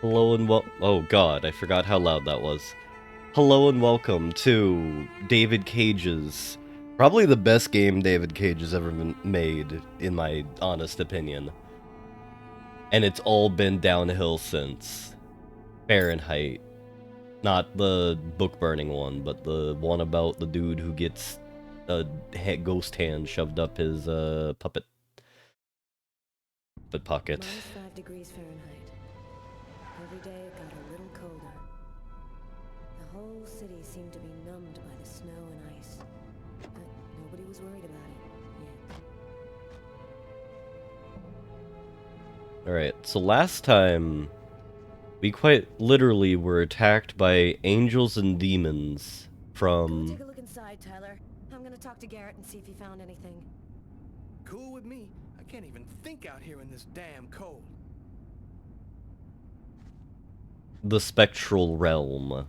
Hello and oh god, I forgot how loud that was. Hello and welcome to David Cage's, probably the best game David Cage has ever been made, in my honest opinion. And it's all been downhill since. Fahrenheit. Not the book burning one, but the one about the dude who gets a ghost hand shoved up his puppet pocket. -5 degrees Fahrenheit. Every day it got a little colder. The whole city seemed to be numbed by the snow and ice. But nobody was worried about it yet. Alright, so last time we quite literally were attacked by angels and demons from... Go take a look inside, Tyler. I'm gonna talk to Garrett and see if he found anything. Cool with me. I can't even think out here in this damn cold. the spectral realm.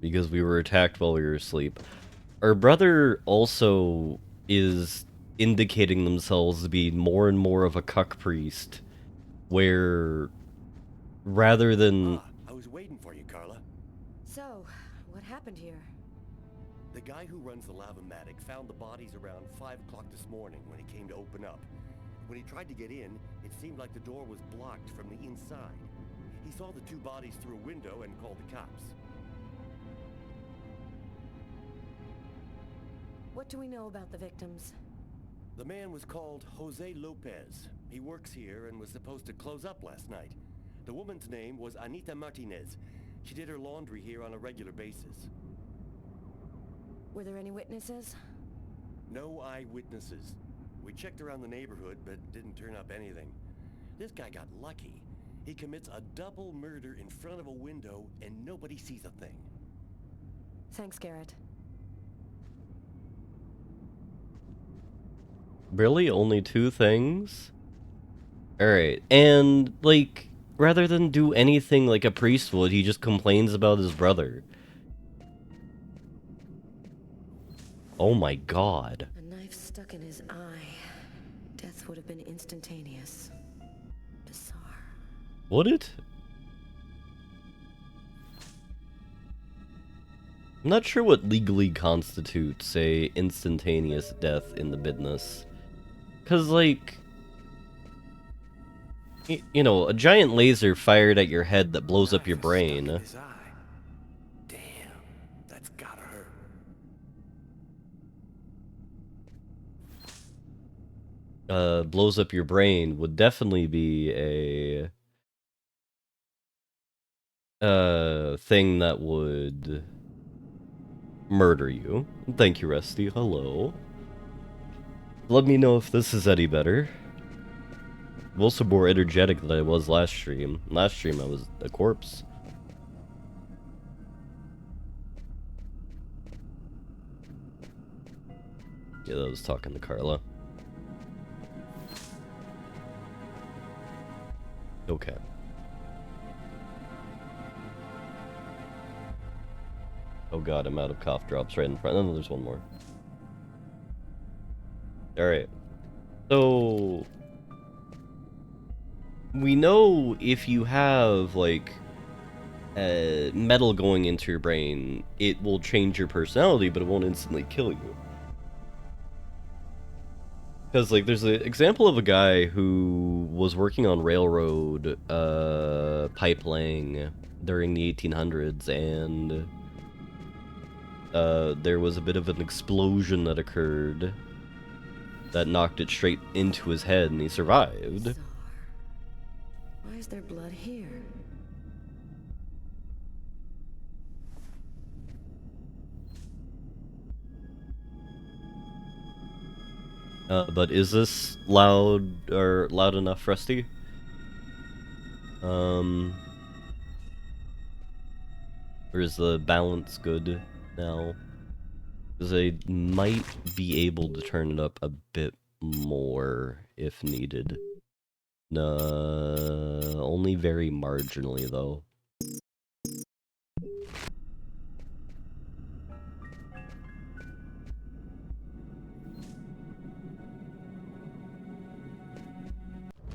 Because we were attacked while we were asleep. Our brother also is indicating themselves to be more and more of a cuck priest. Where, rather than... I was waiting for you, Carla. So, what happened here? The guy who runs the Lavomatic found the bodies around 5 o'clock this morning when he came to open up. When he tried to get in, it seemed like the door was blocked from the inside. He saw the 2 bodies through a window and called the cops. What do we know about the victims? The man was called Jose Lopez. He works here and was supposed to close up last night. The woman's name was Anita Martinez. She did her laundry here on a regular basis. Were there any witnesses? No eyewitnesses. We checked around the neighborhood, but didn't turn up anything. This guy got lucky. He commits a double murder in front of a window, and nobody sees a thing. Thanks, Garrett. Really? Only 2 things? Alright, and, like, rather than do anything like a priest would, he just complains about his brother. Oh my god. A knife stuck in his eye. Death would have been instantaneous. Bizarre. Would it? I'm not sure what legally constitutes a instantaneous death in the business. Cause, like... You know, a giant laser fired at your head that blows up your brain. Damn, that's gotta hurt. Blows up your brain would definitely be a... thing that would... murder you. Thank you, Rusty. Hello. Let me know if this is any better. I'm also more energetic than I was last stream. Last stream I was a corpse. Yeah, I was talking to Carla. Okay. Oh god, I'm out of cough drops right in front. Oh, no, there's one more. Alright. So... we know if you have, like, metal going into your brain, it will change your personality, but it won't instantly kill you. Because, like, there's an example of a guy who was working on railroad pipe laying during the 1800s, and there was a bit of an explosion that occurred that knocked it straight into his head, and he survived. Bizarre. Why is there blood here? But is this loud, or loud enough, Rusty? Or is the balance good now? Because I might be able to turn it up a bit more if needed. Only very marginally, though.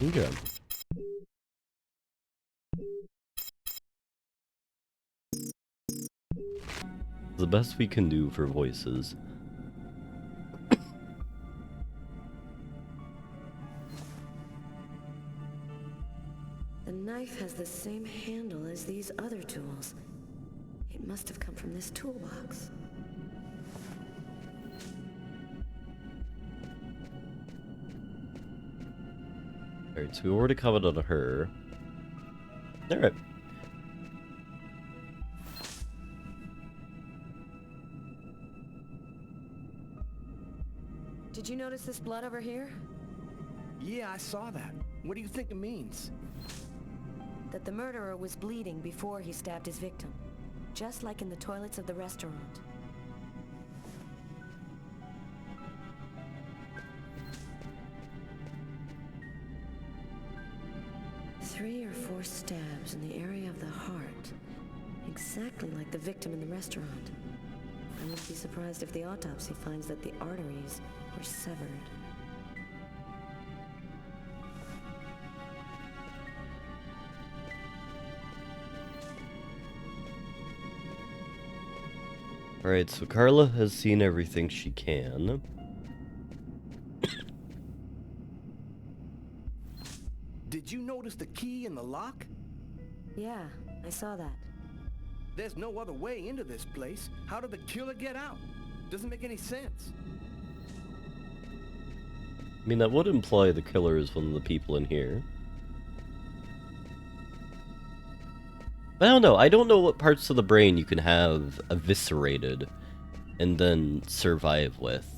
Okay. The best we can do for voices. The knife has the same handle as these other tools. It must have come from this toolbox. Alright, so we already covered on her. Alright. Did you notice this blood over here? Yeah, I saw that. What do you think it means? That the murderer was bleeding before he stabbed his victim. Just like in the toilets of the restaurant. Three or four stabs in the area of the heart. Exactly like the victim in the restaurant. I wouldn't be surprised if the autopsy finds that the arteries were severed. Alright, so Carla has seen everything she can. Did you notice the key in the lock? Yeah, I saw that. There's no other way into this place. How did the killer get out? Doesn't make any sense. I mean, that would imply the killer is one of the people in here. I don't know. I don't know what parts of the brain you can have eviscerated and then survive with.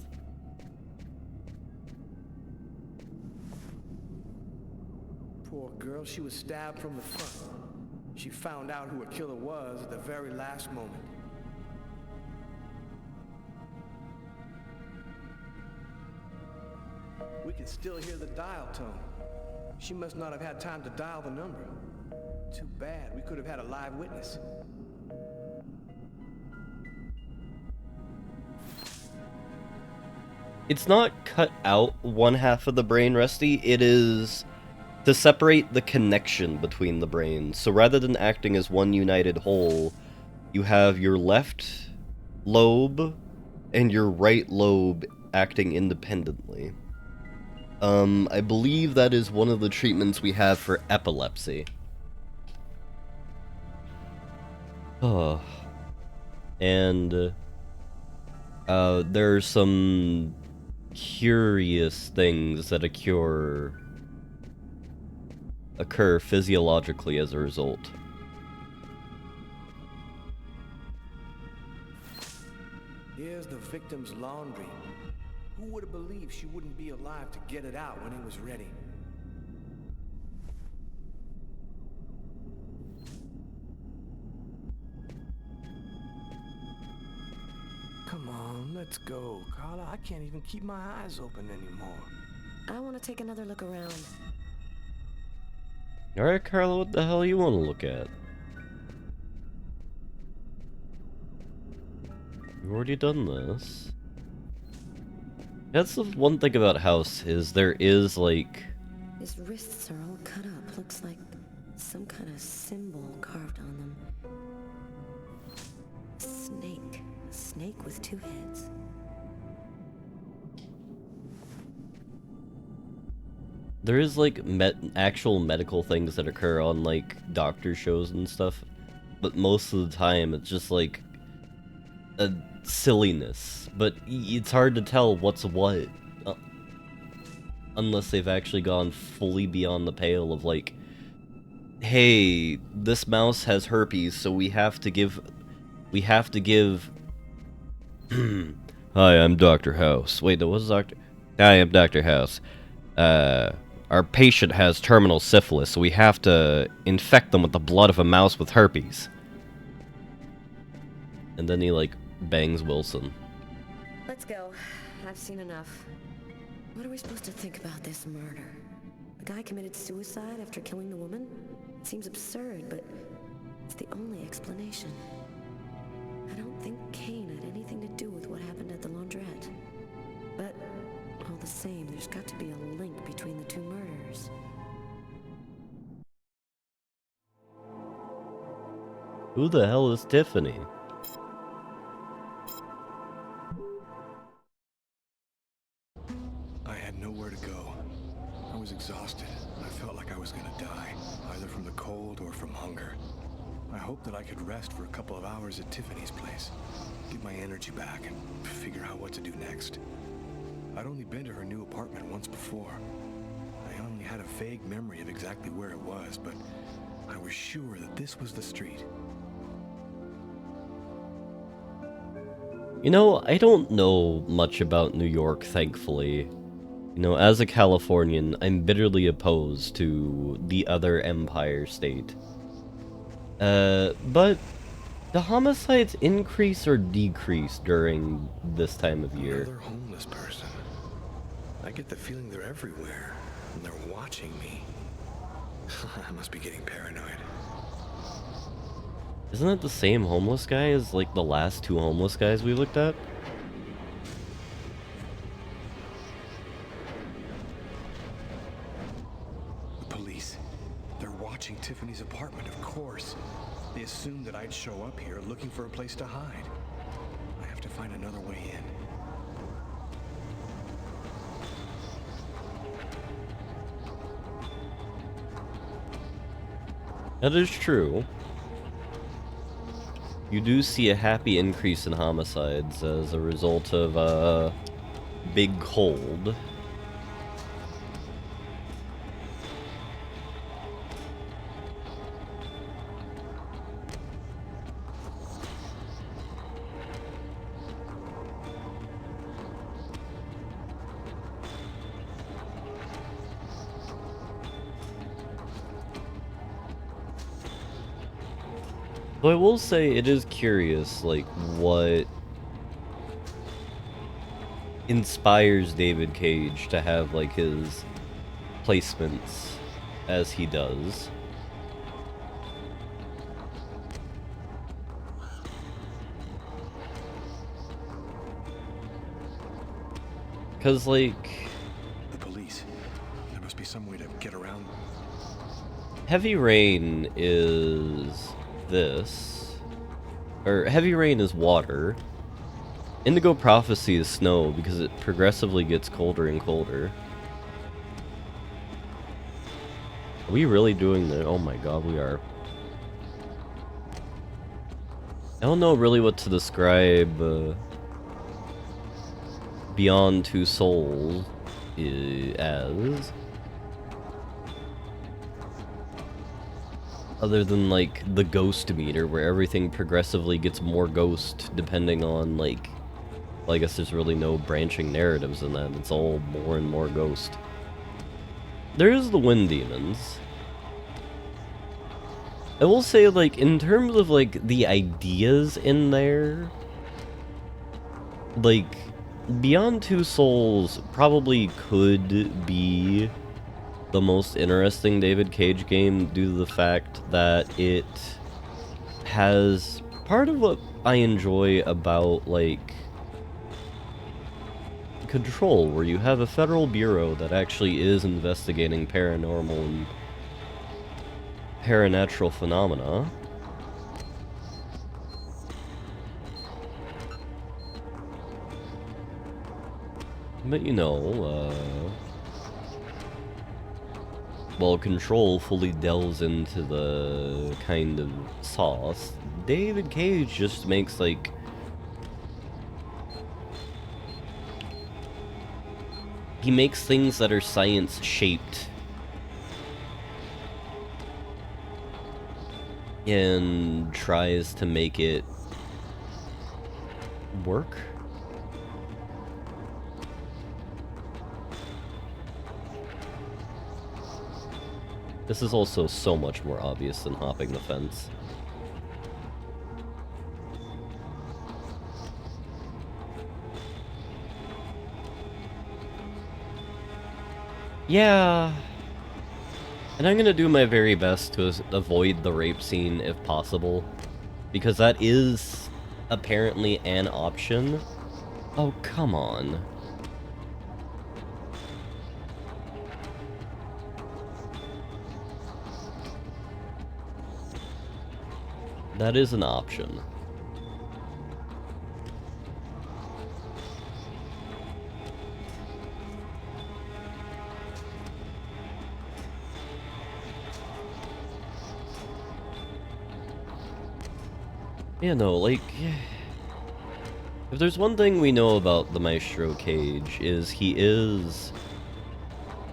Poor girl, she was stabbed from the front. She found out who her killer was at the very last moment. We can still hear the dial tone. She must not have had time to dial the number. Too bad. We could have had a live witness. It's not cut out one half of the brain, Rusty. It is to separate the connection between the brains. So rather than acting as one united whole, you have your left lobe and your right lobe acting independently. I believe that is one of the treatments we have for epilepsy. Oh. And there are some curious things that occur physiologically as a result. Here's the victim's laundry. Who would have believed she wouldn't be alive to get it out when it was ready? Come on, let's go. Carla, I can't even keep my eyes open anymore. I want to take another look around. Alright, Carla, what the hell you want to look at? We've already done this. That's the one thing about House, is there is, like... His wrists are all cut up. Looks like some kind of symbol carved on them. Snake. A snake with two heads. There is, like, actual medical things that occur on, like, doctor shows and stuff. But most of the time, it's just, like, a silliness. But it's hard to tell what's what. Unless they've actually gone fully beyond the pale of, like, hey, this mouse has herpes, so we have to give... Hi, I'm Dr. House. Wait, no, what's Dr... Hi, I'm Dr. House. Our patient has terminal syphilis, so we have to infect them with the blood of a mouse with herpes. And then he, like, bangs Wilson. Let's go. I've seen enough. What are we supposed to think about this murder? The guy committed suicide after killing the woman? It seems absurd, but it's the only explanation. I don't think Kane had anything to do with what happened at the laundrette. But all the same, there's got to be a link between the two murders. Who the hell is Tiffany? either from the cold or from hunger. I hoped that I could rest for a couple of hours at Tiffany's place, get my energy back, and figure out what to do next. I'd only been to her new apartment once before. I only had a vague memory of exactly where it was, but I was sure that this was the street. You know, I don't know much about New York, thankfully. You know, as a Californian, I'm bitterly opposed to the other Empire State. But the homicides increase or decrease during this time of year? Another homeless person. I get the feeling they're everywhere, and they're watching me. I must be getting paranoid. Isn't it the same homeless guy as, like, the last two homeless guys we looked at? The police. They're watching Tiffany's apartment, of course. They assumed that I'd show up here looking for a place to hide. I have to find another way in. That is true. You do see a happy increase in homicides as a result of, big cold. But I will say it is curious, like, what inspires David Cage to have, like, his placements as he does. Because, like... The police. There must be some way to get around. Heavy Rain is this. Or, Heavy Rain is water. Indigo Prophecy is snow because it progressively gets colder and colder. Are we really doing that? Oh my god, we are. I don't know really what to describe Beyond Two Souls as. Other than, like, the ghost meter, where everything progressively gets more ghost, depending on, like... Well, I guess there's really no branching narratives in that. It's all more and more ghost. There is the Wind Demons. I will say, like, in terms of, like, the ideas in there... Like, Beyond Two Souls probably could be the most interesting David Cage game due to the fact that it has part of what I enjoy about, like, Control, where you have a federal bureau that actually is investigating paranormal and paranatural phenomena. But, you know, while Control fully delves into the kind of sauce, David Cage just makes, like, he makes things that are science-shaped. And tries to make it work. This is also so much more obvious than hopping the fence. Yeah. And I'm gonna do my very best to avoid the rape scene if possible. Because that is apparently an option. Oh, come on. That is an option. Yeah, no, like, if there's one thing we know about the Maestro Cage, is he is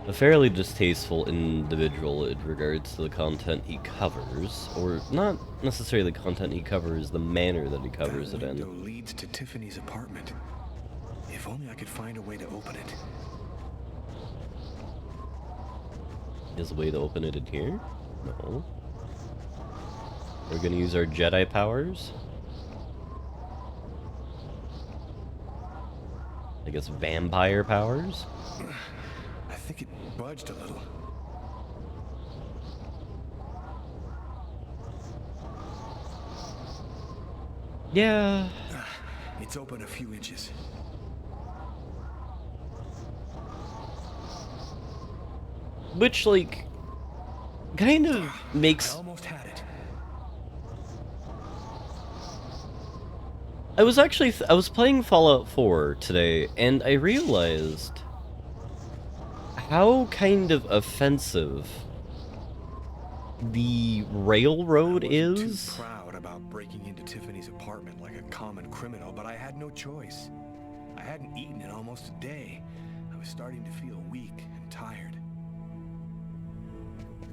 a fairly distasteful individual in regards to the content he covers, or not necessarily the content he covers, the manner that he covers That it window in. leads to Tiffany's apartment. If only I could find a way to open it. Is a way to open it in here? No. We're gonna use our Jedi powers? I guess vampire powers? I think it budged a little. Yeah. It's open a few inches. Which, like, kind of I makes... almost had it. I was actually... I was playing Fallout 4 today, and I realized how kind of offensive the railroad I wasn't is. too proud about breaking into Tiffany's apartment like a common criminal, but I had no choice. I hadn't eaten in almost a day. I was starting to feel weak and tired.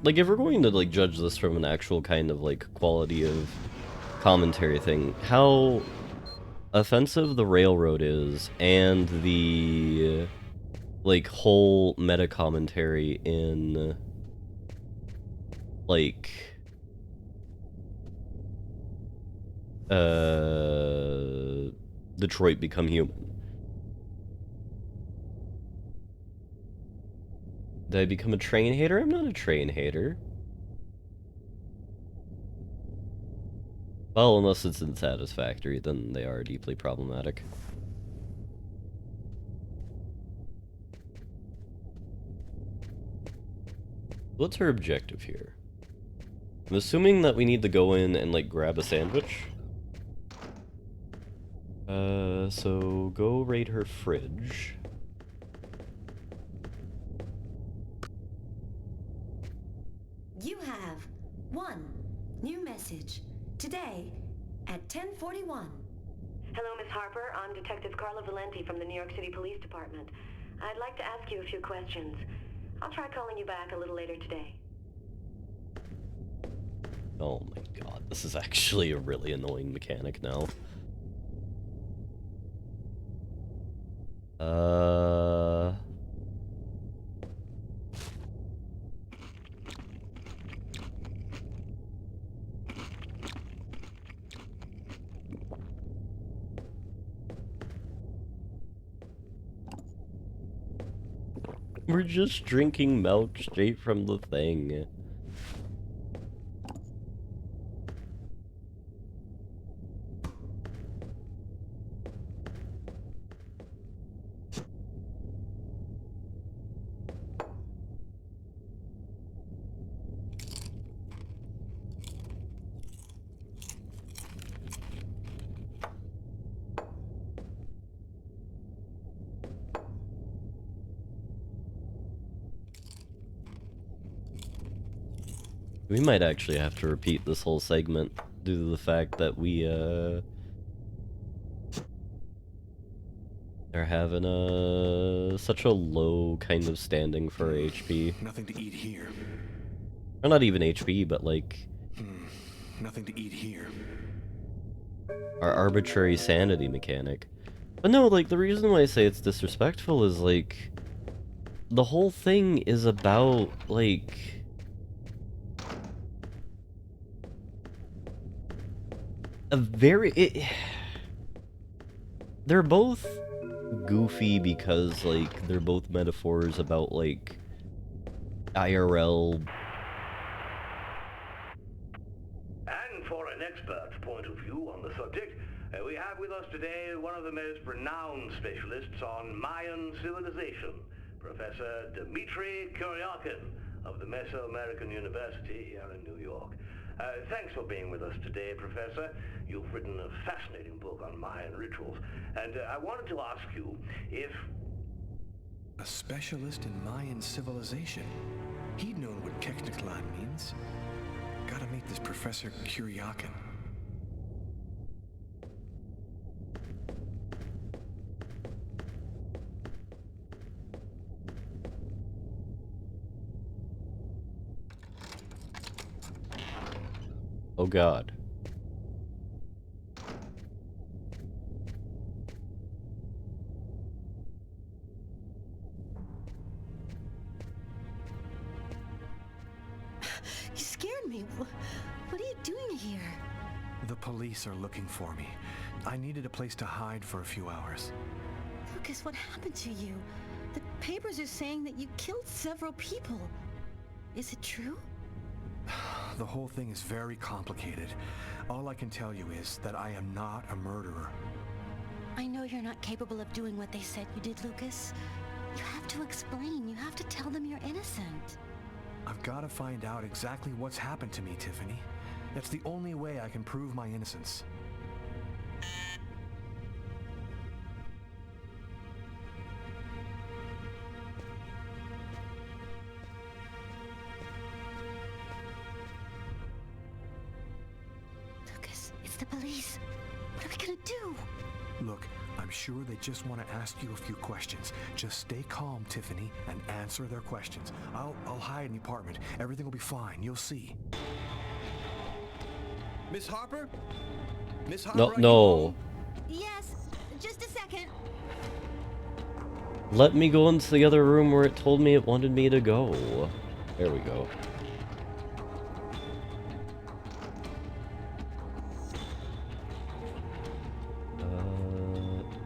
Like, if we're going to, like, judge this from an actual kind of, like, quality of commentary thing, how offensive the railroad is, and the, like, whole meta commentary in, like, Detroit Become Human. Did I become a train hater? I'm not a train hater. Well, unless it's unsatisfactory, then they are deeply problematic. What's her objective here? I'm assuming that we need to go in and, like, grab a sandwich. So go raid her fridge. You have one new message today at 10:41. Hello, Miss Harper. I'm Detective Carla Valenti from the New York City Police Department. I'd like to ask you a few questions. I'll try calling you back a little later today. Oh my god, this is actually a really annoying mechanic now. We're just drinking milk straight from the thing. We might actually have to repeat this whole segment due to the fact that we, are having such a low kind of standing for HP. Nothing to eat here. Or not even HP, but like... Nothing to eat here. our arbitrary sanity mechanic. But no, like, the reason why I say it's disrespectful is, like, the whole thing is about, like... a very... they're both goofy because, like, they're both metaphors about, like, IRL... And for an expert's point of view on the subject, we have with us today one of the most renowned specialists on Mayan civilization, Professor Dmitry Kuryakin of the Mesoamerican University here in New York. Thanks for being with us today, Professor. You've written a fascinating book on Mayan rituals, and I wanted to ask you if... A specialist in Mayan civilization. He'd known what Kekniklan means. Gotta meet this Professor Kuryakin. Oh god. You scared me. What are you doing here? The police are looking for me. I needed a place to hide for a few hours. Lucas, what happened to you? The papers are saying that you killed several people. Is it true? The whole thing is very complicated. All I can tell you is that I am not a murderer. I know you're not capable of doing what they said you did, Lucas. You have to explain. You have to tell them you're innocent. I've got to find out exactly what's happened to me, Tiffany. That's the only way I can prove my innocence. Lucas, it's the police. What are we gonna do? Look, I'm sure they just want to ask you a few questions. Just stay calm, Tiffany, and answer their questions. I'll hide in the apartment. Everything will be fine. You'll see. Miss Harper? Miss Harper, No, are you no. home? Yes, just a second. Let me go into the other room where it told me it wanted me to go. There we go.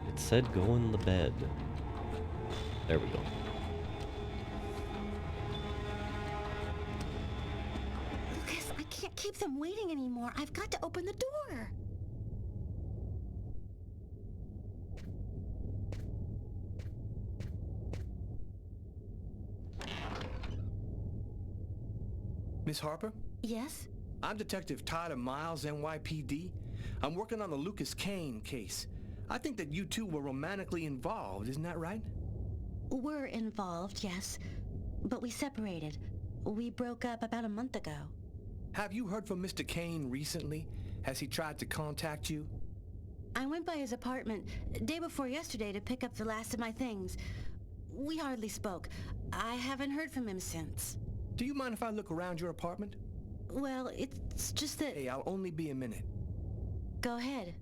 It said go in the bed. There we go. Lucas, I can't keep them waiting anymore. I've got to open the door. Miss Harper? Yes? I'm Detective Tyler Miles, NYPD. I'm working on the Lucas Kane case. I think that you two were romantically involved, isn't that right? We're involved, yes. But we separated. We broke up about a month ago. Have you heard from Mr. Kane recently? Has he tried to contact you? I went by his apartment day before yesterday to pick up the last of my things. We hardly spoke. I haven't heard from him since. Do you mind if I look around your apartment? Well, it's just that... Hey, I'll only be a minute. Go ahead.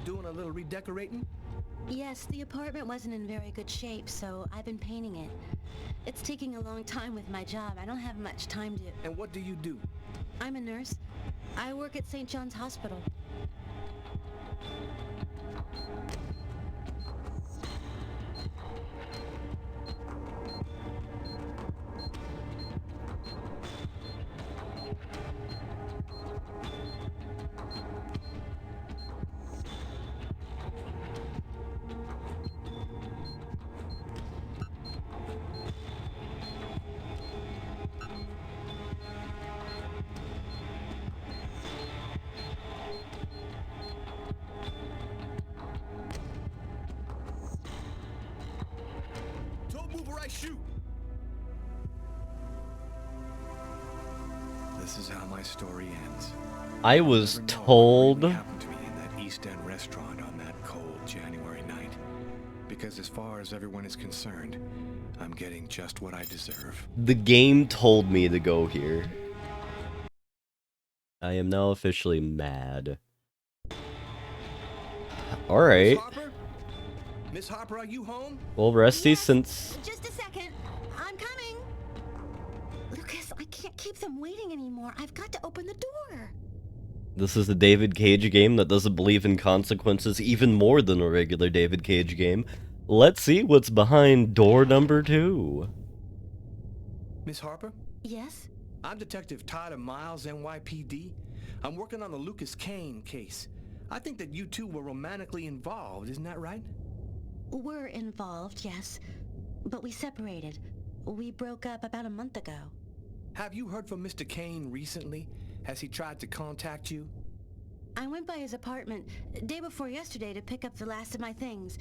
Doing a little redecorating? Yes, the apartment wasn't in very good shape, so I've been painting it. It's taking a long time with my job. I don't have much time to... And what do you do? I'm a nurse. I work at St. John's Hospital. Don't move or I shoot! This is how my story ends. I was Never know what told... really happened to me in that East End restaurant on that cold January night. Because as far as everyone is concerned, I'm getting just what I deserve. The game told me to go here. I am now officially mad. Alright. Miss Harper? Miss Harper, are you home? Well, Rusty, Yes, since... just a second. I'm coming. Lucas, I can't keep them waiting anymore. I've got to open the door. this is a David Cage game that doesn't believe in consequences even more than a regular David Cage game, let's see what's behind door number 2. Miss Harper? Yes? I'm Detective Tyler Miles, NYPD. I'm working on the Lucas Kane case. I think that you two were romantically involved, isn't that right? We're involved, yes. But we separated. We broke up about a month ago. Have you heard from Mr. Kane recently? Has he tried to contact you? I went by his apartment day before yesterday to pick up the last of my things.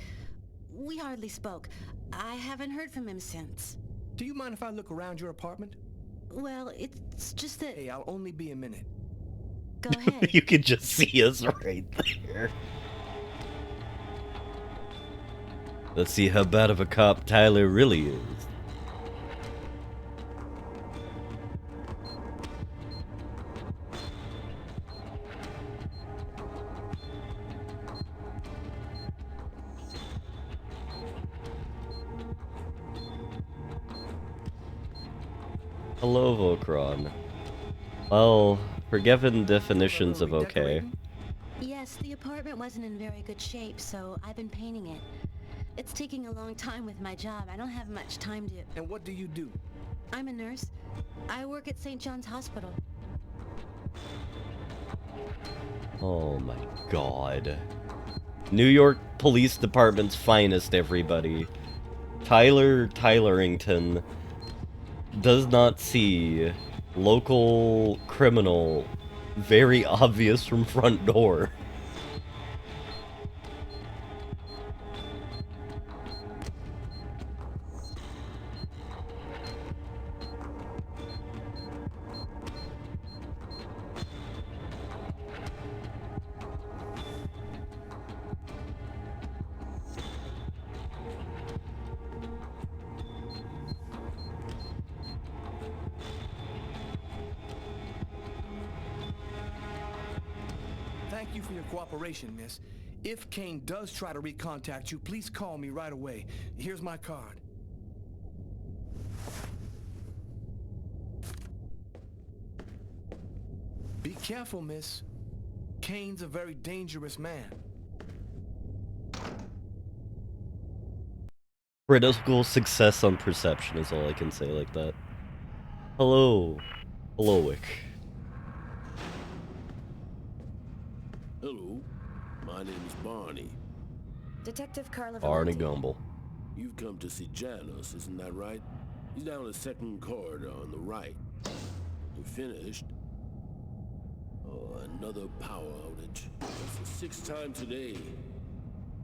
We hardly spoke. I haven't heard from him since. Do you mind if I look around your apartment? Well, it's just that... Hey, I'll only be a minute. Go ahead. You can just see us right there. Let's see how bad of a cop Tyler really is. Hello, Volcron. Well, forgiven definitions of okay. Yes, the apartment wasn't in very good shape, so I've been painting it. It's taking a long time with my job. I don't have much time to... And what do you do? I'm a nurse. I work at St. John's Hospital. Oh my god. New York Police Department's finest, everybody. Tyler Tylerington does not see local criminal very obvious from front door. Thank you for your cooperation, miss. If Kane does try to recontact you, please call me right away. Here's my card. Be careful, miss. Kane's a very dangerous man. Critical success on perception is all I can say like that. Hello. Hellowick. Hello, my name's Barney. Detective Carla Barney Valenti. Gumble. You've come to see Janus, isn't that right? He's down the second corridor on the right. You finished? Oh, another power outage. That's the sixth time today.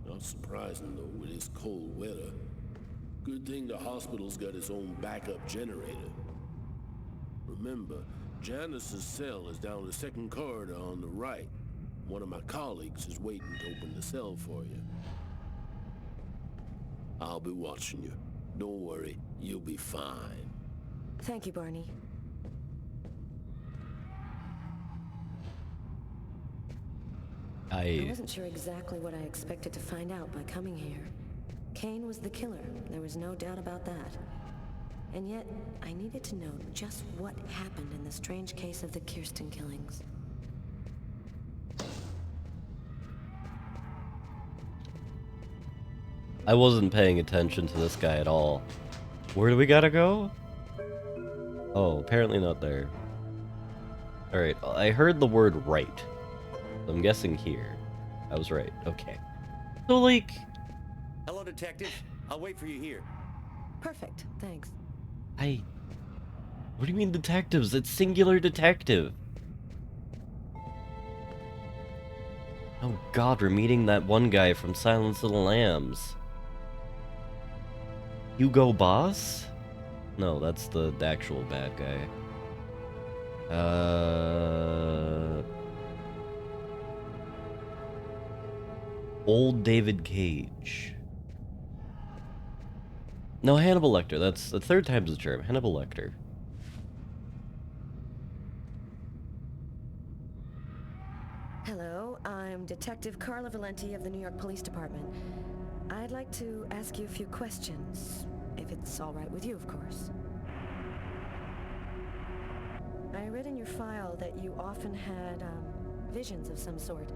Not surprising, though, with this cold weather. Good thing the hospital's got its own backup generator. Remember, Janus's cell is down the second corridor on the right. One of my colleagues is waiting to open the cell for you. I'll be watching you. Don't worry, you'll be fine. Thank you, Barney. I wasn't sure exactly what I expected to find out by coming here. Kane was the killer. There was no doubt about that. And yet, I needed to know just what happened in the strange case of the Kirsten killings. I wasn't paying attention to this guy at all. Where do we gotta go? Oh, apparently not there. Alright, I heard the word right. I'm guessing here. I was right. Okay. So, like... Hello, detective. I'll wait for you here. Perfect, thanks. What do you mean detectives? It's singular detective. Oh god, we're meeting that one guy from Silence of the Lambs. Hugo Boss? No, that's the actual bad guy. Old David Cage. No, Hannibal Lecter. That's the third time's the charm. Hannibal Lecter. Hello, I'm Detective Carla Valenti of the New York Police Department. I'd like to ask you a few questions, if it's all right with you, of course. I read in your file that you often had, visions of some sort.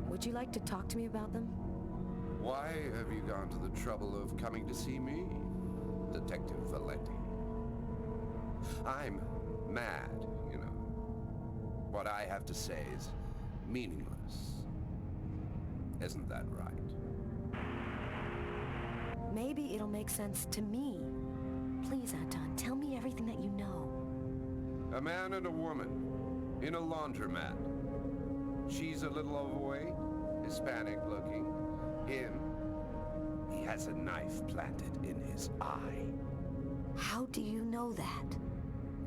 Would you like to talk to me about them? Why have you gone to the trouble of coming to see me, Detective Valenti? I'm mad, you know. What I have to say is meaningless. Isn't that right? Maybe it'll make sense to me. Please, Anton, tell me everything that you know. A man and a woman in a laundromat. She's who's a little overweight, Hispanic looking. Him, he has a knife planted in his eye. How do you know that?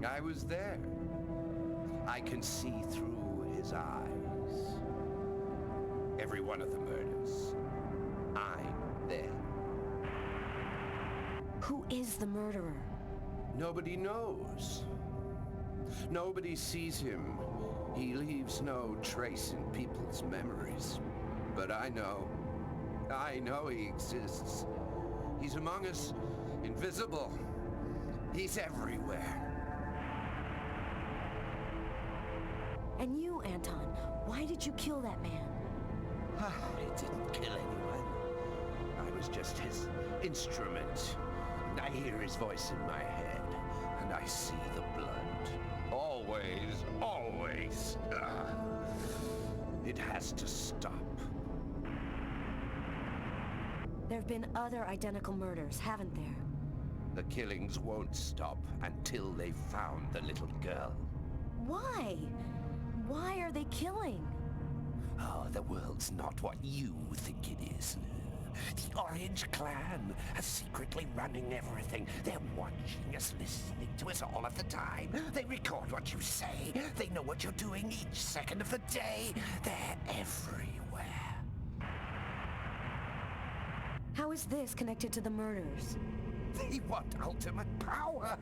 I was there. I can see through his eyes. Every one of the murders. I'm there. Who is the murderer? Nobody knows. Nobody sees him. He leaves no trace in people's memories. But I know. I know he exists. He's among us, invisible. He's everywhere. And you, Anton, why did you kill that man? I didn't kill anyone. I was just his instrument. I hear his voice in my head, and I see the blood. Always, always. It has to stop. There have been other identical murders, haven't there? The killings won't stop until they've found the little girl. Why? Why are they killing? Oh, the world's not what you think it is. The Orange Clan are secretly running everything. They're watching us, listening to us all of the time. They record what you say. They know what you're doing each second of the day. They're everywhere. How is this connected to the murders? They want ultimate power.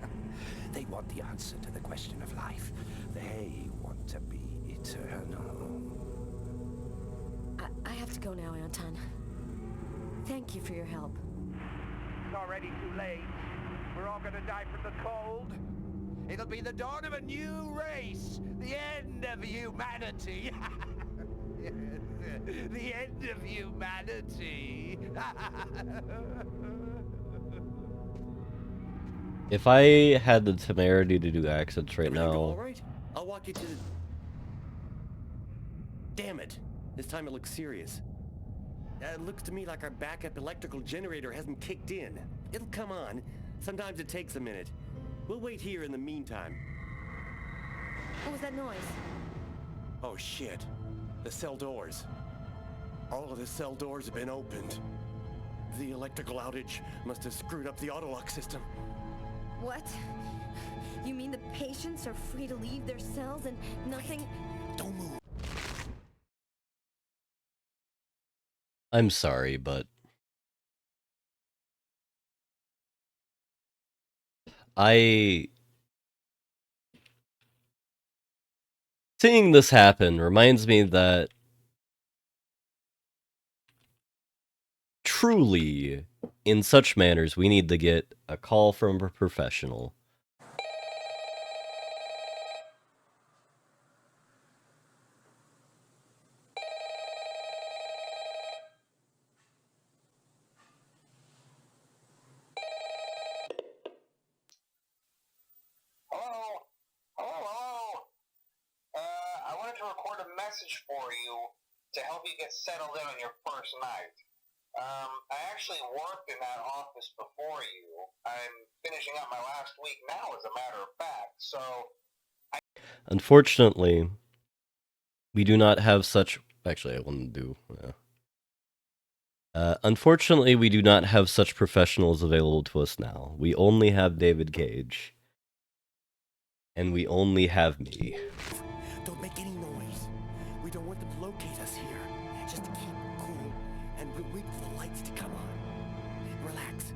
They want the answer to the question of life. They want to be eternal. I have to go now, Anton. Thank you for your help. It's already too late. We're all gonna die from the cold. It'll be the dawn of a new race. The end of humanity. The end of humanity. If I had the temerity to do accents right now... All right, I'll walk you to the... Damn it! This time it looks serious. It looks to me like our backup electrical generator hasn't kicked in. It'll come on. Sometimes it takes a minute. We'll wait here in the meantime. What was that noise? Oh shit. The cell doors. All of the cell doors have been opened. The electrical outage must have screwed up the autolock system. What? You mean the patients are free to leave their cells and nothing... Wait, don't move. I'm sorry, but... Seeing this happen reminds me that... truly, in such manners, we need to get a call from a professional. I wanted to record a message for you to help you get settled in on your first night. I actually worked in that office before you. I'm finishing up my last week now, as a matter of fact, so... Unfortunately, we do not have such... Actually, I wouldn't do... unfortunately, we do not have such professionals available to us now. We only have David Cage. And we only have me. Don't make any noise. We don't want them to locate us here. Just keep cool, and we'll wait for the lights to come on. Relax.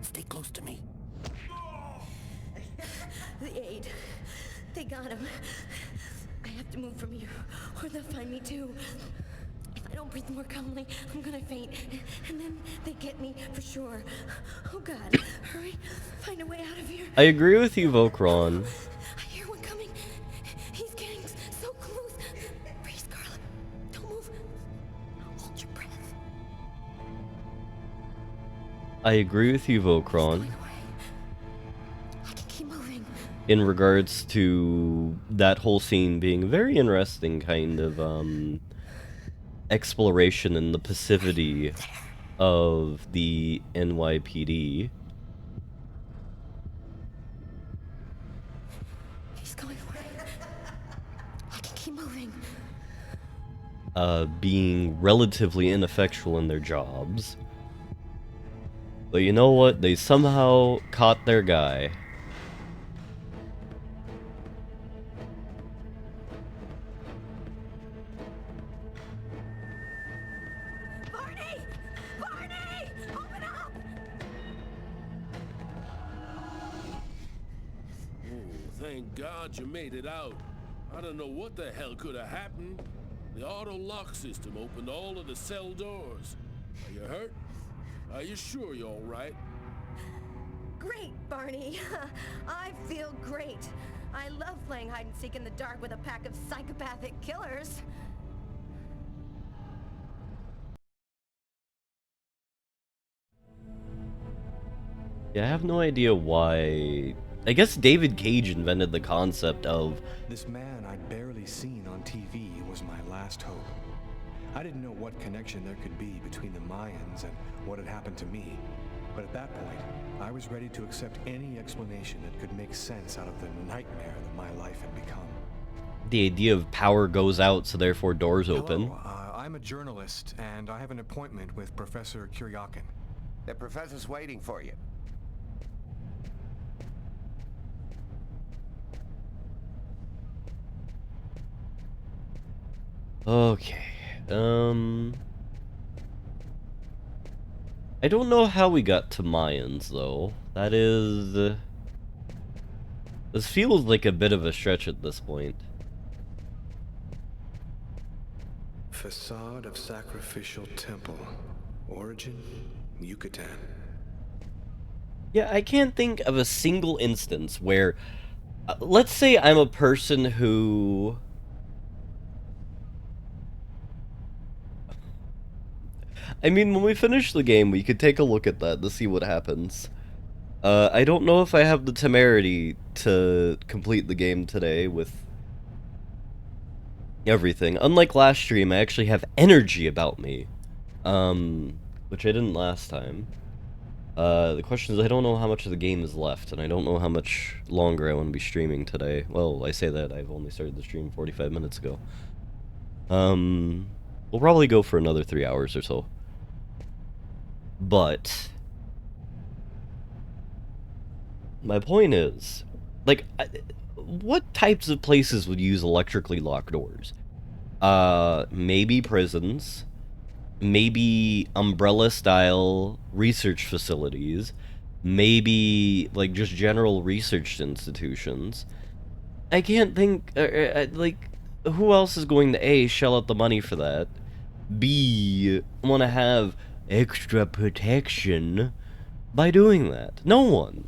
Stay close to me. The aide. They got him. I have to move from here, or they'll find me too. If I don't breathe more calmly, I'm gonna faint. And then they get me for sure. Oh God, hurry. Find a way out of here. I agree with you, Vokron. I hear one coming. He's getting so close. Breathe, Scarlet. Don't move. Hold your breath. I agree with you, Vokron. I can keep moving. In regards to that whole scene being a very interesting kind of, exploration in the passivity of the NYPD. He's going for it. I can keep moving. being relatively ineffectual in their jobs. But you know what? They somehow caught their guy. Barney! Barney! Open up! Oh, thank God you made it out. I don't know what the hell could have happened. The auto lock system opened all of the cell doors. Are you hurt? Are you sure you're all right? Great, Barney. I feel great. I love playing hide and seek in the dark with a pack of psychopathic killers. Yeah, I have no idea why. I guess David Cage invented the concept of This man I'd barely seen on TV was my last hope. I didn't know what connection there could be between the Mayans and what had happened to me. But at that point, I was ready to accept any explanation that could make sense out of the nightmare that my life had become. the idea of power goes out, so therefore doors open. Hello, I'm a journalist, and I have an appointment with Professor Kuryakin. The professor's waiting for you. Okay. I don't know how we got to Mayans, though. That is... This feels like a bit of a stretch at this point. Facade of Sacrificial Temple. Origin, Yucatan. Yeah, I can't think of a single instance where... let's say I'm a person who... I mean, when we finish the game, we could take a look at that to see what happens. I don't know if I have the temerity to complete the game today with everything. Unlike last stream, I actually have energy about me. Which I didn't last time. The question is, I don't know how much of the game is left, and I don't know how much longer I want to be streaming today. Well, I say that, I've only started the stream 45 minutes ago. We'll probably go for another 3 hours or so. But my point is, like, what types of places would use electrically locked doors? Maybe prisons, maybe umbrella-style research facilities, maybe, like, just general research institutions. I can't think, like, who else is going to A, shell out the money for that, B, want to have extra protection by doing that? No one.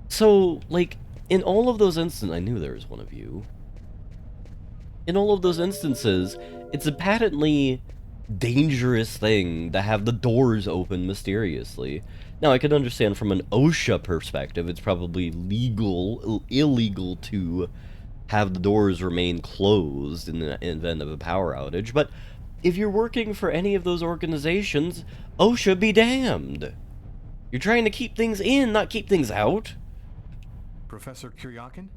So, like, in all of those instances, I knew there was one of you. In all of those instances, it's a patently dangerous thing to have the doors open mysteriously. Now, I can understand from an OSHA perspective, it's probably illegal to have the doors remain closed in the event of a power outage, but if you're working for any of those organizations, OSHA be damned. You're trying to keep things in, not keep things out. Professor Kuryakin?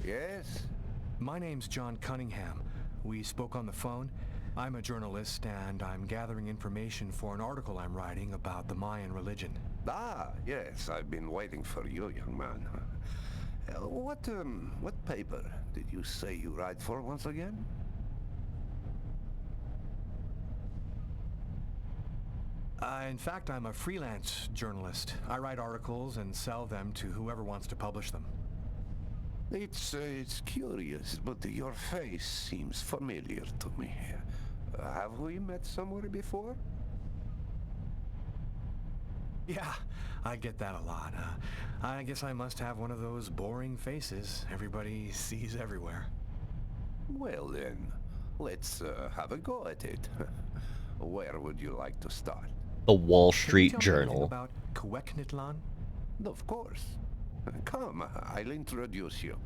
Yes? My name's John Cunningham. We spoke on the phone. I'm a journalist, and I'm gathering information for an article I'm writing about the Mayan religion. Ah, yes, I've been waiting for you, young man. What paper did you say you write for once again? In fact, I'm a freelance journalist. I write articles and sell them to whoever wants to publish them. It's curious, but your face seems familiar to me. Have we met somewhere before? Yeah, I get that a lot. I guess I must have one of those boring faces everybody sees everywhere. Well then, let's have a go at it. Where would you like to start? The Wall Can you Street tell me anything Journal. about Kueknitlan? Of course. Come, I'll introduce you.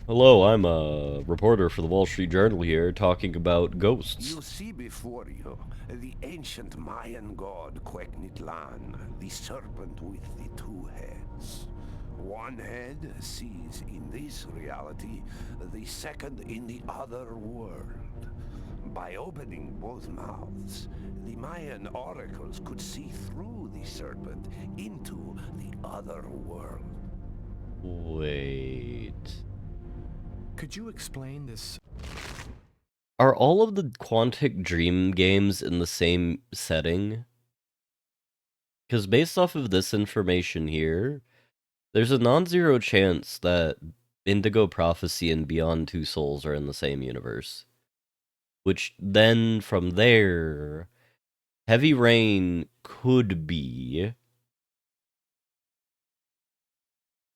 Hello, I'm a reporter for the Wall Street Journal here, talking about ghosts. You see before you the ancient Mayan god Kueknitlan, the serpent with the two heads. One head sees in this reality the second in the other world. By opening both mouths, the Mayan oracles could see through the serpent into the other world. Wait. Could you explain this? Are all of the Quantic Dream games in the same setting? Because based off of this information here, there's a non-zero chance that Indigo Prophecy and Beyond Two Souls are in the same universe. Which then, from there, Heavy Rain could be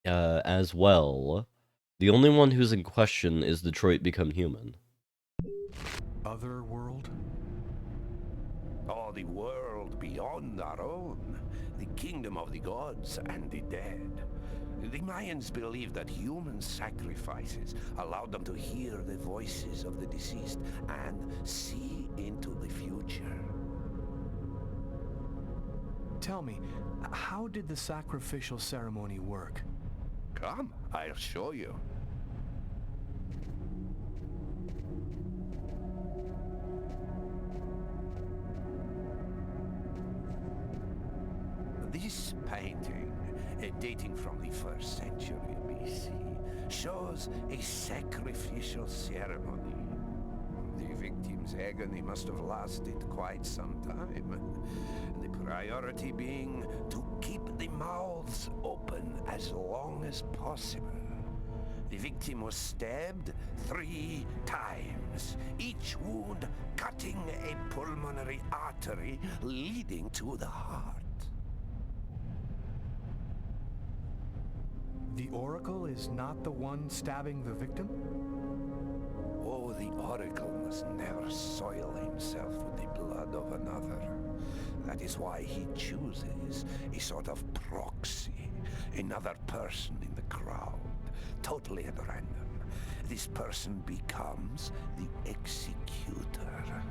as well. The only one who's in question is Detroit Become Human. Other world? Or the world beyond our own, the kingdom of the gods and the dead. The Mayans believed that human sacrifices allowed them to hear the voices of the deceased and see into the future. Tell me, how did the sacrificial ceremony work? Come, I'll show you. This painting, dating from the 1st century BC, shows a sacrificial ceremony. The victim's agony must have lasted quite some time. The priority being to keep the mouths open as long as possible. The victim was stabbed 3 times, each wound cutting a pulmonary artery leading to the heart. The Oracle is not the one stabbing the victim? Oh, the Oracle must never soil himself with the blood of another. That is why he chooses a sort of proxy, another person in the crowd, totally at random. This person becomes the executor.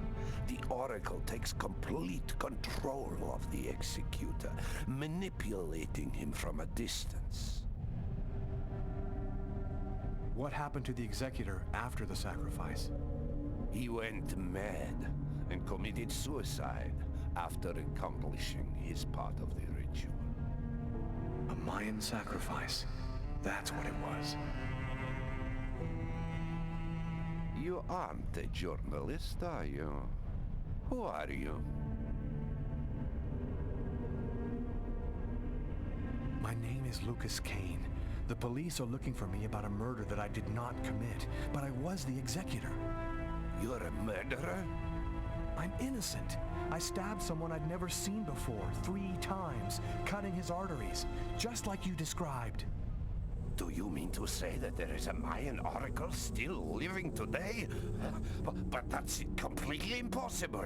The Oracle takes complete control of the executor, manipulating him from a distance. What happened to the executor after the sacrifice? He went mad and committed suicide after accomplishing his part of the ritual. A Mayan sacrifice. That's what it was. You aren't a journalist, are you? Who are you? My name is Lucas Kane. The police are looking for me about a murder that I did not commit, but I was the executor. You're a murderer? I'm innocent. I stabbed someone I'd never seen before 3 times, cutting his arteries, just like you described. Do you mean to say that there is a Mayan oracle still living today? But that's completely impossible.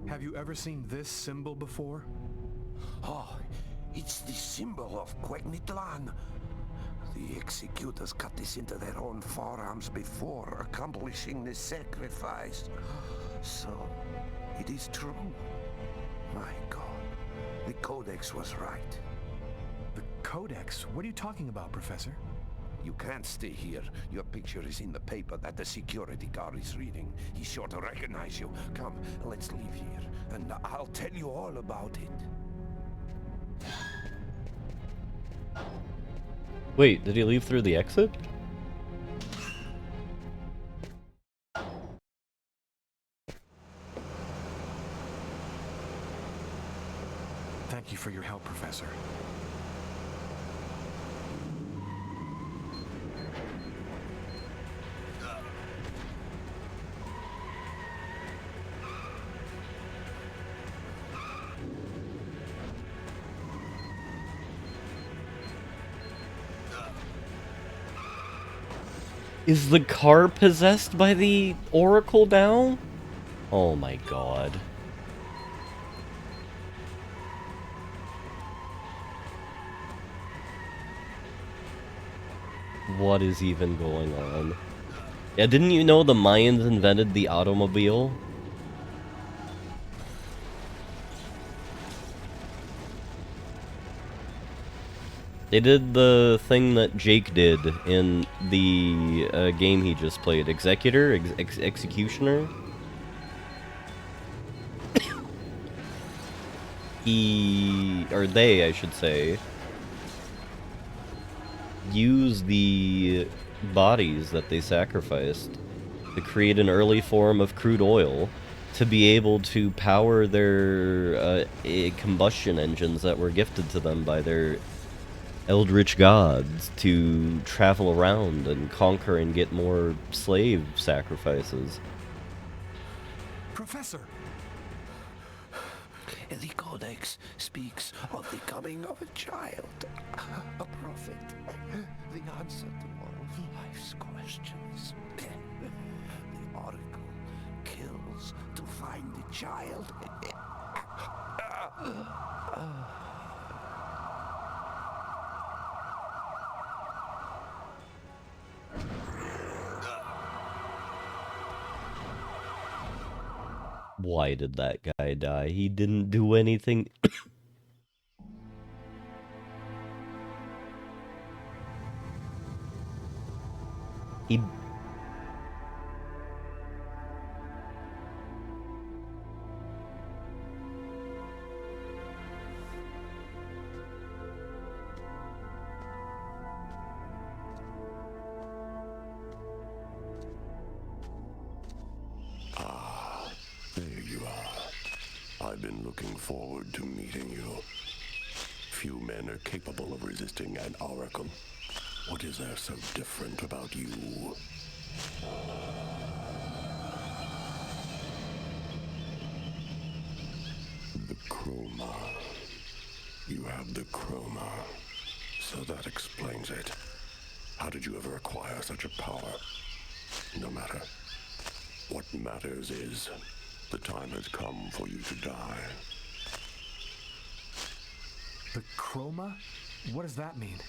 Have you ever seen this symbol before? Oh, it's the symbol of Quegnitlan. The executors cut this into their own forearms before accomplishing the sacrifice. So, it is true. My God, the Codex was right. The Codex? What are you talking about, Professor? You can't stay here. Your picture is in the paper that the security guard is reading. He's sure to recognize you. Come, let's leave here, and I'll tell you all about it. Wait, did he leave through the exit? Thank you for your help, Professor. Is the car possessed by the Oracle now? Oh my God. What is even going on? Yeah, didn't you know the Mayans invented the automobile? They did the thing that Jake did in the game he just played, Executor, Executioner. They, I should say, use the bodies that they sacrificed to create an early form of crude oil to be able to power their combustion engines that were gifted to them by their eldritch gods to travel around and conquer and get more slave sacrifices. Professor! The Codex speaks of the coming of a child, a prophet, the answer to all of life's questions. The Oracle kills to find the child. Why did that guy die? He didn't do anything. He... There you are. I've been looking forward to meeting you. Few men are capable of resisting an oracle. What is there so different about you? The chroma. You have the chroma. So that explains it. How did you ever acquire such a power? No matter. What matters is, the time has come for you to die. The chroma? What does that mean?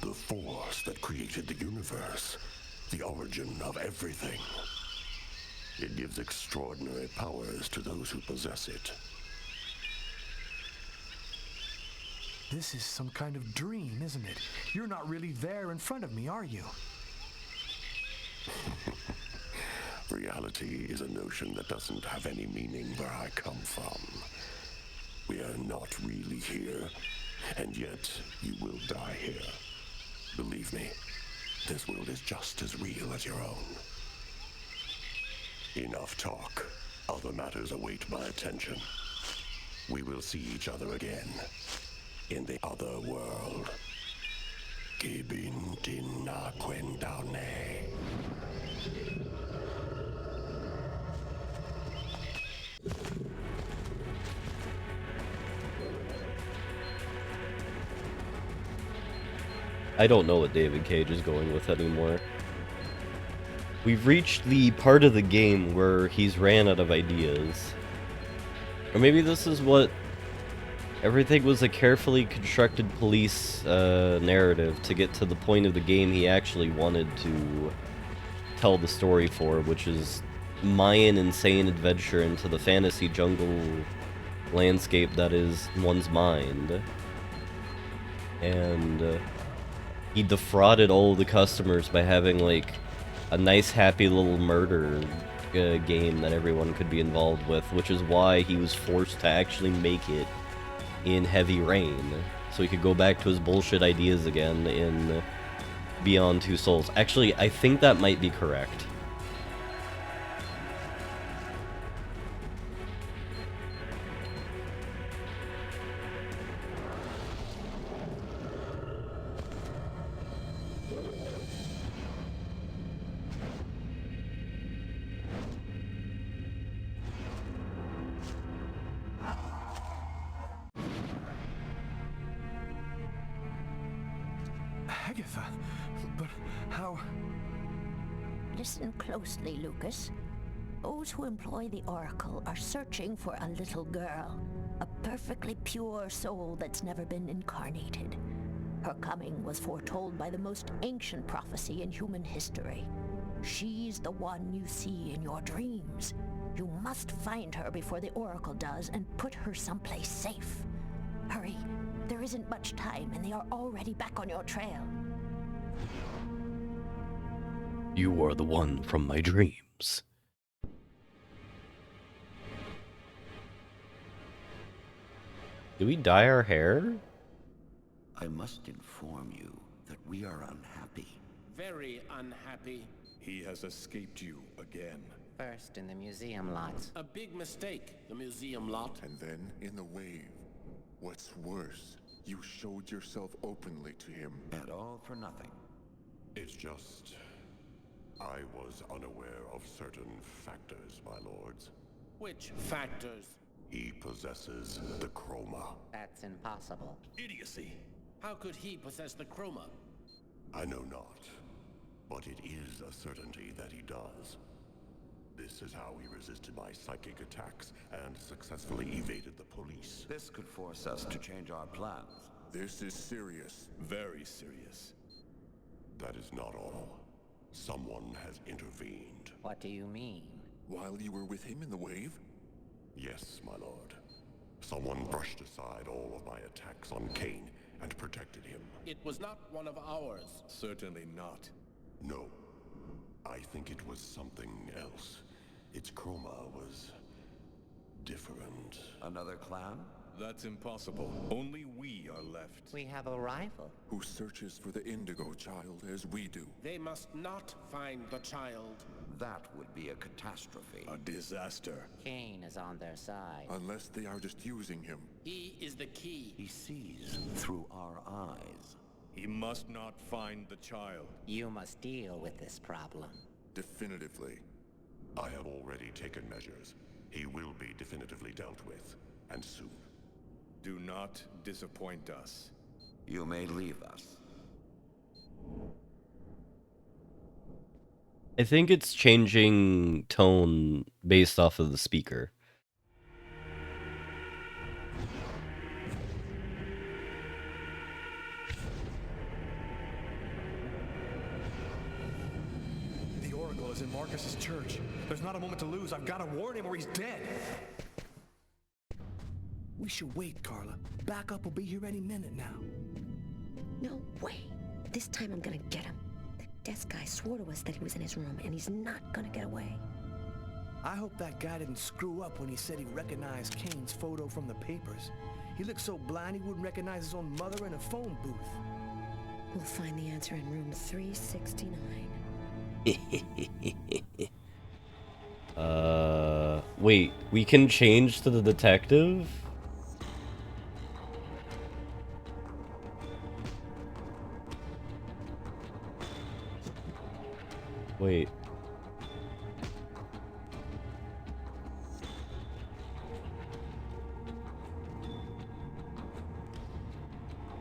The force that created the universe. The origin of everything. It gives extraordinary powers to those who possess it. This is some kind of dream, isn't it? You're not really there in front of me, are you? Reality is a notion that doesn't have any meaning where I come from. We are not really here, and yet you will die here. Believe me, this world is just as real as your own. Enough talk. Other matters await my attention. We will see each other again in the other world. Gibin dinna quendane. I don't know what David Cage is going with anymore. We've reached the part of the game where he's ran out of ideas. Or maybe this is what... Everything was a carefully constructed police narrative to get to the point of the game he actually wanted to tell the story for, which is Mayan insane adventure into the fantasy jungle landscape that is one's mind. And he defrauded all the customers by having, like, a nice, happy little murder game that everyone could be involved with, which is why he was forced to actually make it in Heavy Rain, so he could go back to his bullshit ideas again in Beyond Two Souls. Actually, I think that might be correct. Agatha, but how... Listen closely, Lucas. Those who employ the Oracle are searching for a little girl, a perfectly pure soul that's never been incarnated. Her coming was foretold by the most ancient prophecy in human history. She's the one you see in your dreams. You must find her before the Oracle does and put her someplace safe. Hurry, There isn't much time, and they are already back on your trail. You are the one from my dreams. Do we dye our hair? I must inform you that we are unhappy. Very unhappy. He has escaped you again. First in the museum lot. A big mistake, the museum lot. And then in the wave. What's worse, you showed yourself openly to him. And all for nothing. It's just... I was unaware of certain factors, my lords. Which factors? He possesses the chroma. That's impossible. Idiocy. How could he possess the chroma? I know not, but it is a certainty that he does. This is how he resisted my psychic attacks and successfully evaded the police. This could force us to change our plans. This is serious. Very serious. That is not all. Someone has intervened. What do you mean? While you were with him in the wave? Yes, my lord. Someone brushed aside all of my attacks on Kane and protected him. It was not one of ours. Certainly not. No. I think it was something else. Its chroma was... different. Another clan? That's impossible. Only we are left. We have a rival. Who searches for the Indigo child as we do. They must not find the child. That would be a catastrophe. A disaster. Kane is on their side. Unless they are just using him. He is the key. He sees through our eyes. He must not find the child. You must deal with this problem. Definitively. I have already taken measures. He will be definitively dealt with, and soon. Do not disappoint us. You may leave us. I think it's changing tone based off of the speaker. The Oracle is in Marcus's church. There's not a moment to lose. I've got to warn him or he's dead. We should wait, Carla. Backup will be here any minute now. No way. This time I'm gonna get him. That desk guy swore to us that he was in his room, and he's not gonna get away. I hope that guy didn't screw up when he said he recognized Kane's photo from the papers. He looked so blind he wouldn't recognize his own mother in a phone booth. We'll find the answer in room 369. Wait, we can change to the detective? Wait.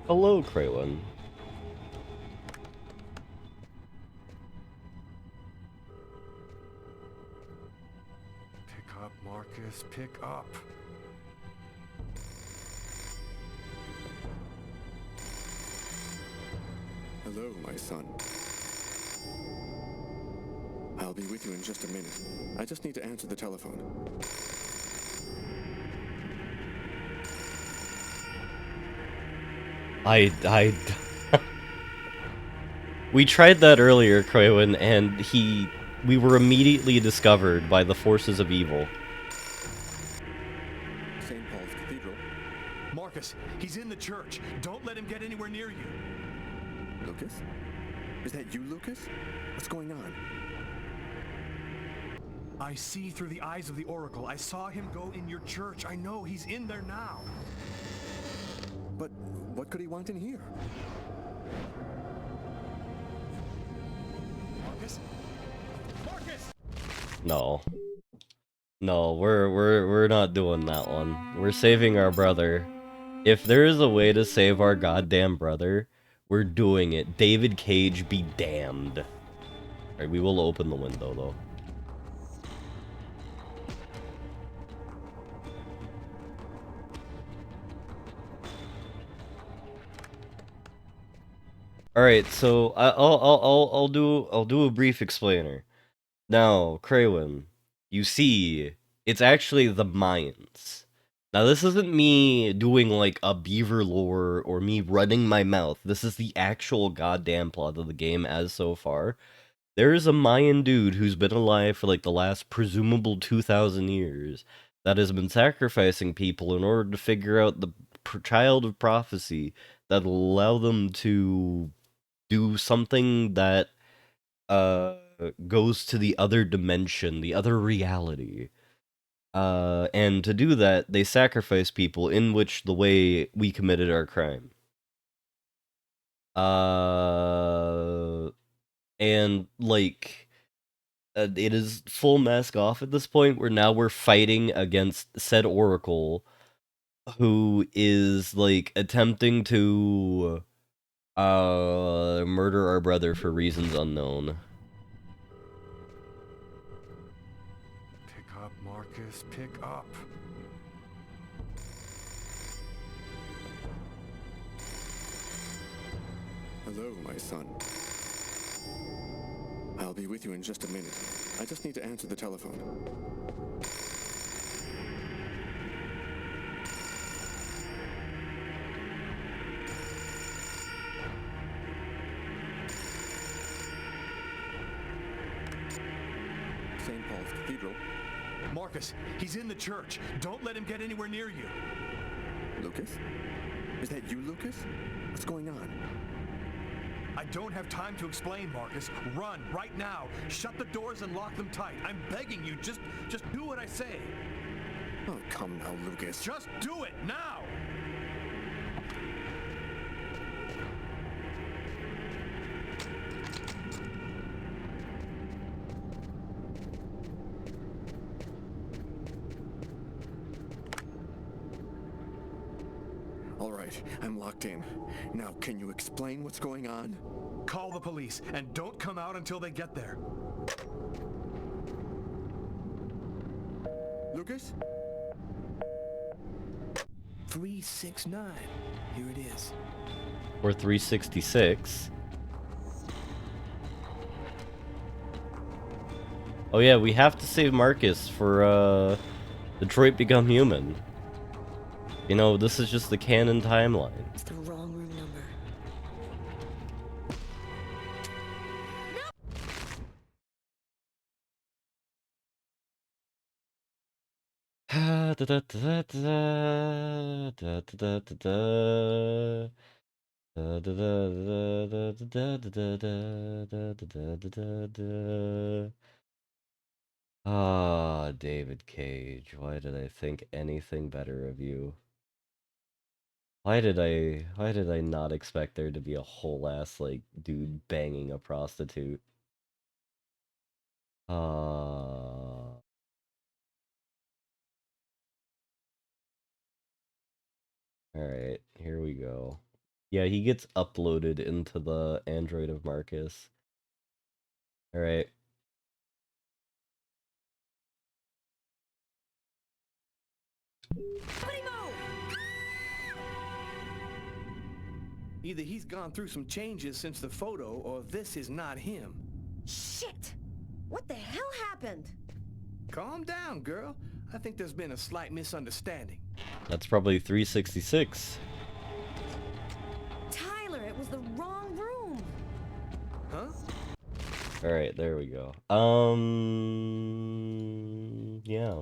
Hello, Kraylin. Pick up, Marcus. Pick up. Hello, my son. I'll be with you in just a minute. I just need to answer the telephone. We tried that earlier, Kraylin, and we were immediately discovered by the forces of evil. St. Paul's Cathedral. Marcus, he's in the church. Don't let him get anywhere near you. Lucas? Is that you, Lucas? What's going on? I see through the eyes of the Oracle. I saw him go in your church. I know he's in there now. But what could he want in here? Marcus? Marcus! No. No, we're not doing that one. We're saving our brother. If there is a way to save our goddamn brother, we're doing it. David Cage be damned. Alright, we will open the window though. All right, so I'll do a brief explainer. Now, Kraylin, you see, it's actually the Mayans. Now, this isn't me doing like a beaver lore or me running my mouth. This is the actual goddamn plot of the game as so far. There is a Mayan dude who's been alive for like the last presumable 2,000 years that has been sacrificing people in order to figure out the child of prophecy that'll allow them to do something that goes to the other dimension, the other reality. And to do that, they sacrifice people in which the way we committed our crime. And like, it is full mask off at this point, where now we're fighting against said Oracle, who is like attempting to murder our brother for reasons unknown. Pick up, Marcus, pick up. Hello, my son. I'll be with you in just a minute. I just need to answer the telephone. St. Paul's Cathedral. Marcus, he's in the church. Don't let him get anywhere near you. Lucas? Is that you, Lucas? What's going on? I don't have time to explain, Marcus. Run, right now. Shut the doors and lock them tight. I'm begging you, just do what I say. Oh, come now, Lucas. Just do it, now! All right, I'm locked in. Now, can you explain what's going on? Call the police, and don't come out until they get there. Lucas? 369. Here it is. Or 366. Oh yeah, we have to save Marcus for, Detroit Become Human. You know, this is just the canon timeline. It's the wrong room number. Ah, David Cage, why did I think anything better of you? Why did I not expect there to be a whole ass, like, dude banging a prostitute? Alright, here we go. Yeah, he gets uploaded into the Android of Marcus. Alright. Either he's gone through some changes since the photo, or this is not him. Shit! What the hell happened? Calm down, girl. I think there's been a slight misunderstanding. That's probably 366. Tyler, it was the wrong room. Huh? Alright, there we go. Yeah.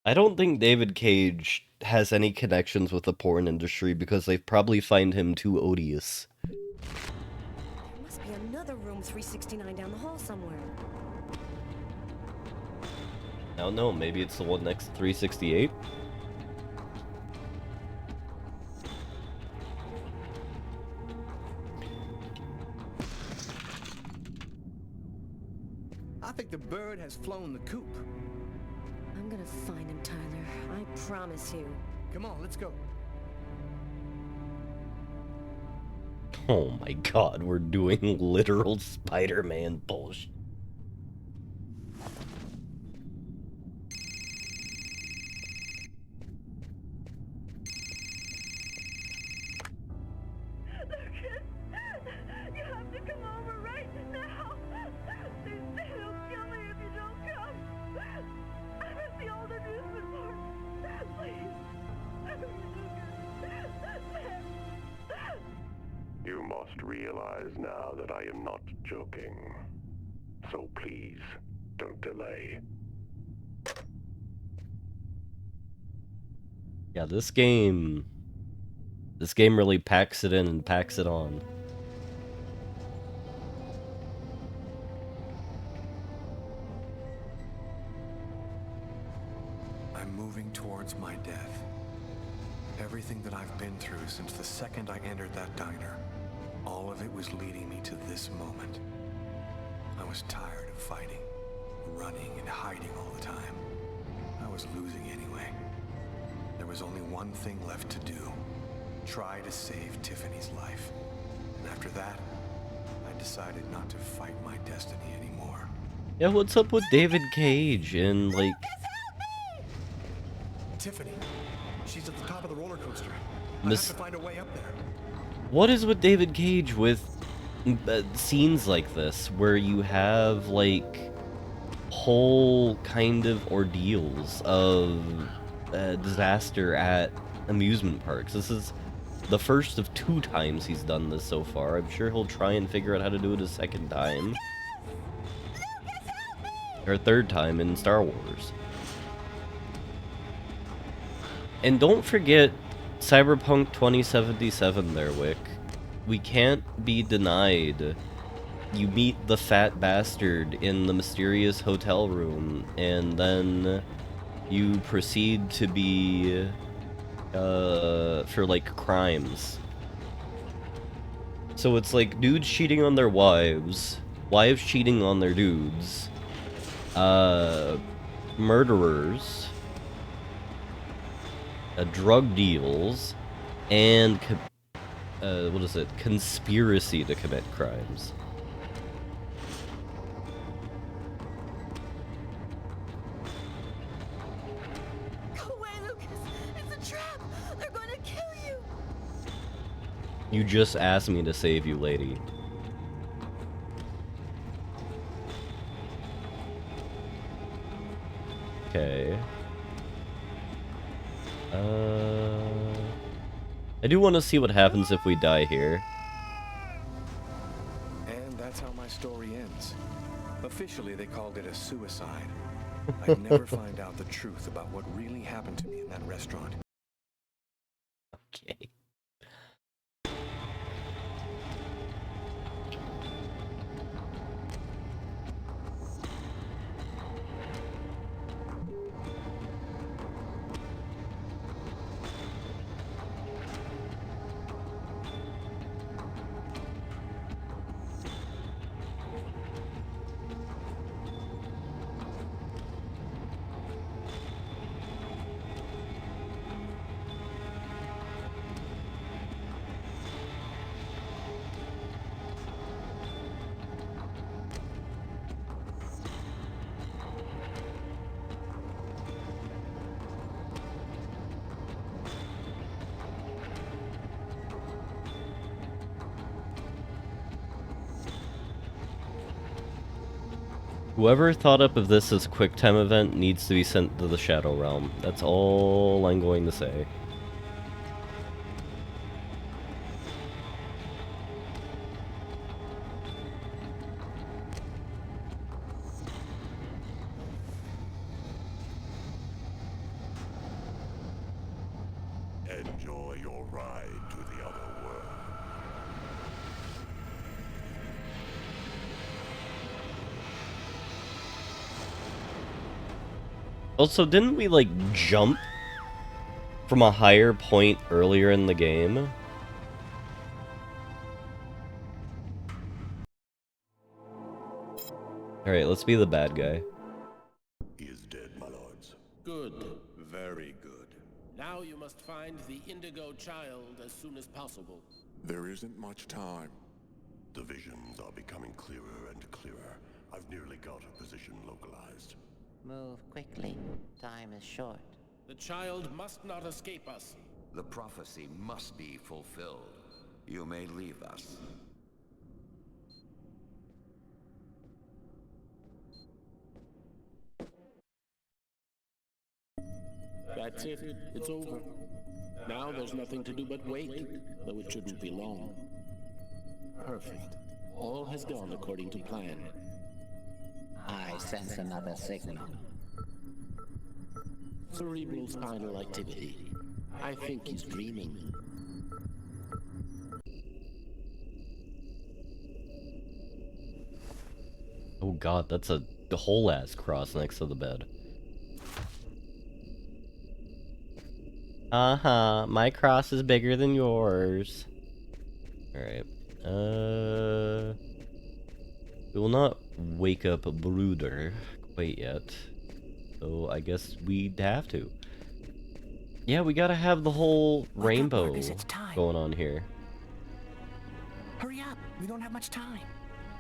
I don't think David Cage has any connections with the porn industry because they probably find him too odious. There must be another room 369 down the hall somewhere. I don't know, maybe it's the one next to 368? I think the bird has flown the coop. I'm gonna find him, Tyler. I promise you. Come on, let's go. Oh my god, we're doing literal Spider-Man bullshit. You have to come over right now. They'll kill me if you don't come. I'm at the older newsman must realize now that I am not joking. So please, don't delay. Yeah, this game really packs it in and packs it on. I'm moving towards my death. Everything that I've been through since the second I entered that diner, all of it was leading me to this moment. I was tired of fighting, running and hiding all the time. I was losing anyway. There was only one thing left to do. Try to save Tiffany's life. And after that, I decided not to fight my destiny anymore. Yeah, what's up with David Cage and, like... Tiffany, she's at the top of the roller coaster. I have to find a way up there. What is with David Cage with scenes like this, where you have, like, whole kind of ordeals of disaster at amusement parks? This is the first of 2 times he's done this so far. I'm sure he'll try and figure out how to do it a second time. Or a 3rd time in Star Wars. And don't forget Cyberpunk 2077 there, Wick. We can't be denied. You meet the fat bastard in the mysterious hotel room, and then you proceed to be, for, like, crimes. So it's like dudes cheating on their wives, wives cheating on their dudes, murderers, drug deals, and, what is it? Conspiracy to commit crimes. Go away, Lucas! It's a trap! They're gonna kill you! You just asked me to save you, lady. Okay. I do want to see what happens if we die here. And that's how my story ends. Officially, they called it a suicide. I'd never find out the truth about what really happened to me in that restaurant. Okay. Whoever thought up of this as QuickTime event needs to be sent to the Shadow Realm. That's all I'm going to say. Enjoy your ride to the other world. Also, didn't we, like, jump from a higher point earlier in the game? Alright, let's be the bad guy. He is dead, my lords. Good. Very good. Now you must find the Indigo child as soon as possible. There isn't much time. The visions are becoming clearer and clearer. I've nearly got her position localized. Move quickly. Time is short. The child must not escape us. The prophecy must be fulfilled. You may leave us. That's it. It's over. Now there's nothing to do but wait, though it shouldn't be long. Perfect. All has gone according to plan. I sense another signal. Cerebral spinal activity. I think he's dreaming. Oh god, that's a whole ass cross next to the bed. Uh-huh, my cross is bigger than yours. Alright. We will not wake up a brooder quite yet. So I guess we'd have to. Yeah, we gotta have the whole rainbow Marcus, it's time. going on here. Hurry up, we don't have much time.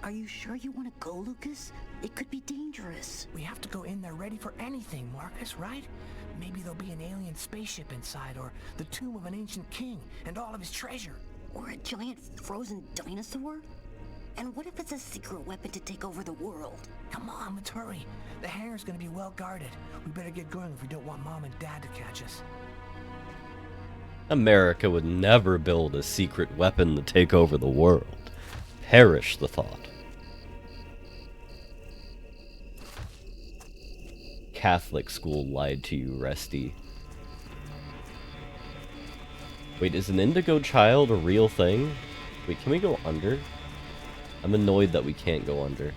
Are you sure you want to go, Lucas? It could be dangerous. We have to go in there ready for anything, Marcus, right? Maybe there'll be an alien spaceship inside, or the tomb of an ancient king, and all of his treasure. Or a giant frozen dinosaur? And what if it's a secret weapon to take over the world? Come on, let's hurry. The hangar's gonna be well guarded. We better get going if we don't want Mom and Dad to catch us. America would never build a secret weapon to take over the world. Perish the thought. Catholic school lied to you, Resty. Wait, is an indigo child a real thing? Wait, can we go under? I'm annoyed that we can't go under.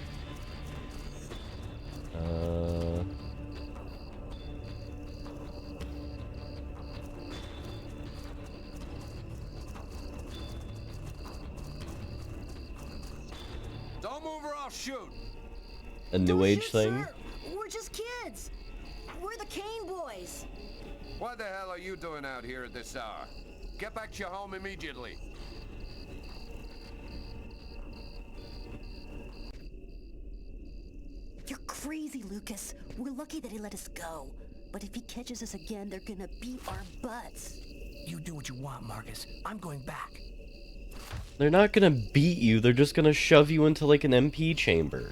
Don't move or I'll shoot. A new age thing? Sir, we're just kids. We're the Kane boys. What the hell are you doing out here at this hour? Get back to your home immediately. You're crazy, Lucas. We're lucky that he let us go. But if he catches us again, they're gonna beat our butts. You do what you want, Marcus. I'm going back. They're not gonna beat you, they're just gonna shove you into like an MP chamber.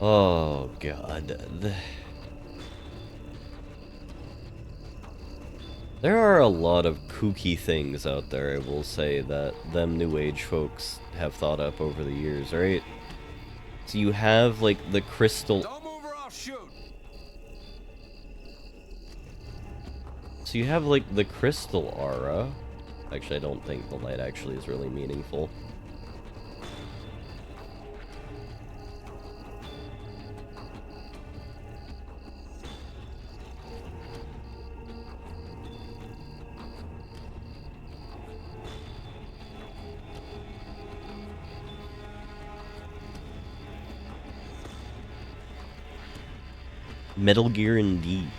Oh god. There are a lot of kooky things out there, I will say, that them new age folks have thought up over the years, right? So you have like the crystal. Don't move or I'll shoot. So you have like the crystal aura. Actually, I don't think the light actually is really meaningful. Metal Gear indeed.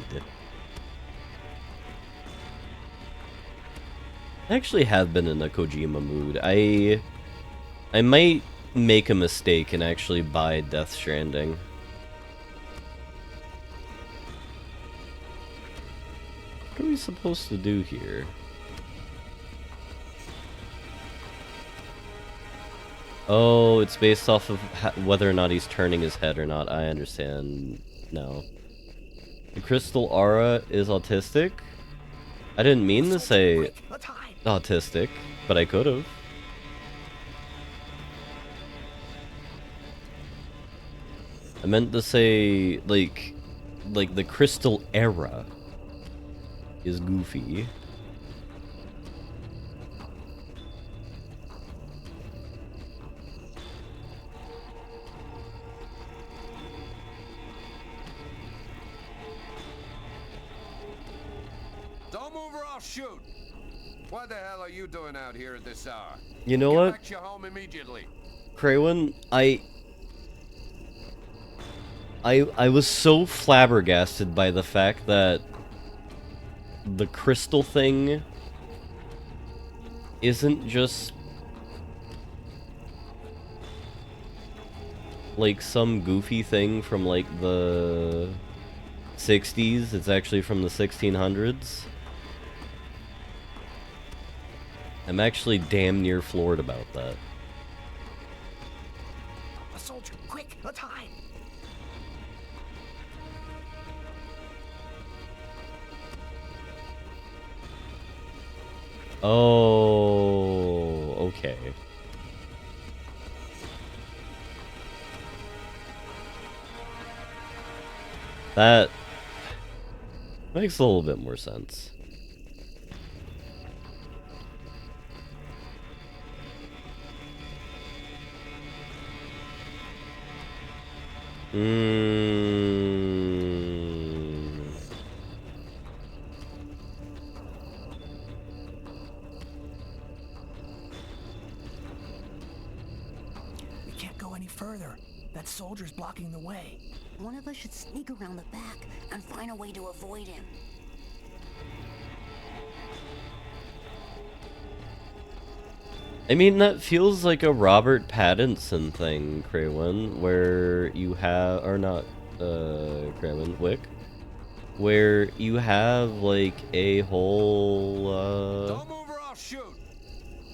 I actually have been in a Kojima mood. I might make a mistake and actually buy Death Stranding. What are we supposed to do here? Oh, it's based off of whether or not he's turning his head or not. I understand now. The crystal aura is autistic? I didn't mean to say autistic, but I could have. I meant to say, like the crystal era is goofy. Don't move or I'll shoot. What the hell are you doing out here at this hour? You know Get what? back to your home immediately. Kraywin, I was so flabbergasted by the fact that the crystal thing isn't just like some goofy thing from like the 60s. It's actually from the 1600s. I'm actually damn near floored about that. soldier. Quick, let's hide. Oh, okay. That makes a little bit more sense. We can't go any further. That soldier's blocking the way. One of us should sneak around the back and find a way to avoid him. I mean, that feels like a Robert Pattinson thing, Craywin, where you have, or not, Craywin, Wick, where you have, like, a whole, Don't move or I'll shoot!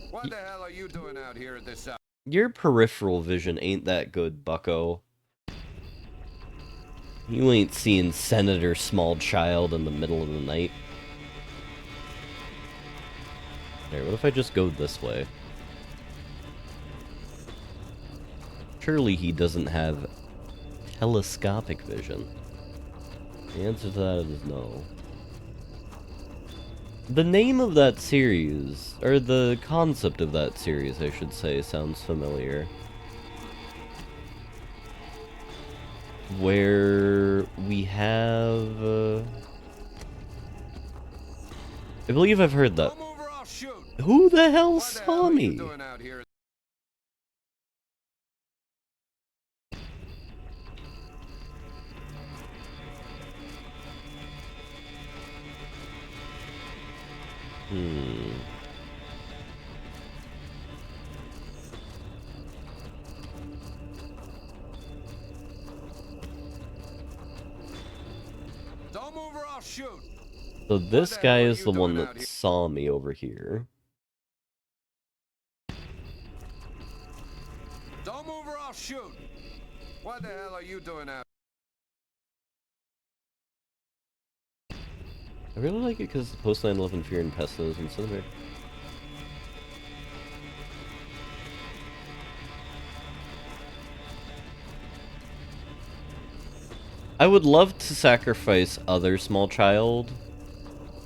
What the hell are you doing out here at this hour? Your peripheral vision ain't that good, bucko. You ain't seeing Senator Smallchild in the middle of the night. Alright, what if I just go this way? Surely he doesn't have telescopic vision. The answer to that is no. The name of that series, or the concept of that series, I should say, sounds familiar. Where we have... I believe I've heard that. Who the hell saw me? Don't move or I'll shoot! So this guy is the one that saw me over here. Don't move or I'll shoot! What the hell are you doing out? I really like it because post 9/11 fear and pessimism and there. I would love to sacrifice other small child,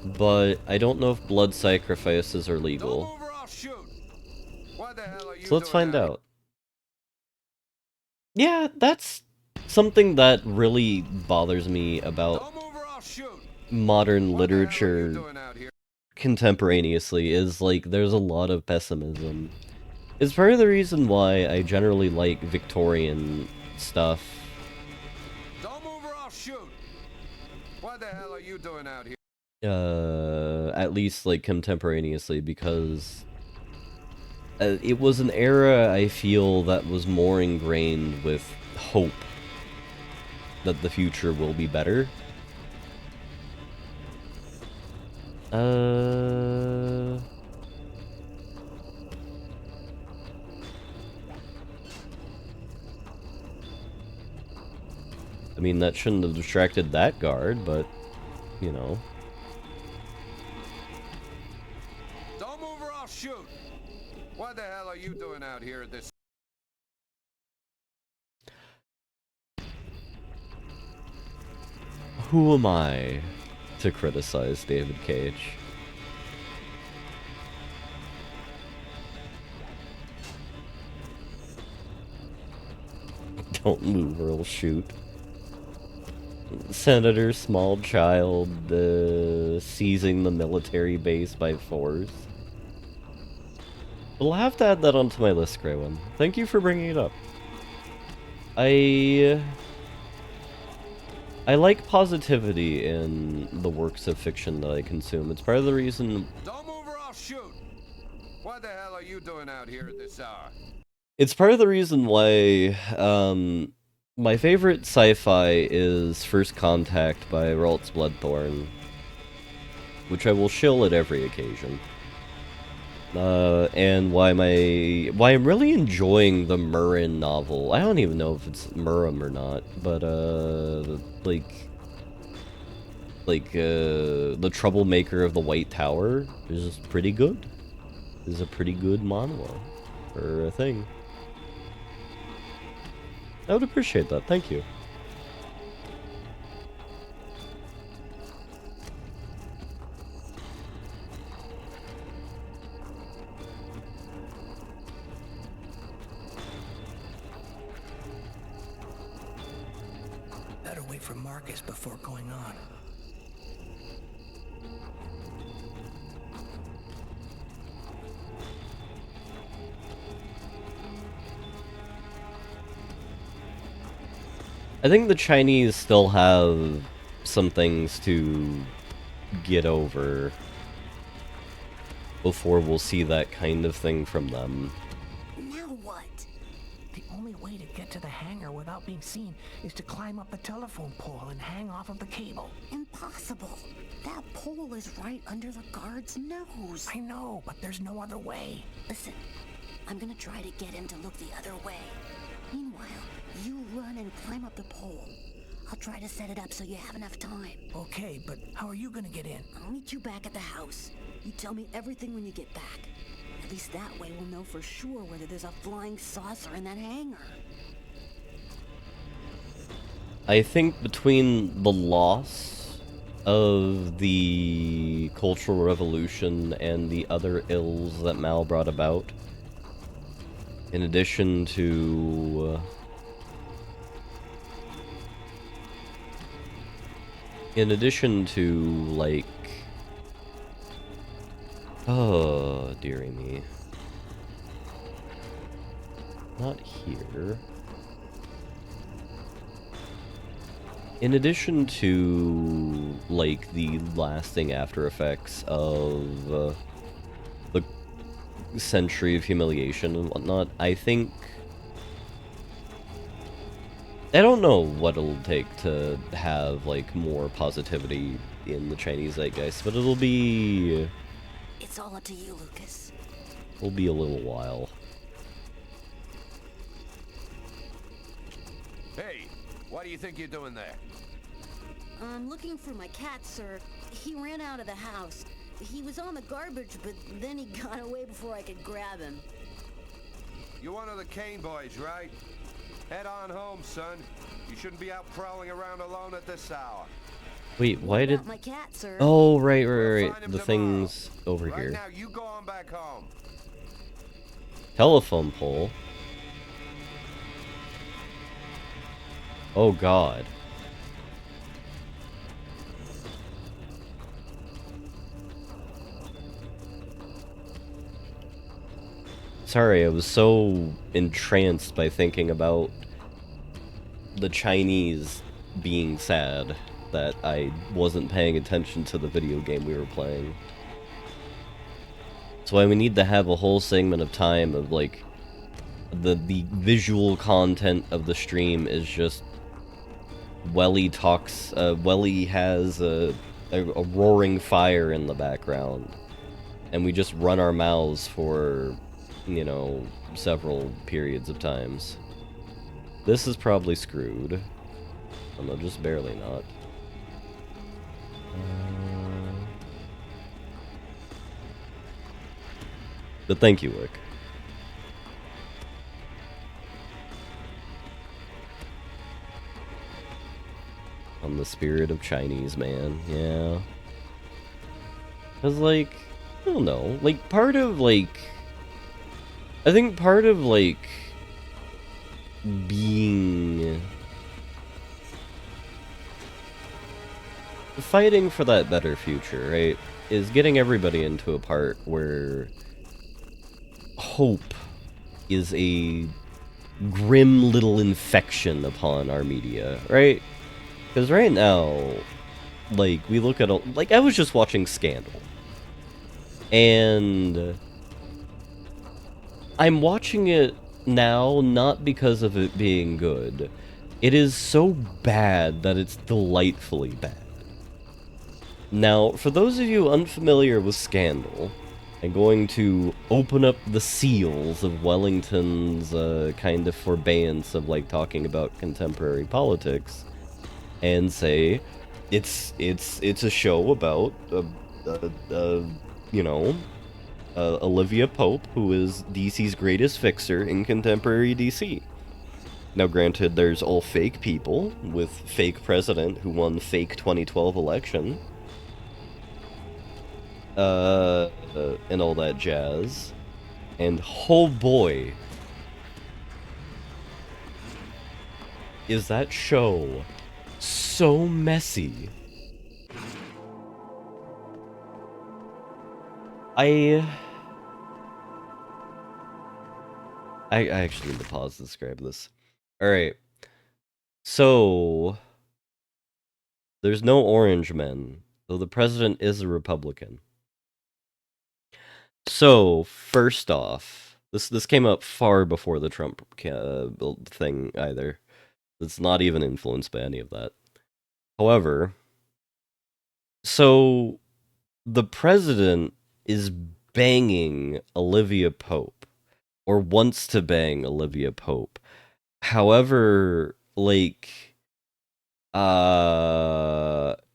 but I don't know if blood sacrifices are legal. So let's find out. Yeah, that's something that really bothers me about modern literature contemporaneously, is like there's a lot of pessimism. It's part of the reason why I generally like Victorian stuff. Don't move or I'll shoot! What the hell are you doing out here? At least like contemporaneously, because it was an era I feel that was more ingrained with hope that the future will be better. I mean, that shouldn't have distracted that guard, but, you know. Don't move or I'll shoot! What the hell are you doing out here at this... Who am I to criticize David Cage? Don't move or I'll shoot. Senator Smallchild seizing the military base by force. We'll have to add that onto my list, Greywin. Thank you for bringing it up. I like positivity in the works of fiction that I consume. It's part of the reason... Don't move or I'll shoot! What the hell are you doing out here at this hour? It's part of the reason why, my favorite sci-fi is First Contact by Ralt's Bloodthorn, which I will shill at every occasion. And why I'm really enjoying the Murrin novel. I don't even know if it's Murrum or not, but the Troublemaker of the White Tower is pretty good. Is a pretty good manhwa or a thing. I would appreciate that. Thank you. Better wait for Marcus before going on. I think the Chinese still have some things to get over before we'll see that kind of thing from them. Now what? The only way to get to the hangar without being seen is to climb up the telephone pole and hang off of the cable. Impossible. That pole is right under the guard's nose. I know, but there's no other way. Listen, I'm gonna try to get him to look the other way. Meanwhile, you run and climb up the pole. I'll try to set it up so you have enough time. Okay, but how are you gonna get in? I'll meet you back at the house. You tell me everything when you get back. At least that way we'll know for sure whether there's a flying saucer in that hangar. I think between the loss of the Cultural Revolution and the other ills that Mao brought about, in addition to like, oh dearie me, not here. In addition to like the lasting after effects of the century of humiliation and whatnot, I think I don't know what it'll take to have like more positivity in the Chinese zeitgeist, but it'll be It's all up to you, Lucas. It'll be a little while. Hey, what do you think you're doing there? I'm looking for my cat, sir. He ran out of the house. He was on the garbage, but then he got away before I could grab him. You're one of the Kane boys, right? Head on home, son. You shouldn't be out prowling around alone at this hour. Wait, why did... My cat, sir. Oh, right. The thing's over Right here. now, you go on back home. Telephone pole. Oh, God. Sorry, I was so entranced by thinking about the Chinese being sad that I wasn't paying attention to the video game we were playing. That's why we need to have a whole segment of time of, like, the visual content of the stream is just Welly talks, Welly has a roaring fire in the background, and we just run our mouths for, you know, several periods of times. This is probably screwed. Oh no, just barely not. But thank you, Wick. On the spirit of Chinese, man. Yeah. Cause, like, I don't know. Like, part of, like... I think part of, like, being... fighting for that better future, right, is getting everybody into a part where hope is a grim little infection upon our media, right? Because right now, like, we look at a... like, I was just watching Scandal. And I'm watching it now not because of it being good. It is so bad that it's delightfully bad. Now, for those of you unfamiliar with Scandal, I'm going to open up the seals of Wellington's kind of forbearance of like talking about contemporary politics, and say it's a show about you know, Olivia Pope, who is DC's greatest fixer in contemporary DC. Now, granted, there's all fake people with fake president who won fake 2012 election, and all that jazz. And oh boy, is that show so messy. I actually need to pause to describe this. Alright. So, there's no orange men, though the president is a Republican. So, first off, this came up far before the Trump thing either. It's not even influenced by any of that. However, so the president is banging Olivia Pope, or wants to bang Olivia Pope. However, like,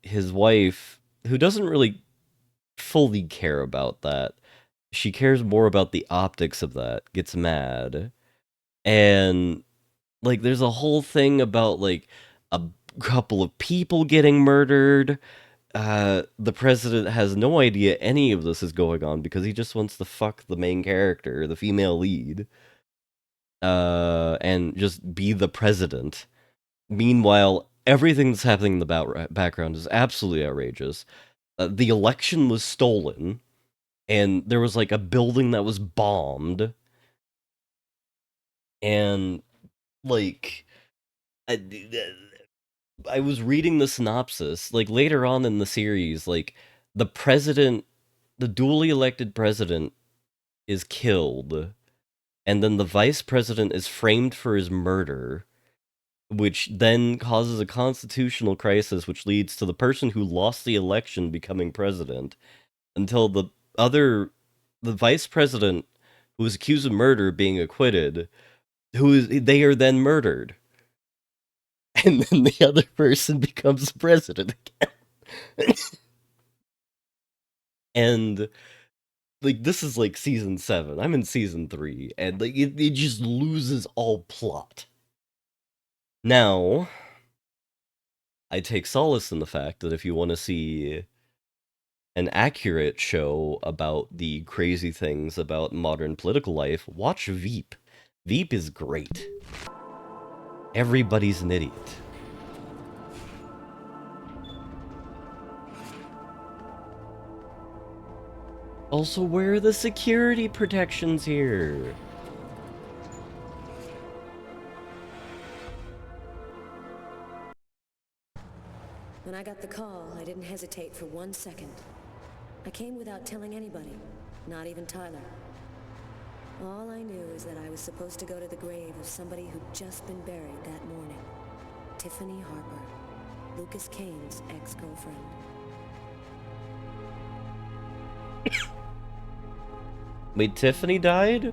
his wife, who doesn't really fully care about that, she cares more about the optics of that, gets mad. And, like, there's a whole thing about, like, a couple of people getting murdered. The president has no idea any of this is going on because he just wants to fuck the main character, the female lead, and just be the president. Meanwhile, everything that's happening in the background is absolutely outrageous. The election was stolen, and there was like a building that was bombed, and like I was reading the synopsis, like later on in the series, like the president, the duly elected president is killed, and then the vice president is framed for his murder, which then causes a constitutional crisis, which leads to the person who lost the election becoming president, until the vice president who was accused of murder being acquitted, they are then murdered. And then the other person becomes president again. And like this is like season 7. I'm in season 3, and like it just loses all plot. Now, I take solace in the fact that if you want to see an accurate show about the crazy things about modern political life, watch Veep. Veep is great. Everybody's an idiot. Also, where are the security protections here? When I got the call, I didn't hesitate for 1 second. I came without telling anybody, not even Tyler. All I knew is that I was supposed to go to the grave of somebody who'd just been buried that morning. Tiffany Harper, Lucas Kane's ex-girlfriend. Wait, Tiffany died?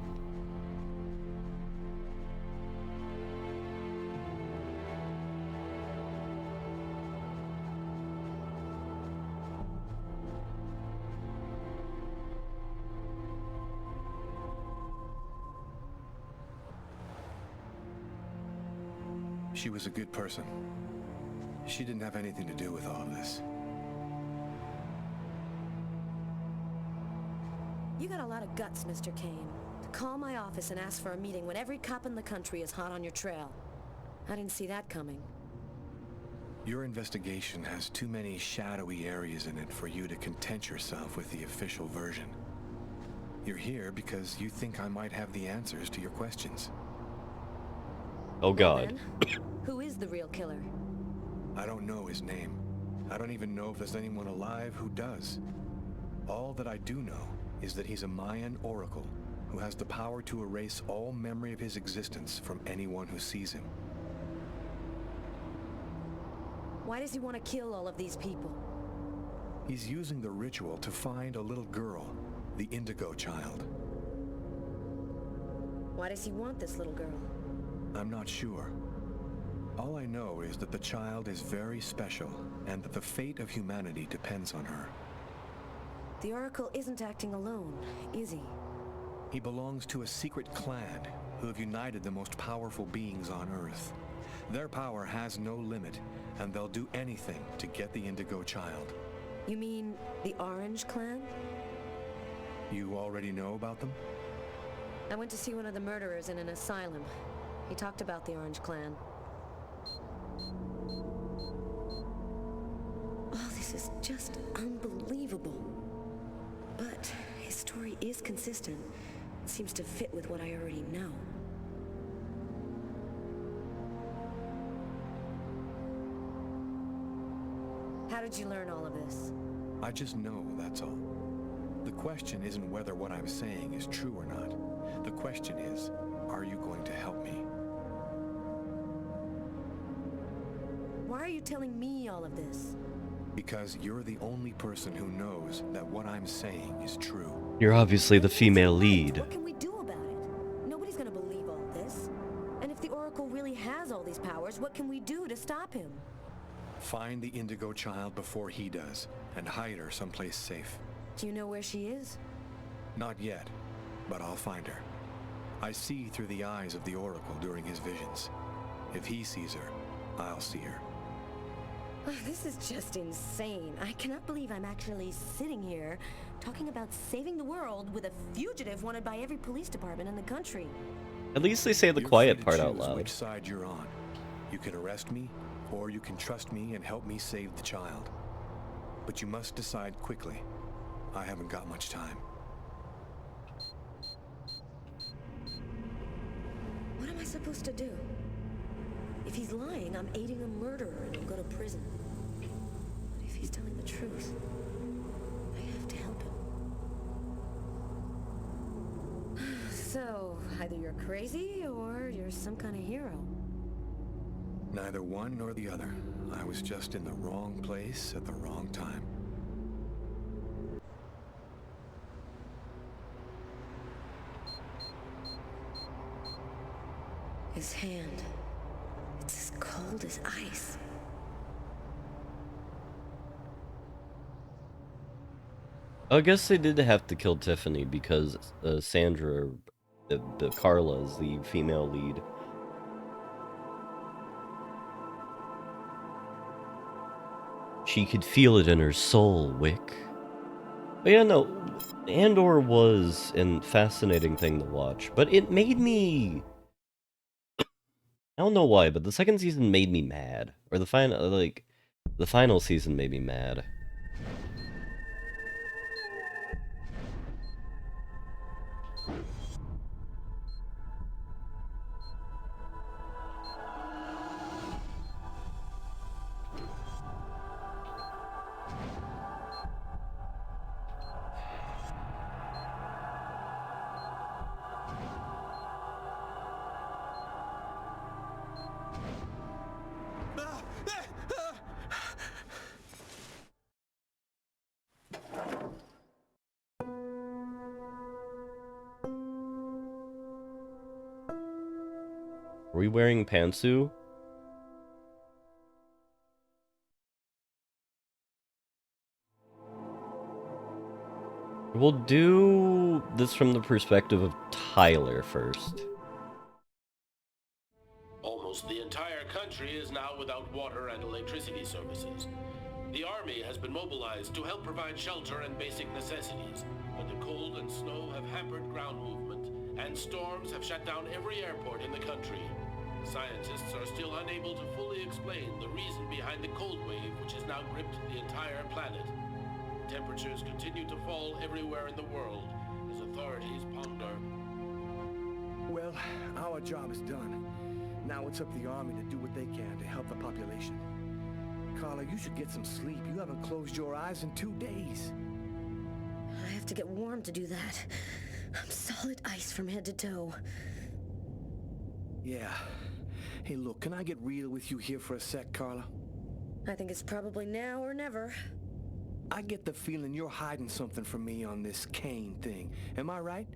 She was a good person. She didn't have anything to do with all of this. You got a lot of guts, Mr. Kane, to call my office and ask for a meeting when every cop in the country is hot on your trail. I didn't see that coming. Your investigation has too many shadowy areas in it for you to content yourself with the official version. You're here because you think I might have the answers to your questions. Oh God. Who is the real killer? I don't know his name. I don't even know if there's anyone alive who does. All that I do know is that he's a Mayan oracle who has the power to erase all memory of his existence from anyone who sees him. Why does he want to kill all of these people? He's using the ritual to find a little girl, The Indigo Child. Why does he want this little girl? I'm not sure. All I know is that the child is very special, and that the fate of humanity depends on her. The Oracle isn't acting alone, is he? He belongs to a secret clan who have united the most powerful beings on Earth. Their power has no limit, and they'll do anything to get the Indigo Child. You mean the Orange Clan? You already know about them? I went to see one of the murderers in an asylum. He talked about the Orange Clan. Oh, this is just unbelievable. But his story is consistent. It seems to fit with what I already know. How did you learn all of this? I just know, that's all. The question isn't whether what I'm saying is true or not. The question is, are you going to help me? Why are you telling me all of this? Because you're the only person who knows that what I'm saying is true. You're obviously the female lead. What can we do about it? Nobody's gonna believe all this. And if the Oracle really has all these powers, what can we do to stop him? Find the Indigo Child before he does, and hide her someplace safe. Do you know where she is? Not yet, but I'll find her. I see through the eyes of the Oracle during his visions. If he sees her, I'll see her. Oh, this is just insane. I cannot believe I'm actually sitting here talking about saving the world with a fugitive wanted by every police department in the country. At least they say the You're quiet free to part out choose loud. which side you're on. You can arrest me, or you can trust me and help me save the child. But you must decide quickly. I haven't got much time. What am I supposed to do? If he's lying, I'm aiding a murderer and he'll go to prison. But if he's telling the truth, I have to help him. So, either you're crazy or you're some kind of hero. Neither one nor the other. I was just in the wrong place at the wrong time. His hand. It's as cold as ice. I guess they did have to kill Tiffany because Sandra, the Carla, is the female lead. She could feel it in her soul, Wick. But yeah, no, Andor was a fascinating thing to watch, but it made me... I don't know why, but the second season made me mad. Or the final season made me mad. Are we wearing pantsu? We'll do this from the perspective of Tyler first. Almost the entire country is now without water and electricity services. The army has been mobilized to help provide shelter and basic necessities, but the cold and snow have hampered ground movement, and storms have shut down every airport in the country. Scientists are still unable to fully explain the reason behind the cold wave which has now gripped the entire planet. Temperatures continue to fall everywhere in the world as authorities ponder. Well, our job is done. Now it's up to the army to do what they can to help the population. Carla, you should get some sleep. You haven't closed your eyes in 2 days. I have to get warm to do that. I'm solid ice from head to toe. Yeah. Hey, look, can I get real with you here for a sec, Carla? I think it's probably now or never. I get the feeling you're hiding something from me on this Kane thing. Am I right?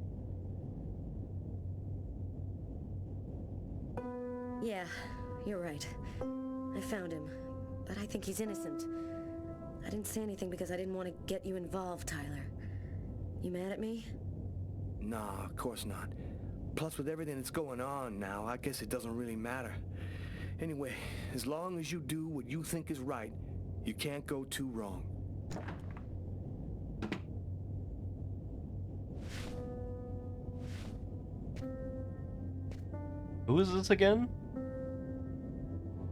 Yeah, you're right. I found him, but I think he's innocent. I didn't say anything because I didn't want to get you involved, Tyler. You mad at me? Nah, of course not. Plus, with everything that's going on now, I guess it doesn't really matter. Anyway, as long as you do what you think is right, you can't go too wrong. Who is this again?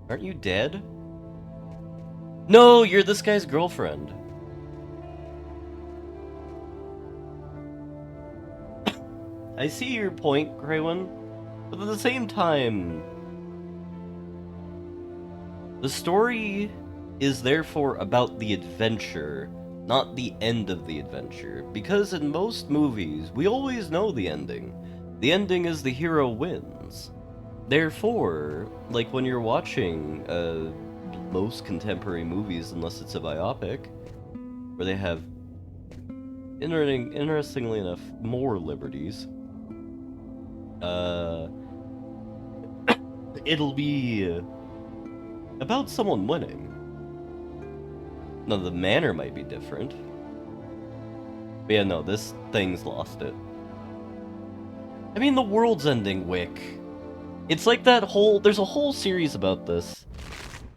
Aren't you dead? No, you're this guy's girlfriend. I see your point, Kraywin, but at the same time, the story is therefore about the adventure, not the end of the adventure, because in most movies, we always know the ending. The ending is the hero wins. Therefore, like when you're watching most contemporary movies, unless it's a biopic, where they have, interestingly enough, more liberties, it'll be about someone winning. Now, the manner might be different. But yeah, no, this thing's lost it. I mean, the world's ending, Wick. It's like that whole... There's a whole series about this.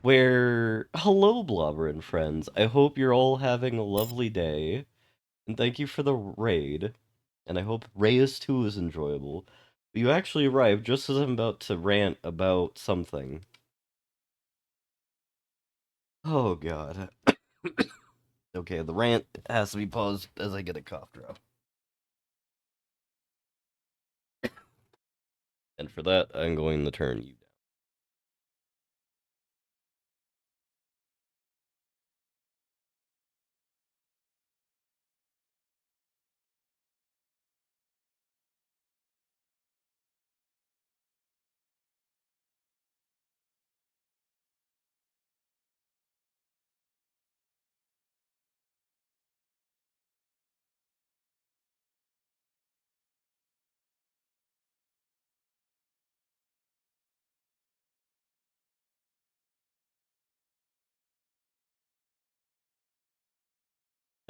Where... Hello, Blobber and friends. I hope you're all having a lovely day. And thank you for the raid. And I hope Reyes 2 is enjoyable. But you actually arrived just as I'm about to rant about something. Oh, God. Okay, the rant has to be paused as I get a cough drop. And for that, I'm going to turn you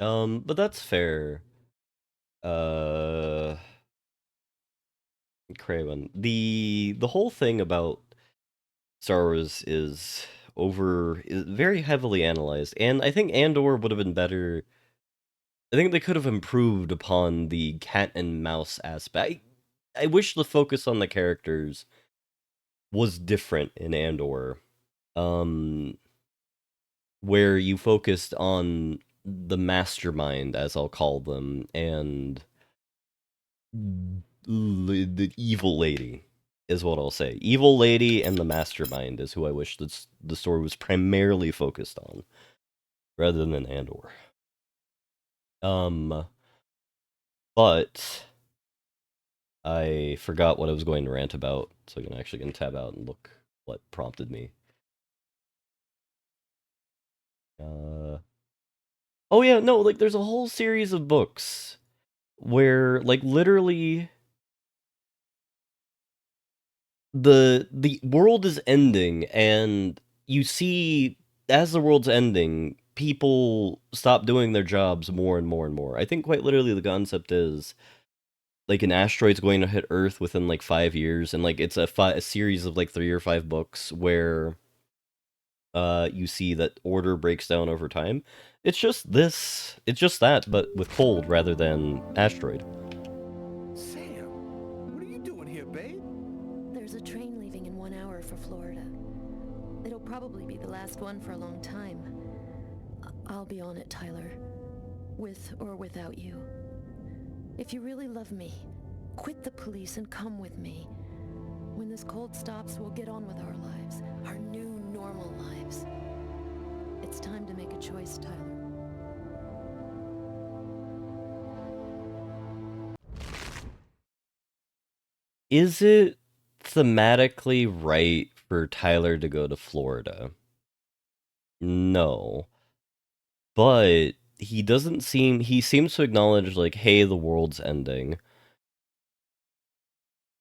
but that's fair. Craven. The whole thing about Star Wars is very heavily analyzed, and I think Andor would have been better. I think they could have improved upon the cat and mouse aspect. I wish the focus on the characters was different in Andor. Where you focused on the mastermind, as I'll call them, and the evil lady is what I'll say. Evil lady and the mastermind is who I wish the story was primarily focused on, rather than Andor. But I forgot what I was going to rant about, so I'm actually going to tab out and look what prompted me. Oh yeah, no, like there's a whole series of books where like literally the world is ending, and you see as the world's ending, people stop doing their jobs more and more and more. I think quite literally the concept is like an asteroid's going to hit Earth within like 5 years, and like it's a series of like 3 or 5 books where you see that order breaks down over time. It's just that, but with cold rather than asteroid. Sam, what are you doing here, babe? There's a train leaving in 1 hour for Florida. It'll probably be the last one for a long time. I'll be on it, Tyler. With or without you. If you really love me, quit the police and come with me. When this cold stops, we'll get on with our lives. Our new normal lives. It's time to make a choice, Tyler. Is it thematically right for Tyler to go to Florida? No. But he doesn't seem, he seems to acknowledge, like, hey, the world's ending.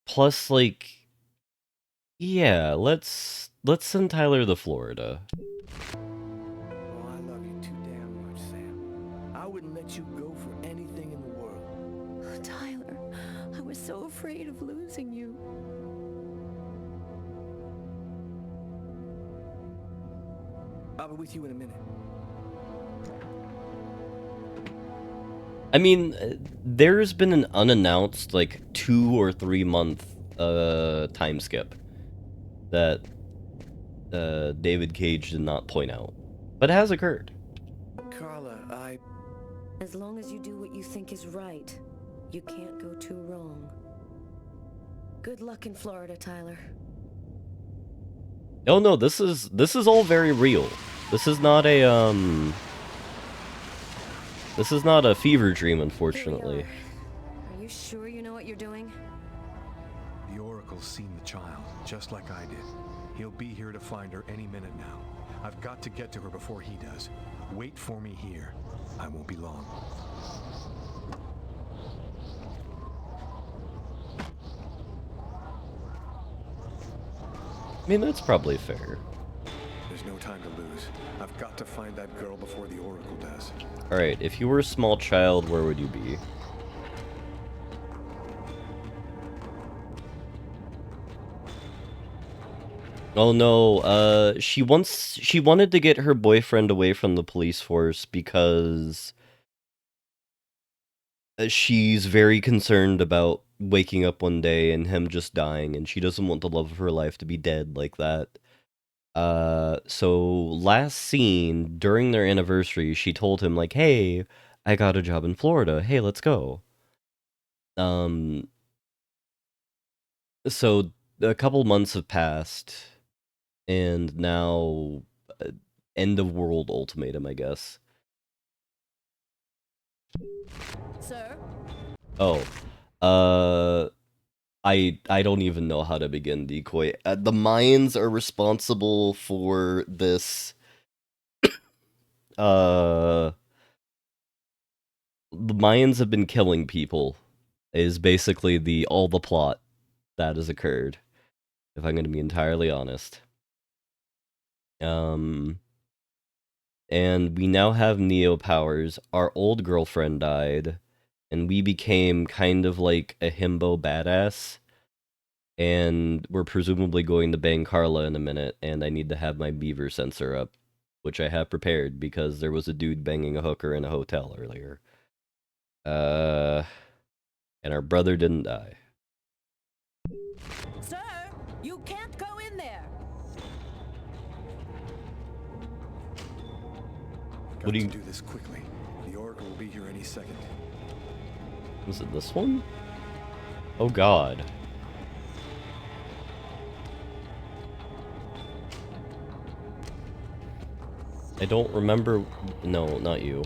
Plus, like, yeah, let's send Tyler to Florida. Oh, I love you too damn much, Sam. I wouldn't let you go for anything in the world. Oh, Tyler, I was so afraid of losing you. I'll be with you in a minute. I mean, there's been an unannounced, like, 2 or 3 month time skip that David Cage did not point out, but it has occurred. Carla, As long as you do what you think is right, you can't go too wrong. Good luck in Florida, Tyler. Oh no, this is all very real. This is not a this is not a fever dream, unfortunately. Are you sure you know what you're doing? The Oracle's seen the child, just like I did. He'll be here to find her any minute now. I've got to get to her before he does. Wait for me here. I won't be long. I mean, that's probably fair. There's no time to lose. I've got to find that girl before the Oracle does. Alright, if you were a small child, where would you be? Oh no, she wanted to get her boyfriend away from the police force because she's very concerned about waking up one day and him just dying, and she doesn't want the love of her life to be dead like that. So last scene, during their anniversary, she told him, like, hey, I got a job in Florida. Hey, let's go. So a couple months have passed, and now end of world ultimatum, I guess. Sir? Oh, I don't even know how to begin, Decoy. The Mayans are responsible for this. The Mayans have been killing people. Is basically all the plot that has occurred. If I'm going to be entirely honest. And we now have Neo powers. Our old girlfriend died, and we became kind of like a himbo badass. And we're presumably going to bang Carla in a minute, and I need to have my beaver sensor up, which I have prepared because there was a dude banging a hooker in a hotel earlier. And our brother didn't die. Sir, you can't go in there. Got to do this quickly. The Oracle will be here any second. Was it this one? Oh god. I don't remember. No, not you.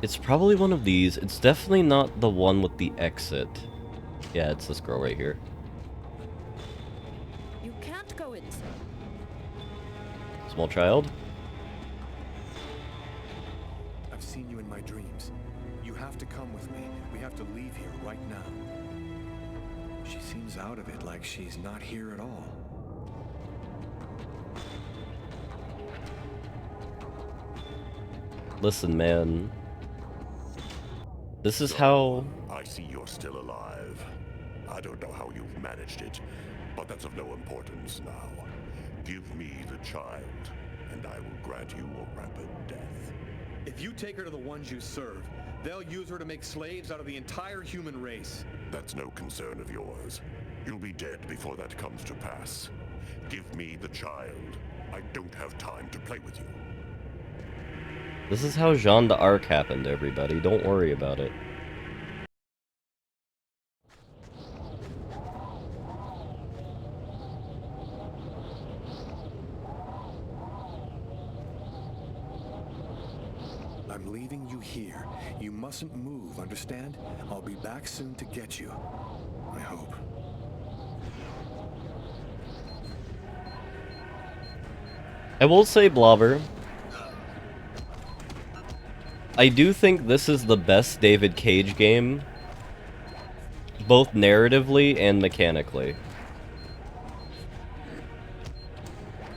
It's probably one of these. It's definitely not the one with the exit. Yeah, it's this girl right here. You can't go in, sir. Small child? I've seen you in my dreams. You have to come with me. We have to leave here right now. She seems out of it, like she's not here at all. Listen, man. This is how... I see you're still alive. I don't know how you've managed it, but that's of no importance now. Give me the child, and I will grant you a rapid death. If you take her to the ones you serve, they'll use her to make slaves out of the entire human race. That's no concern of yours. You'll be dead before that comes to pass. Give me the child. I don't have time to play with you. This is how Jeanne d'Arc happened, everybody. Don't worry about it. I'm leaving you here. You mustn't move, understand? I'll be back soon to get you. I hope. I will say, Blobber, I do think this is the best David Cage game, both narratively and mechanically.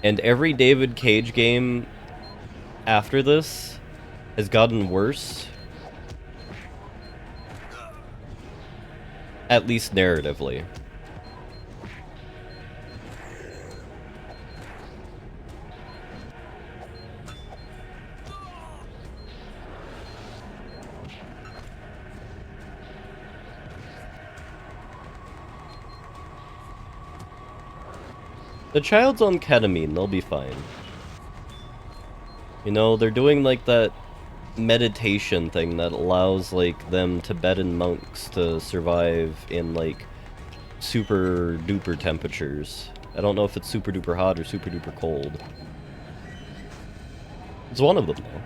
And every David Cage game after this has gotten worse. At least narratively. The child's on ketamine, they'll be fine. You know, they're doing like that meditation thing that allows like them Tibetan monks to survive in like super duper temperatures. I don't know if it's super duper hot or super duper cold. It's one of them though.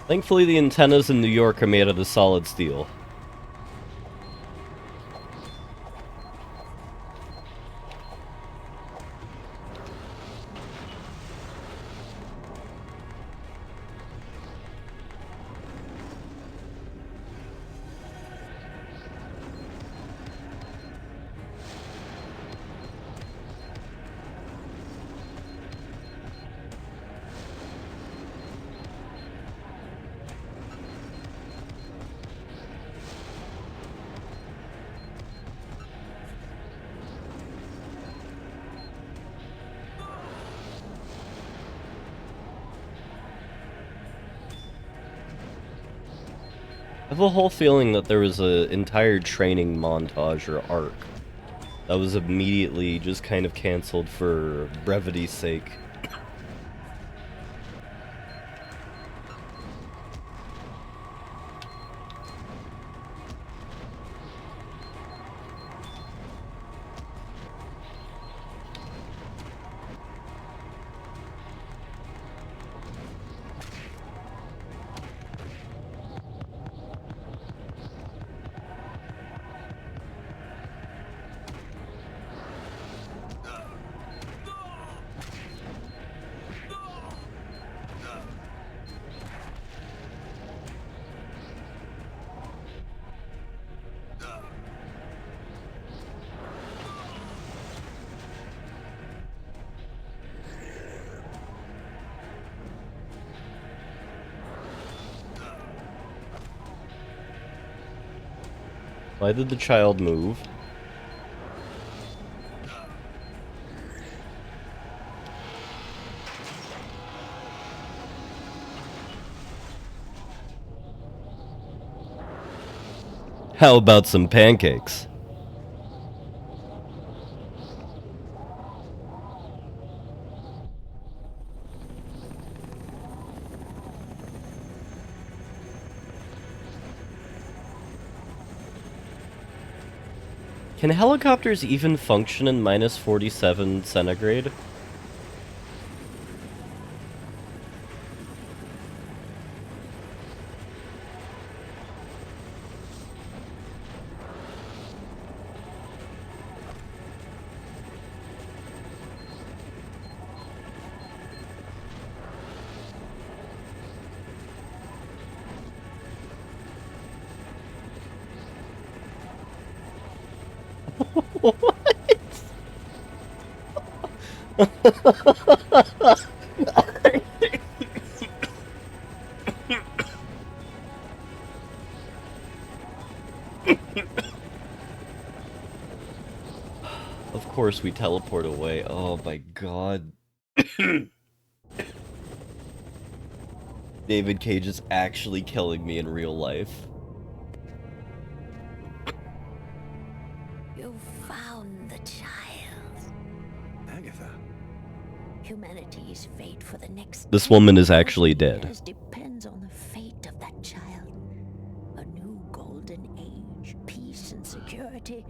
Thankfully, the antennas in New York are made out of solid steel. I have a whole feeling that there was an entire training montage or arc that was immediately just kind of cancelled for brevity's sake. Why did the child move? How about some pancakes? Can helicopters even function in minus 47 centigrade? Of course we teleport away. Oh my god. David Cage is actually killing me in real life. Humanity's fate for the next This woman is 10,000 actually dead. years depends on the fate of that child. A new golden age, peace and security,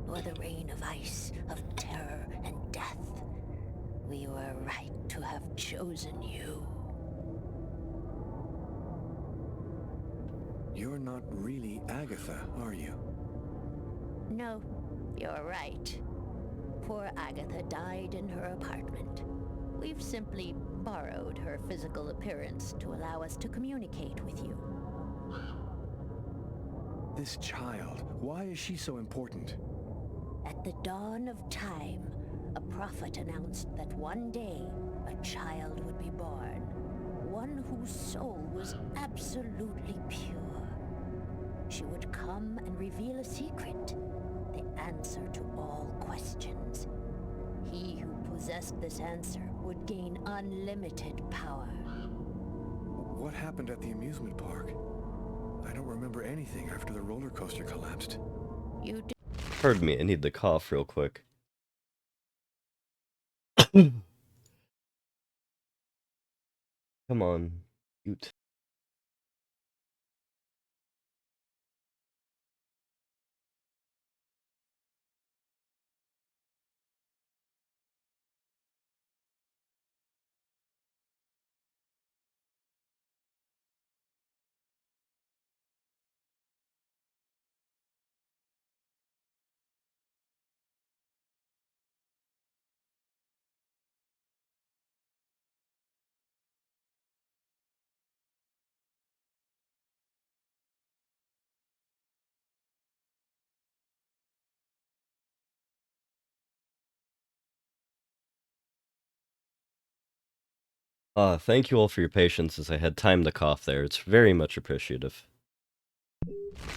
or the reign of ice, of terror and death. We were right to have chosen you. You're not really Agatha, are you? No, you're right. Poor Agatha died in her apartment. We've simply borrowed her physical appearance to allow us to communicate with you. This child, why is she so important? At the dawn of time, a prophet announced that one day a child would be born, one whose soul was absolutely pure. She would come and reveal a secret, the answer to all questions. He who possessed this answer would gain unlimited power. What happened at the amusement park? I don't remember anything after the roller coaster collapsed. You did. Pardon me, I need to cough real quick. Come on, mute. Thank you all for your patience as I had time to cough there. It's very much appreciative.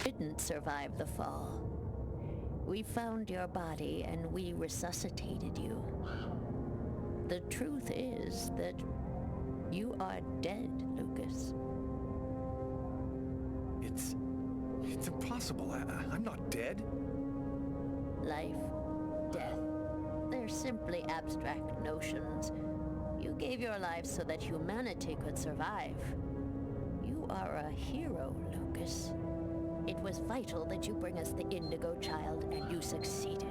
Didn't survive the fall. We found your body and we resuscitated you. The truth is that you are dead, Lucas. It's impossible. I'm not dead. Life, death, they're simply abstract notions. You gave your life so that humanity could survive. You are a hero, Lucas. It was vital that you bring us the Indigo Child, and you succeeded.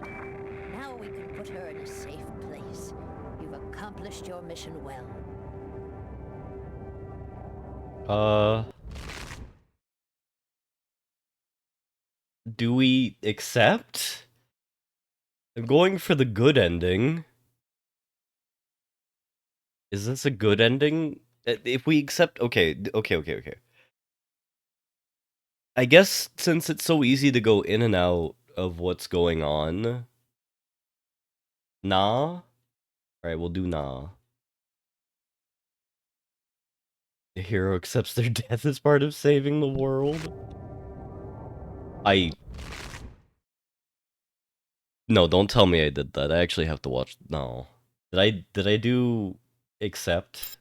Now we can put her in a safe place. You've accomplished your mission well. Do we accept? I'm going for the good ending. Is this a good ending? If we accept... Okay. I guess since it's so easy to go in and out of what's going on... Nah? Alright, we'll do nah. The hero accepts their death as part of saving the world? No, don't tell me I did that. I actually have to watch... No. Did I do... accept?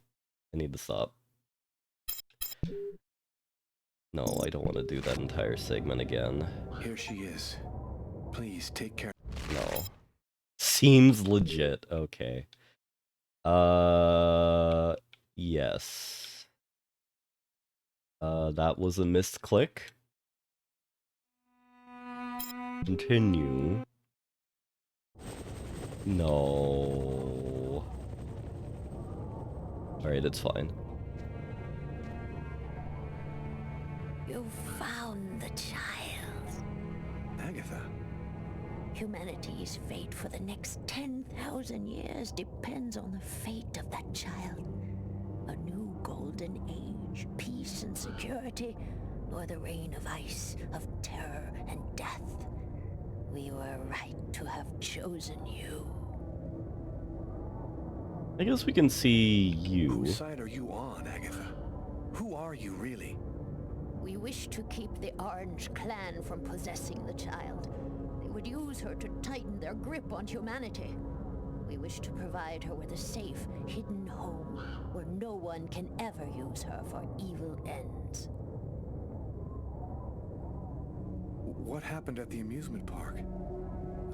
I need to stop. No, I don't want to do that entire segment again. Here she is. Please take care. No. Seems legit. Okay. Yes. That was a missed click. Continue. No. Alright, it's fine. You found the child. Agatha. Humanity's fate for the next 10,000 years depends on the fate of that child. A new golden age, peace and security, or the reign of ice, of terror and death. We were right to have chosen you. I guess we can see you. Whose side are you on, Agatha? Who are you, really? We wish to keep the Orange Clan from possessing the child. They would use her to tighten their grip on humanity. We wish to provide her with a safe, hidden home where no one can ever use her for evil ends. What happened at the amusement park?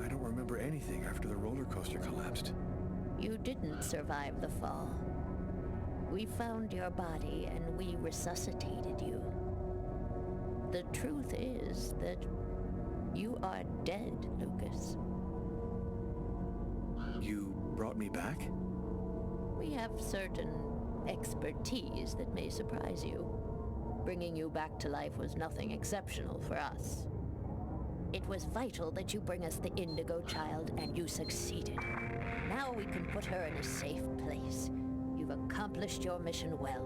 I don't remember anything after the roller coaster collapsed. You didn't survive the fall. We found your body and we resuscitated you. The truth is that you are dead, Lucas. You brought me back? We have certain expertise that may surprise you. Bringing you back to life was nothing exceptional for us. It was vital that you bring us the Indigo Child, and you succeeded. Now we can put her in a safe place. You've accomplished your mission well.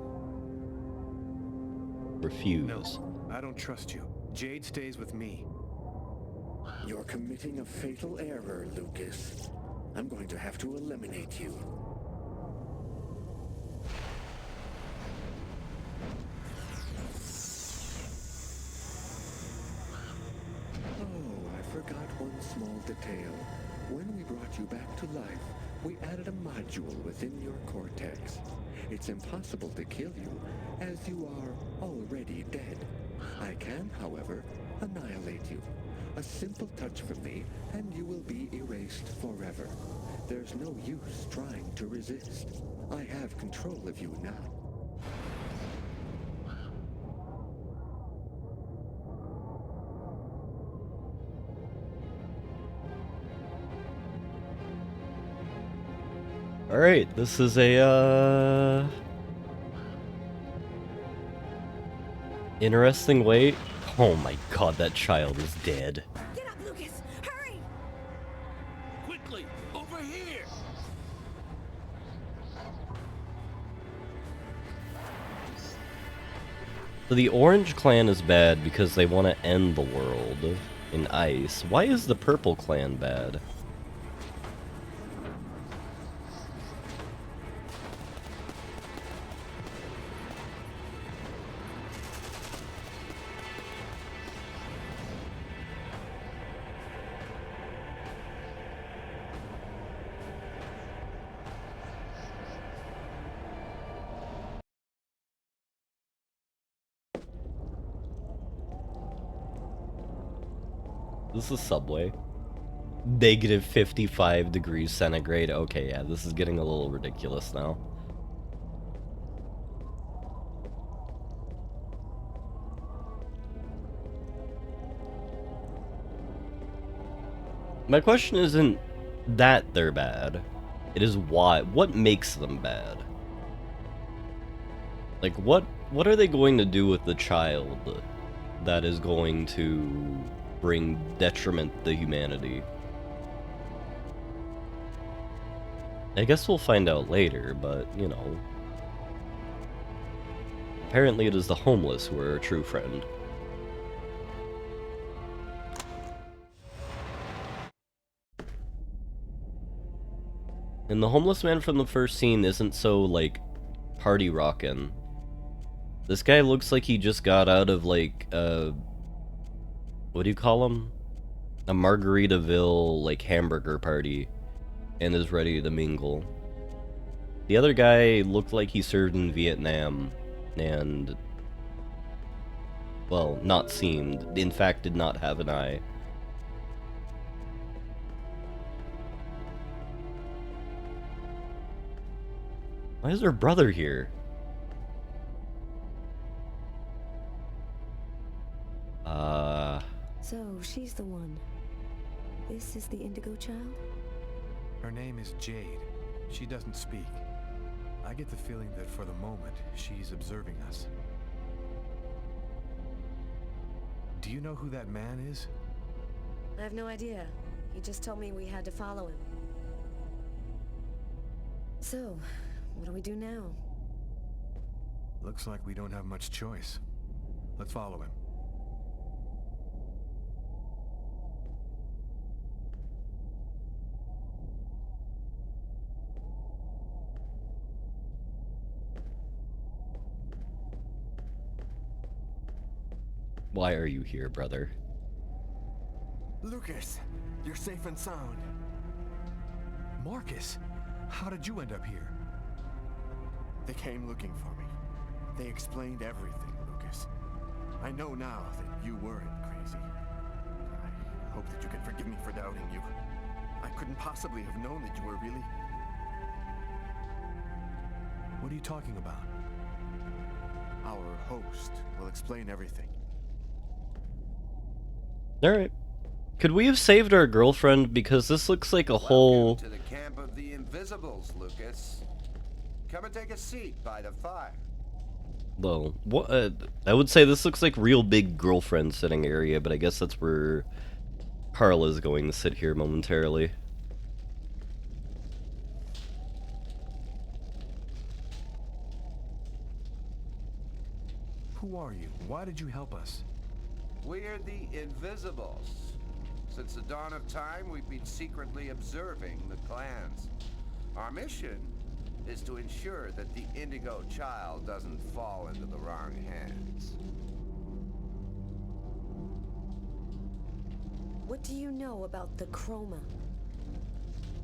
Refuse. No, I don't trust you. Jade stays with me. You're committing a fatal error, Lucas. I'm going to have to eliminate you. Oh, I forgot one small detail. When we brought you back to life, we added a module within your cortex. It's impossible to kill you, as you are already dead. I can, however, annihilate you. A simple touch from me, and you will be erased forever. There's no use trying to resist. I have control of you now. Alright, this is a, interesting way. Oh my god, that child is dead. Get up, Lucas! Hurry! Quickly, over here! So the Orange Clan is bad because they want to end the world in ice. Why is the Purple Clan bad? This is Subway. Negative 55 degrees centigrade. Okay, yeah, this is getting a little ridiculous now. My question isn't that they're bad. It is why. What makes them bad? Like, what are they going to do with the child that is going to bring detriment to humanity? I guess we'll find out later, but, you know. Apparently it is the homeless who are a true friend. And the homeless man from the first scene isn't so, like, party rockin'. This guy looks like he just got out of, like, what do you call him? A Margaritaville, like, hamburger party, and is ready to mingle. The other guy looked like he served in Vietnam, and, well, not seemed. In fact, did not have an eye. Why is her brother here? So, she's the one. This is the Indigo Child? Her name is Jade. She doesn't speak. I get the feeling that for the moment, she's observing us. Do you know who that man is? I have no idea. He just told me we had to follow him. So, what do we do now? Looks like we don't have much choice. Let's follow him. Why are you here, brother? Lucas, you're safe and sound. Marcus, how did you end up here? They came looking for me. They explained everything, Lucas. I know now that you weren't crazy. I hope that you can forgive me for doubting you. I couldn't possibly have known that you were really What are you talking about? Our host will explain everything. Alright. Could we have saved our girlfriend? Because this looks like a whole... Welcome to the camp of the Invisibles, Lucas. Come and take a seat by the fire. Well, what? I would say this looks like real big girlfriend sitting area, but I guess that's where Carla's going to sit here momentarily. Who are you? Why did you help us? We're the Invisibles. Since the dawn of time, we've been secretly observing the clans. Our mission is to ensure that the Indigo child doesn't fall into the wrong hands. What do you know about the chroma?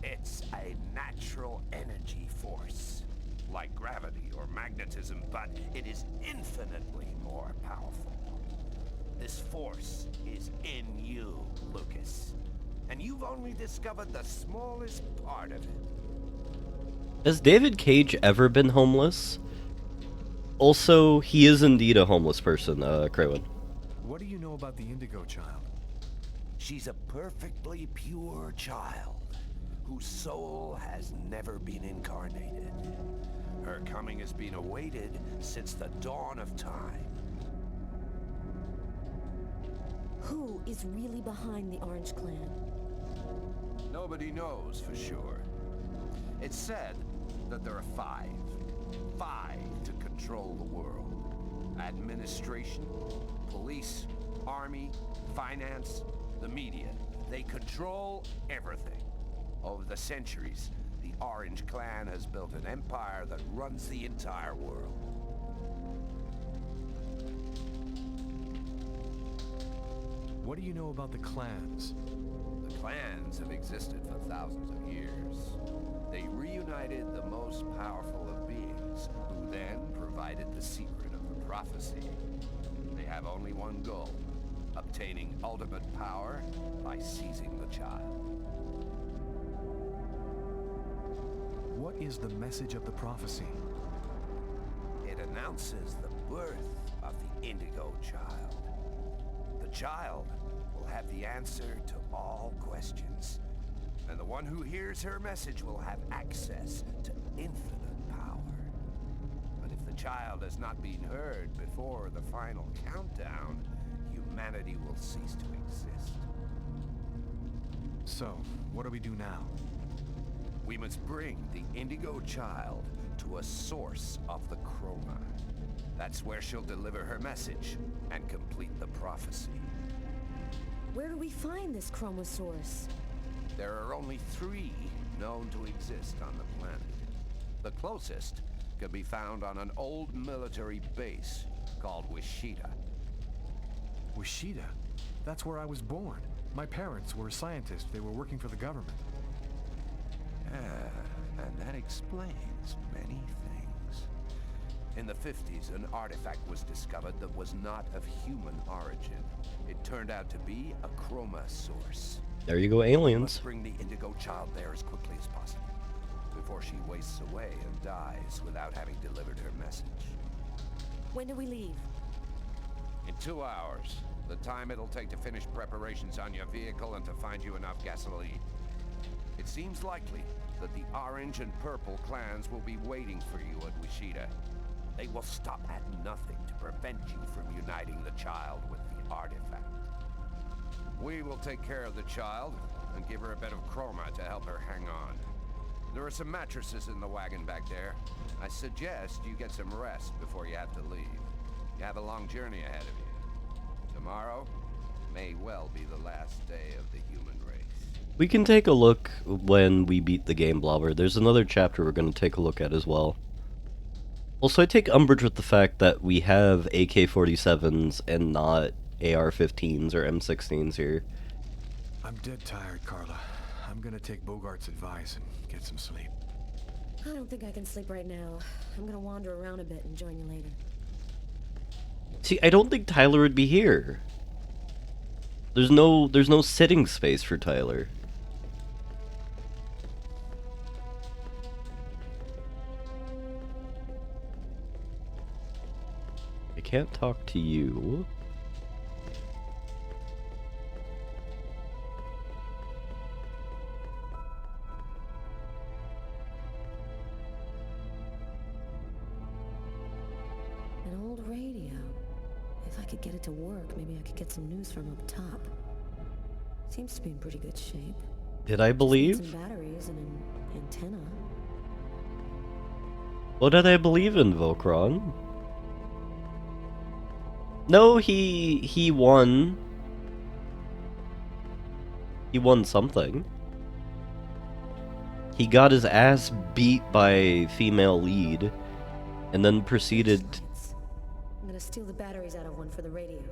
It's a natural energy force, like gravity or magnetism, but it is infinitely more powerful. This force is in you, Lucas, and you've only discovered the smallest part of it. Has David Cage ever been homeless? Also, he is indeed a homeless person, Kraven. What do you know about the Indigo child? She's a perfectly pure child, whose soul has never been incarnated. Her coming has been awaited since the dawn of time. Who is really behind the Orange Clan? Nobody knows for sure. It's said that there are five to control the world. Administration, police, army, finance, the media. They control everything. Over the centuries, the Orange Clan has built an empire that runs the entire world. What do you know about the clans? The clans have existed for thousands of years. They reunited the most powerful of beings, who then provided the secret of the prophecy. They have only one goal: obtaining ultimate power by seizing the child. What is the message of the prophecy? It announces the birth of the Indigo child. The child will have the answer to all questions, and the one who hears her message will have access to infinite power. But if the child has not been heard before the final countdown, humanity will cease to exist. So, what do we do now? We must bring the Indigo child to a source of the chroma. That's where she'll deliver her message and complete the prophecy. Where do we find this chroma source? There are only 3 known to exist on the planet. The closest can be found on an old military base called Wichita. Wichita? That's where I was born. My parents were scientists. They were working for the government. And that explains many things. In the 50s, an artifact was discovered that was not of human origin. It turned out to be a chroma source. There you go, aliens. Let's bring the Indigo child there as quickly as possible, before she wastes away and dies without having delivered her message. When do we leave? In 2 hours. The time it'll take to finish preparations on your vehicle and to find you enough gasoline. It seems likely that the Orange and Purple clans will be waiting for you at Wichita. They will stop at nothing to prevent you from uniting the child with the artifact. We will take care of the child and give her a bit of chroma to help her hang on. There are some mattresses in the wagon back there. I suggest you get some rest before you have to leave. You have a long journey ahead of you. Tomorrow may well be the last day of the human race. We can take a look when we beat the game, Blobber. There's another chapter we're going to take a look at as well. Also, I take umbrage with the fact that we have AK-47s and not AR-15s or M16s here. I'm dead tired, Carla. I'm gonna take Bogart's advice and get some sleep. I don't think I can sleep right now. I'm gonna wander around a bit and join you later. See, I don't think Tyler would be here. There's no sitting space for Tyler. I can't talk to you. An old radio. If I could get it to work, maybe I could get some news from up top. Seems to be in pretty good shape. Did I believe? Just need some batteries and an antenna. What did I believe in, Volcron? No, he won. He won something. He got his ass beat by female lead, and then proceeded. I'm gonna steal the batteries out of one for the radio.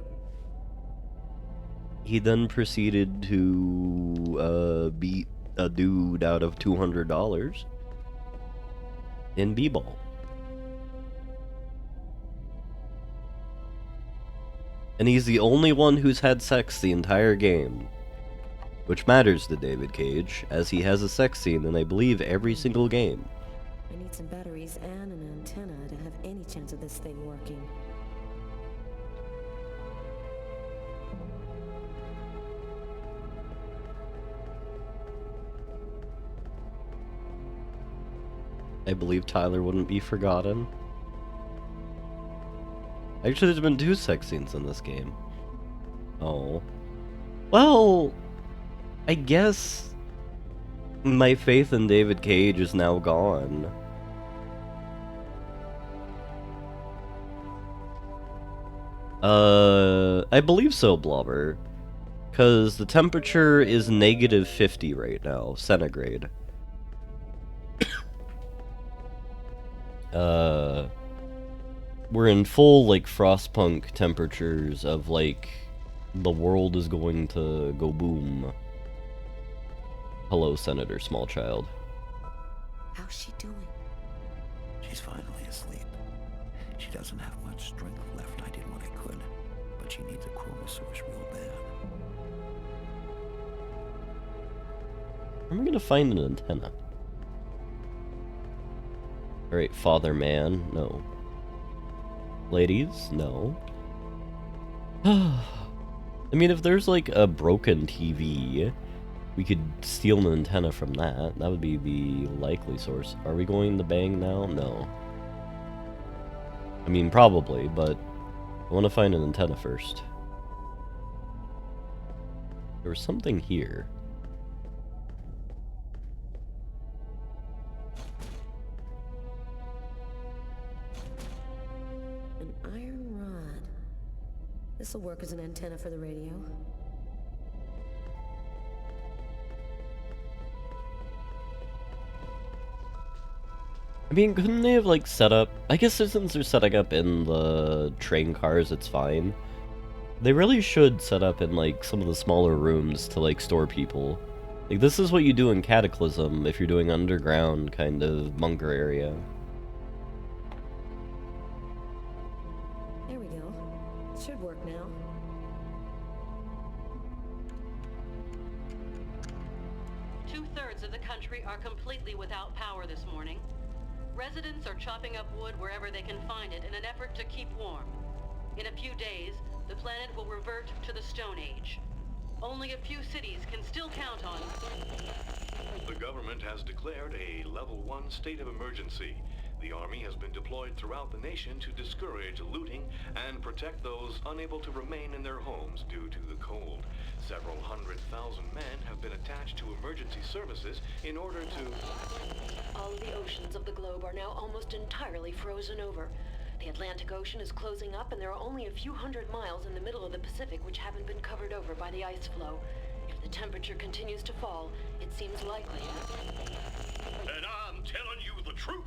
He then proceeded to beat a dude out of $200 in b-ball. And he's the only one who's had sex the entire game. Which matters to David Cage, as he has a sex scene in, I believe, every single game. I need some batteries and an antenna to have any chance of this thing working. I believe Tyler wouldn't be forgotten. Actually, there's been 2 sex scenes in this game. Oh. Well, I guess my faith in David Cage is now gone. I believe so, Blobber. Because the temperature is -50 right now, centigrade. We're in full, like, frostpunk temperatures of, like, the world is going to go boom. Hello, Senator Smallchild. How's she doing? She's finally asleep. She doesn't have much strength left. I did what I could, but she needs a chromosource real bad. I'm gonna find an antenna. Alright, Father Man, no. Ladies, no. I mean, if there's like a broken TV, we could steal an antenna from that. That would be the likely source. Are we going to bang now? No. I mean, probably, but I want to find an antenna first. There was something here. An iron rod. This'll work as an antenna for the radio. I mean, couldn't they have, like, set up... I guess since they're setting up in the train cars, it's fine. They really should set up in, like, some of the smaller rooms to, like, store people. Like, this is what you do in Cataclysm if you're doing underground kind of bunker area. There we go. It should work now. Two-thirds of the country are completely without power this morning. Residents are chopping up wood wherever they can find it in an effort to keep warm. In a few days, the planet will revert to the Stone Age. Only a few cities can still count on... The government has declared a Level 1 state of emergency. The Army has been deployed throughout the nation to discourage looting and protect those unable to remain in their homes due to the cold. Several 100,000 men have been attached to emergency services in order to... All of the oceans of the globe are now almost entirely frozen over. The Atlantic Ocean is closing up, and there are only a few hundred miles in the middle of the Pacific which haven't been covered over by the ice flow. If the temperature continues to fall, it seems likely that... And I'm telling you the truth.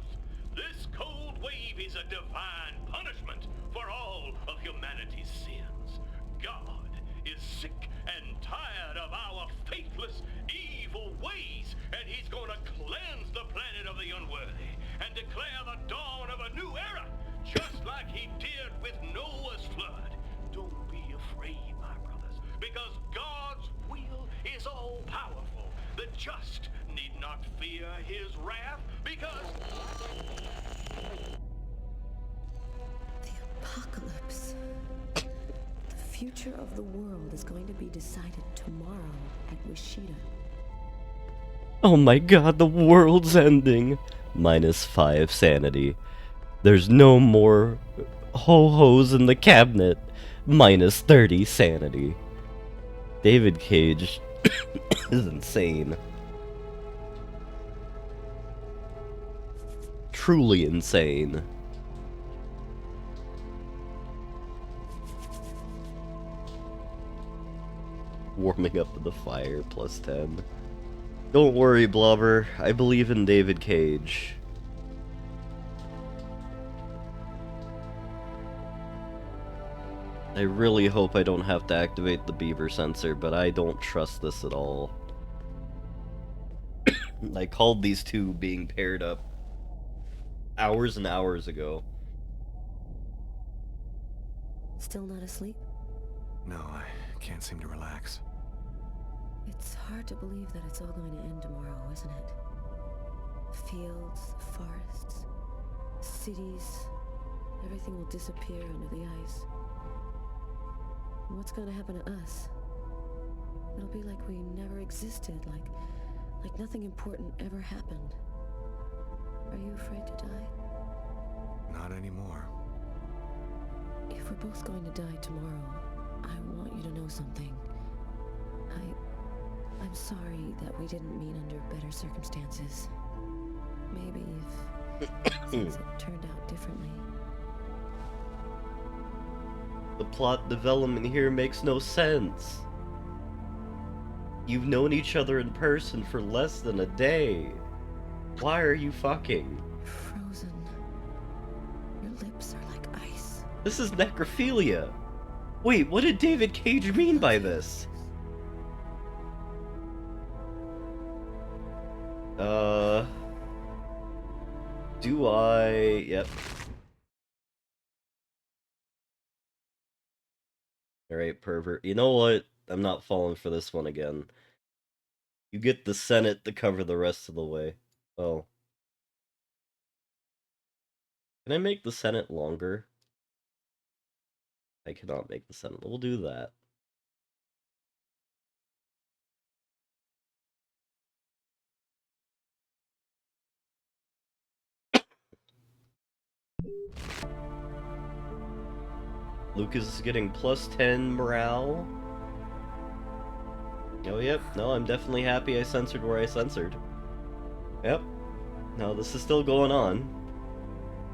This cold wave is a divine punishment for all of humanity's sins. God is sick and tired of our faithless, evil ways, and he's gonna cleanse the planet of the unworthy and declare the dawn of a new era, just like he did with Noah's flood. Don't be afraid, my brothers, because God's will is all-powerful. The just need not fear his wrath, because... The apocalypse. future of the world is going to be decided tomorrow at Wishida. Oh my god, the world's ending. -5 sanity. There's no more ho-hos in the cabinet. -30 sanity. David Cage is insane. Truly insane. Warming up in the fire, +10. Don't worry, Blubber. I believe in David Cage. I really hope I don't have to activate the beaver sensor, but I don't trust this at all. I called these two being paired up hours and hours ago. Still not asleep? No, I can't seem to relax. It's hard to believe that it's all going to end tomorrow, isn't it? Fields, forests, cities, everything will disappear under the ice. And what's going to happen to us? It'll be like we never existed, like nothing important ever happened. Are you afraid to die? Not anymore. If we're both going to die tomorrow, I want you to know something. I'm sorry that we didn't meet under better circumstances. Maybe if things had turned out differently. The plot development here makes no sense. You've known each other in person for less than a day. Why are you fucking? Frozen. Your lips are like ice. This is necrophilia. Wait, what did David Cage mean by this? Do I... Yep. Alright, pervert. You know what? I'm not falling for this one again. You get the Senate to cover the rest of the way. Oh. Can I make the Senate longer? I cannot make the Senate. We'll do that. Lucas is getting +10 morale. Oh, yep. No, I'm definitely happy I censored where I censored. Yep. No, this is still going on.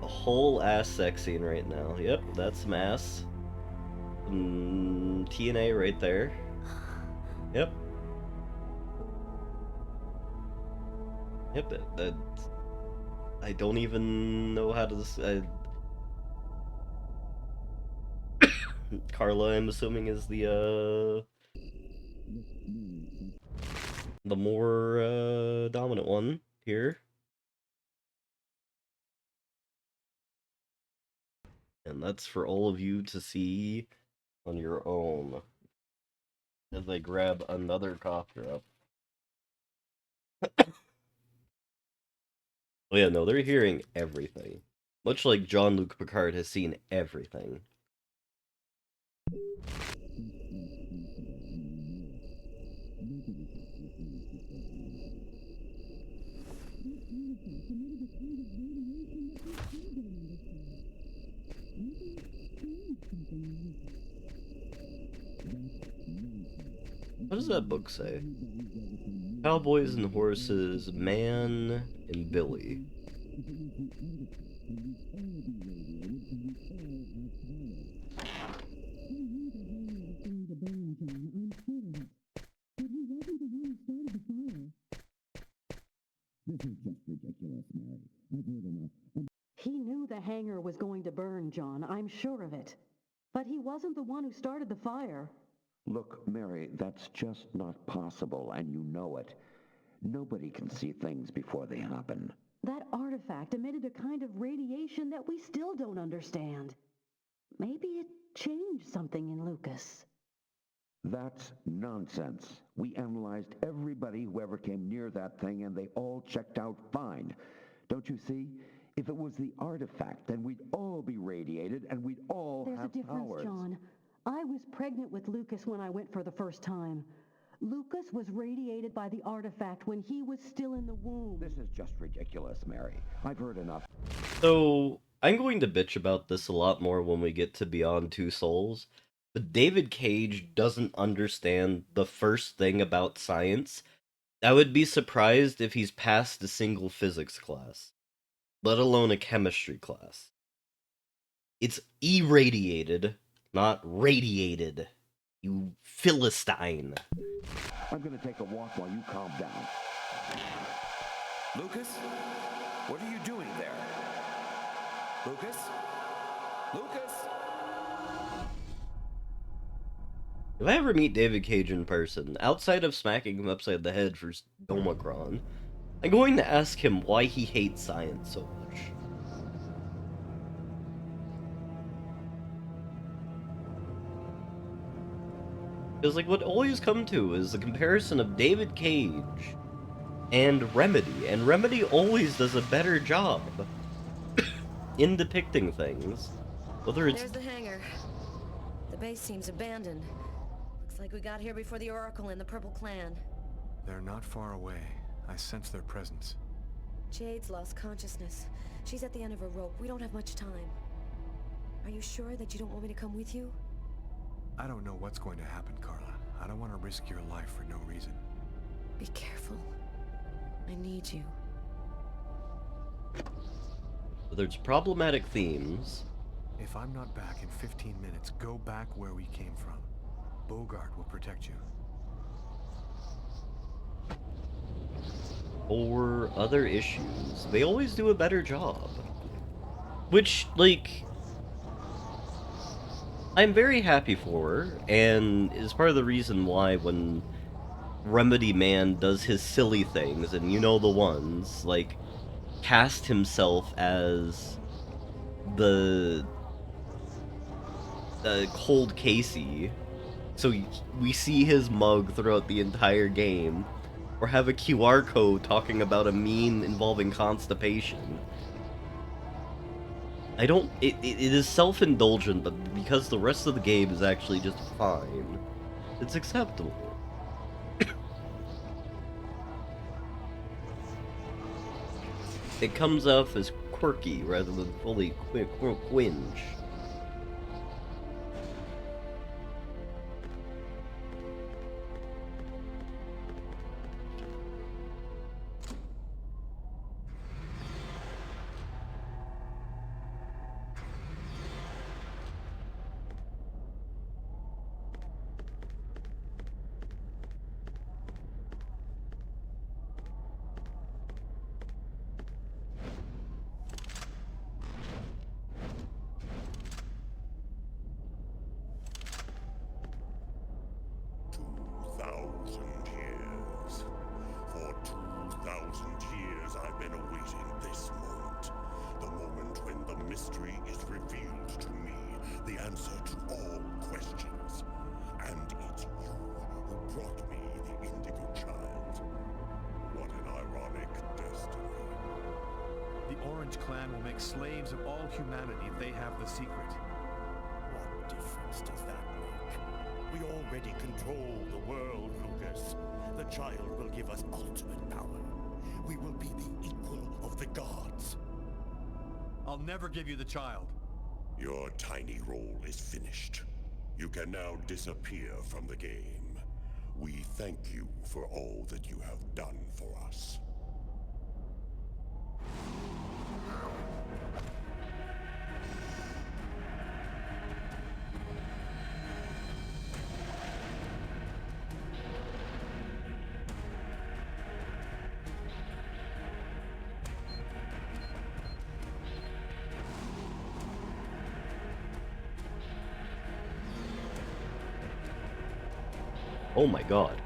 A whole ass sex scene right now. Yep, that's some ass. TNA right there. Yep. Yep, that I don't even know how to... Carla, I'm assuming, is the more, dominant one here. And that's for all of you to see on your own. As I grab another cough drop. Oh yeah, no, they're hearing everything. Much like Jean-Luc Picard has seen everything. What does that book say? Cowboys and Horses, Man and Billy. This is just ridiculous, Mary. I've heard enough. He knew the hangar was going to burn, John. I'm sure of it. But he wasn't the one who started the fire. Look, Mary, that's just not possible, and you know it. Nobody can see things before they happen. That artifact emitted a kind of radiation that we still don't understand. Maybe it changed something in Lucas. That's nonsense. We analyzed everybody who ever came near that thing, and they all checked out fine. Don't you see? If it was the artifact, then we'd all be radiated, and we'd all have powers. There's a difference, John. I was pregnant with Lucas when I went for the first time. Lucas was radiated by the artifact when he was still in the womb. This is just ridiculous, Mary. I've heard enough. So, I'm going to bitch about this a lot more when we get to Beyond Two Souls, but David Cage doesn't understand the first thing about science. I would be surprised if he's passed a single physics class, let alone a chemistry class. It's irradiated, not radiated. You Philistine. I'm gonna take a walk while you calm down. Lucas? What are you doing there? Lucas? Lucas? If I ever meet David Cage in person, outside of smacking him upside the head for Omicron, I'm going to ask him why he hates science so much. Because, like, what always come to is the comparison of David Cage and Remedy always does a better job in depicting things. Whether it's... There's the hangar. The base seems abandoned. Looks like we got here before the Oracle and the Purple Clan. They're not far away. I sense their presence. Jade's lost consciousness. She's at the end of her rope. We don't have much time. Are you sure that you don't want me to come with you? I don't know what's going to happen, Carla. I don't want to risk your life for no reason. Be careful. I need you. Whether it's problematic themes... If I'm not back in 15 minutes, go back where we came from. Bogart will protect you. Or other issues, they always do a better job. Which, like... I'm very happy for her, and is part of the reason why when Remedy Man does his silly things, and you know the ones, like, cast himself as the Cold Casey, so we see his mug throughout the entire game, or have a QR code talking about a meme involving constipation. It is self-indulgent, but because the rest of the game is actually just fine, it's acceptable. It comes off as quirky rather than fully cringe. Clan will make slaves of all humanity if they have the secret. What difference does that make? We already control the world, Lucas. The child will give us ultimate power. We will be the equal of the gods. I'll never give you the child. Your tiny role is finished. You can now disappear from the game. We thank you for all that you have done for us. Oh my god.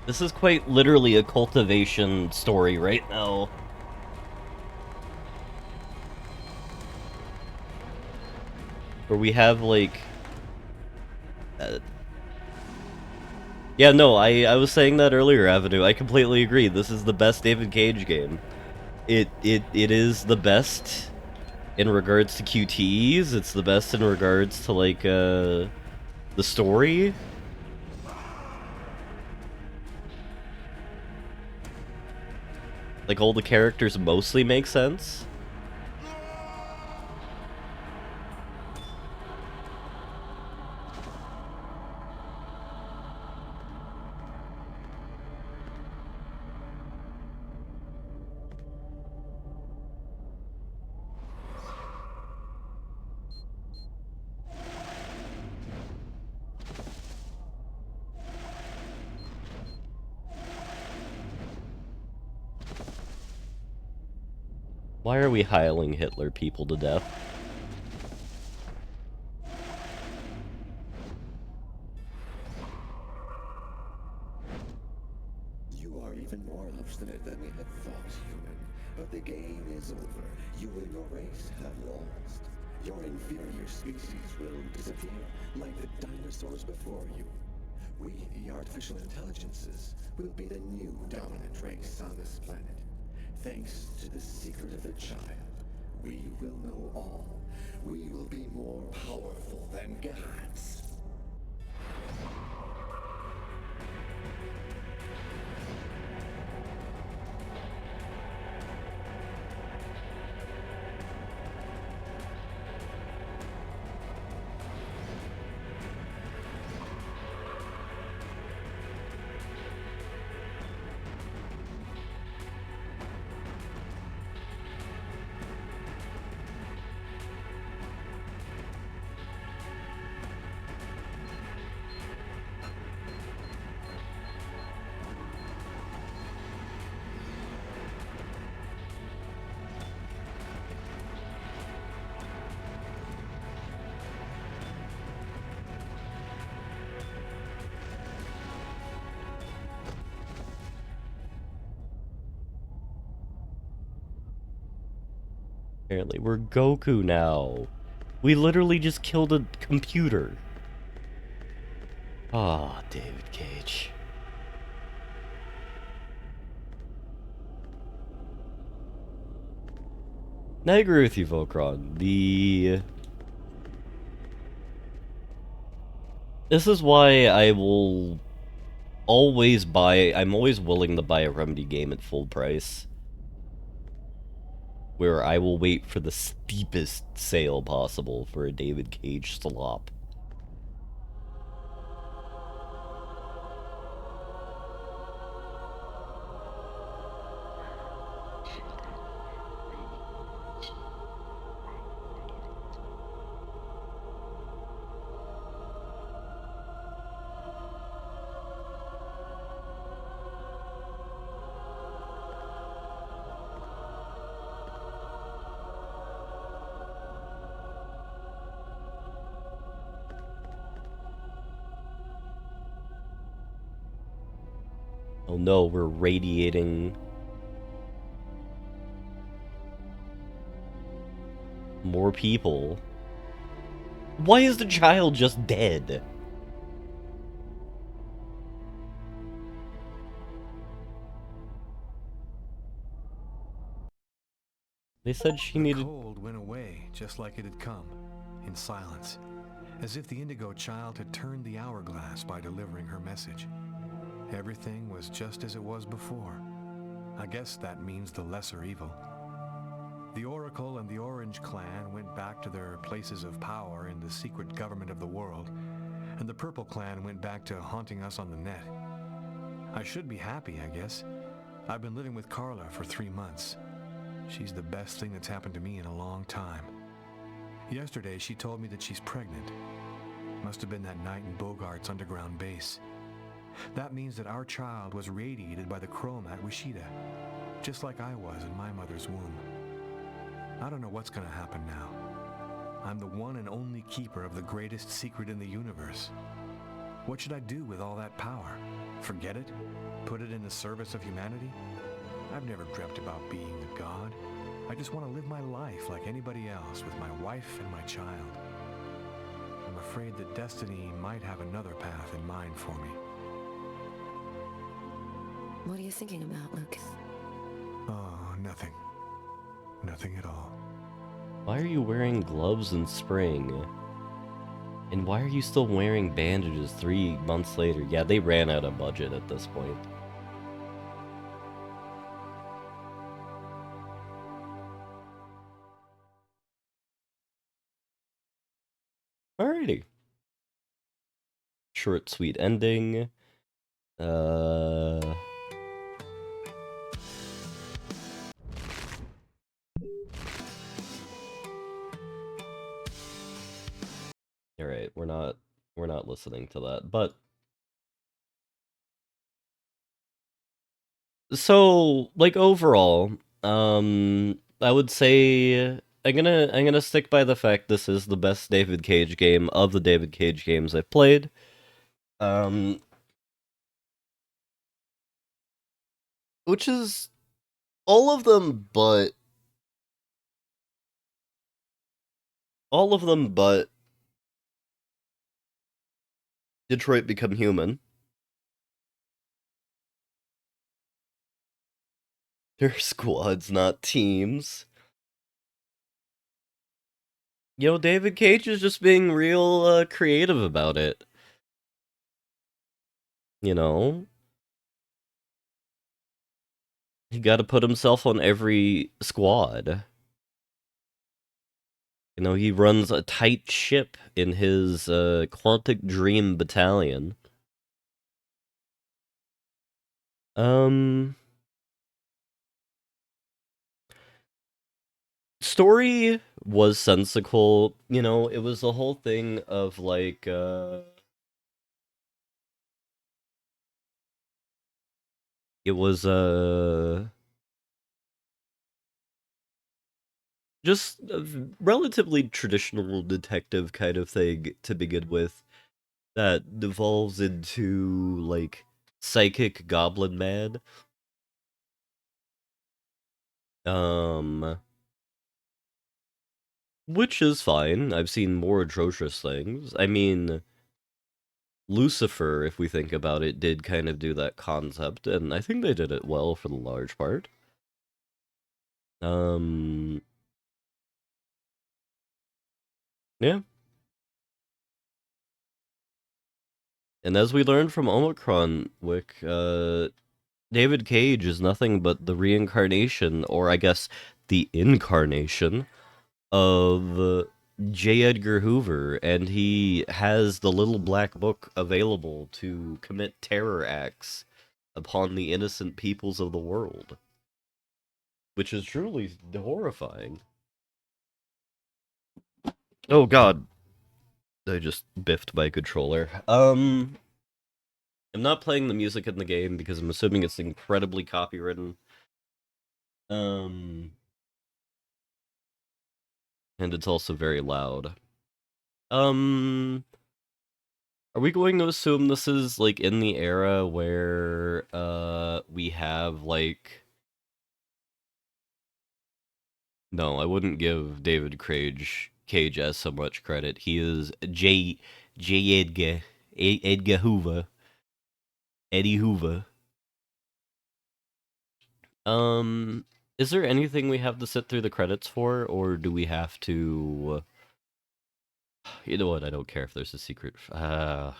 This is quite literally a cultivation story right now. Where we have, like... Yeah, no, I was saying that earlier, Avenue. I completely agree. This is the best David Cage game. It is the best in regards to QTEs. It's the best in regards to, like, the story. Like, all the characters mostly make sense. Why are we Heiling Hitler people to death? You are even more obstinate than we had thought, human. But the game is over. You and your race have lost. Your inferior species will disappear, like the dinosaurs before you. We, the artificial intelligences, will be the new dominant race on this planet. Thanks to the secret of the child, we will know all. We will be more powerful than gods. Apparently, we're Goku now. We literally just killed a computer. Ah, David Cage. And I agree with you, Volcron. This is why I will always buy... I'm always willing to buy a Remedy game at full price. Where I will wait for the steepest sale possible for a David Cage slop. Oh no, we're radiating more people. Why is the child just dead? They said she needed... The cold went away, just like it had come, in silence, as if the Indigo child had turned the hourglass by delivering her message. Everything was just as it was before. I guess that means the lesser evil. The Oracle and the Orange Clan went back to their places of power in the secret government of the world, and the Purple Clan went back to haunting us on the net. I should be happy, I guess. I've been living with Carla for 3 months. She's the best thing that's happened to me in a long time. Yesterday, she told me that she's pregnant. Must have been that night in Bogart's underground base. That means that our child was radiated by the chrome at Wishida, just like I was in my mother's womb. I don't know what's gonna happen now. I'm the one and only keeper of the greatest secret in the universe. What should I do with all that power? Forget it? Put it in the service of humanity? I've never dreamt about being a god. I just want to live my life like anybody else with my wife and my child. I'm afraid that destiny might have another path in mind for me. What are you thinking about, Lucas? Oh, nothing. Nothing at all. Why are you wearing gloves in spring? And why are you still wearing bandages 3 months later? Yeah, they ran out of budget at this point. Alrighty. Short, sweet ending. Alright, we're not listening to that, but so, like, overall, I would say I'm gonna stick by the fact this is the best David Cage game of the David Cage games I've played. Which is all of them but Detroit Become Human. They're squads, not teams. You know, David Cage is just being real creative about it. You know? He gotta put himself on every squad. You know, he runs a tight ship in his Quantic Dream Battalion. Story was sensical. You know, it was the whole thing of, like, it was, just a relatively traditional detective kind of thing to begin with that devolves into, like, psychic goblin man. Which is fine. I've seen more atrocious things. I mean, Lucifer, if we think about it, did kind of do that concept, and I think they did it well for the large part. Yeah. And as we learned from Omicron, Wick, David Cage is nothing but the reincarnation, or I guess the incarnation, of J. Edgar Hoover, and he has the little black book available to commit terror acts upon the innocent peoples of the world. Which is truly horrifying. Oh god. I just biffed my controller. I'm not playing the music in the game because I'm assuming it's incredibly copywritten. And it's also very loud. Are we going to assume this is, like, in the era where, we have, like... No, I wouldn't give David Cage as so much credit. He is J. Edgar Hoover. Eddie Hoover. Is there anything we have to sit through the credits for, or do we have to... You know what, I don't care if there's a secret... I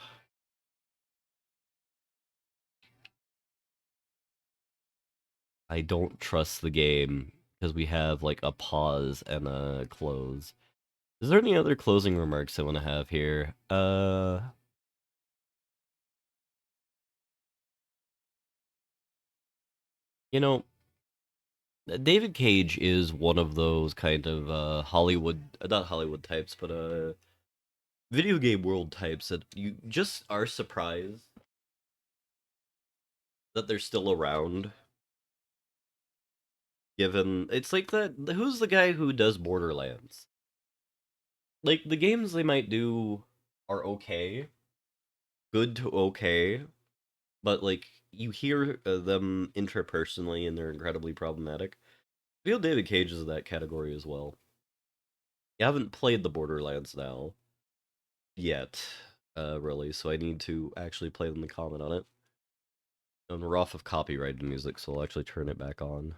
don't trust the game, because we have, like, a pause and a close. Is there any other closing remarks I want to have here? You know, David Cage is one of those kind of Hollywood, not Hollywood types, but video game world types that you just are surprised that they're still around. Given it's like that, who's the guy who does Borderlands? Like, the games they might do are okay, good to okay, but like you hear them interpersonally and they're incredibly problematic. I feel David Cage is in that category as well. I haven't played the Borderlands now yet, really, so I need to actually play them and comment on it. And we're off of copyrighted music, so I'll actually turn it back on.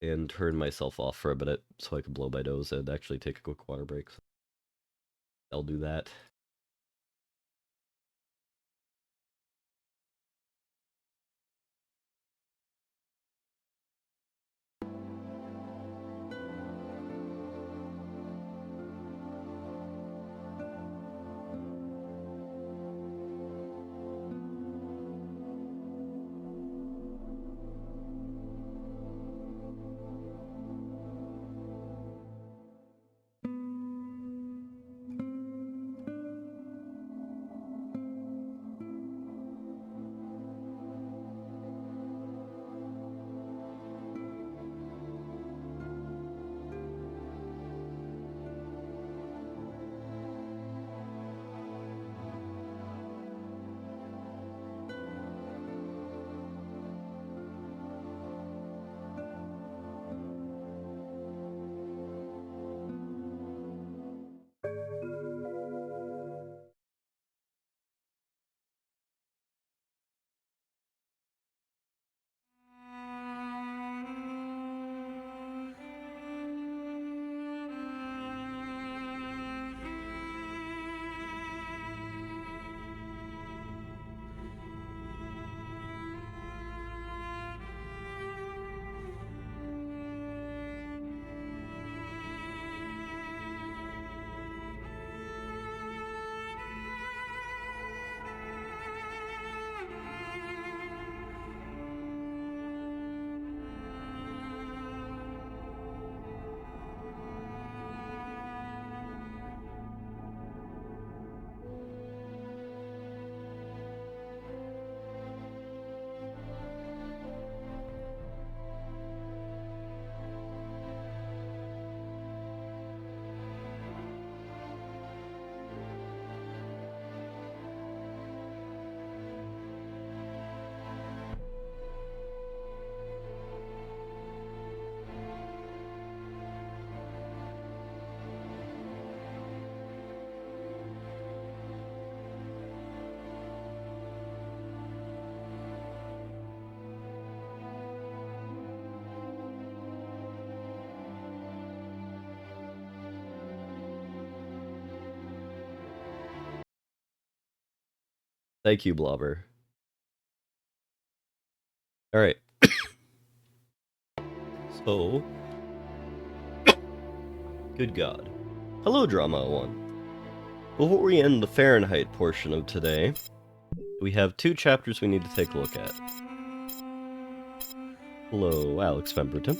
And turn myself off for a minute so I can blow my nose and actually take a quick water break. So I'll do that. Thank you, Blobber. Alright. So... Good God. Hello, Drama 1. Before we end the Fahrenheit portion of today, we have 2 chapters we need to take a look at. Hello, Alex Pemberton.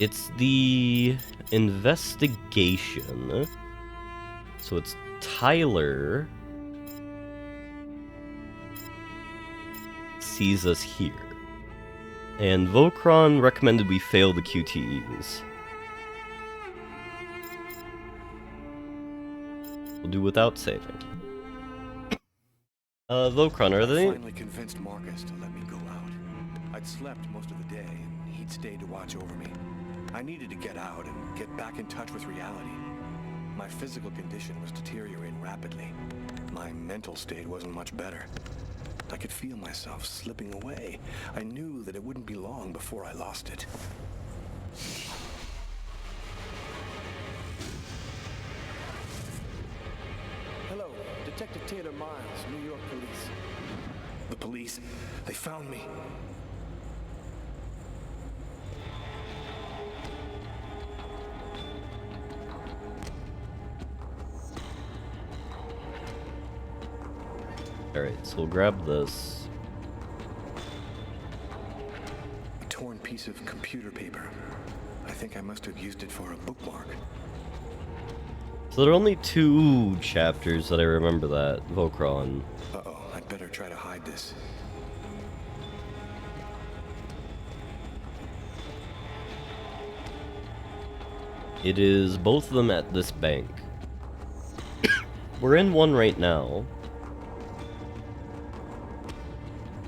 It's the investigation. So it's Tyler sees us here. And Vokron recommended we fail the QTEs. We'll do without saving. Vokron, are they... I finally convinced Marcus to let me go out. I'd slept most of the day, and he'd stayed to watch over me. I needed to get out and get back in touch with reality. My physical condition was deteriorating rapidly. My mental state wasn't much better. I could feel myself slipping away. I knew that it wouldn't be long before I lost it. Hello, Detective Taylor Miles, New York Police. The police, they found me. Alright, so we'll grab this. A torn piece of computer paper. I think I must have used it for a bookmark. So there are only 2 chapters that I remember that, Vokron. Uh-oh, I'd better try to hide this. It is both of them at this bank. We're in one right now.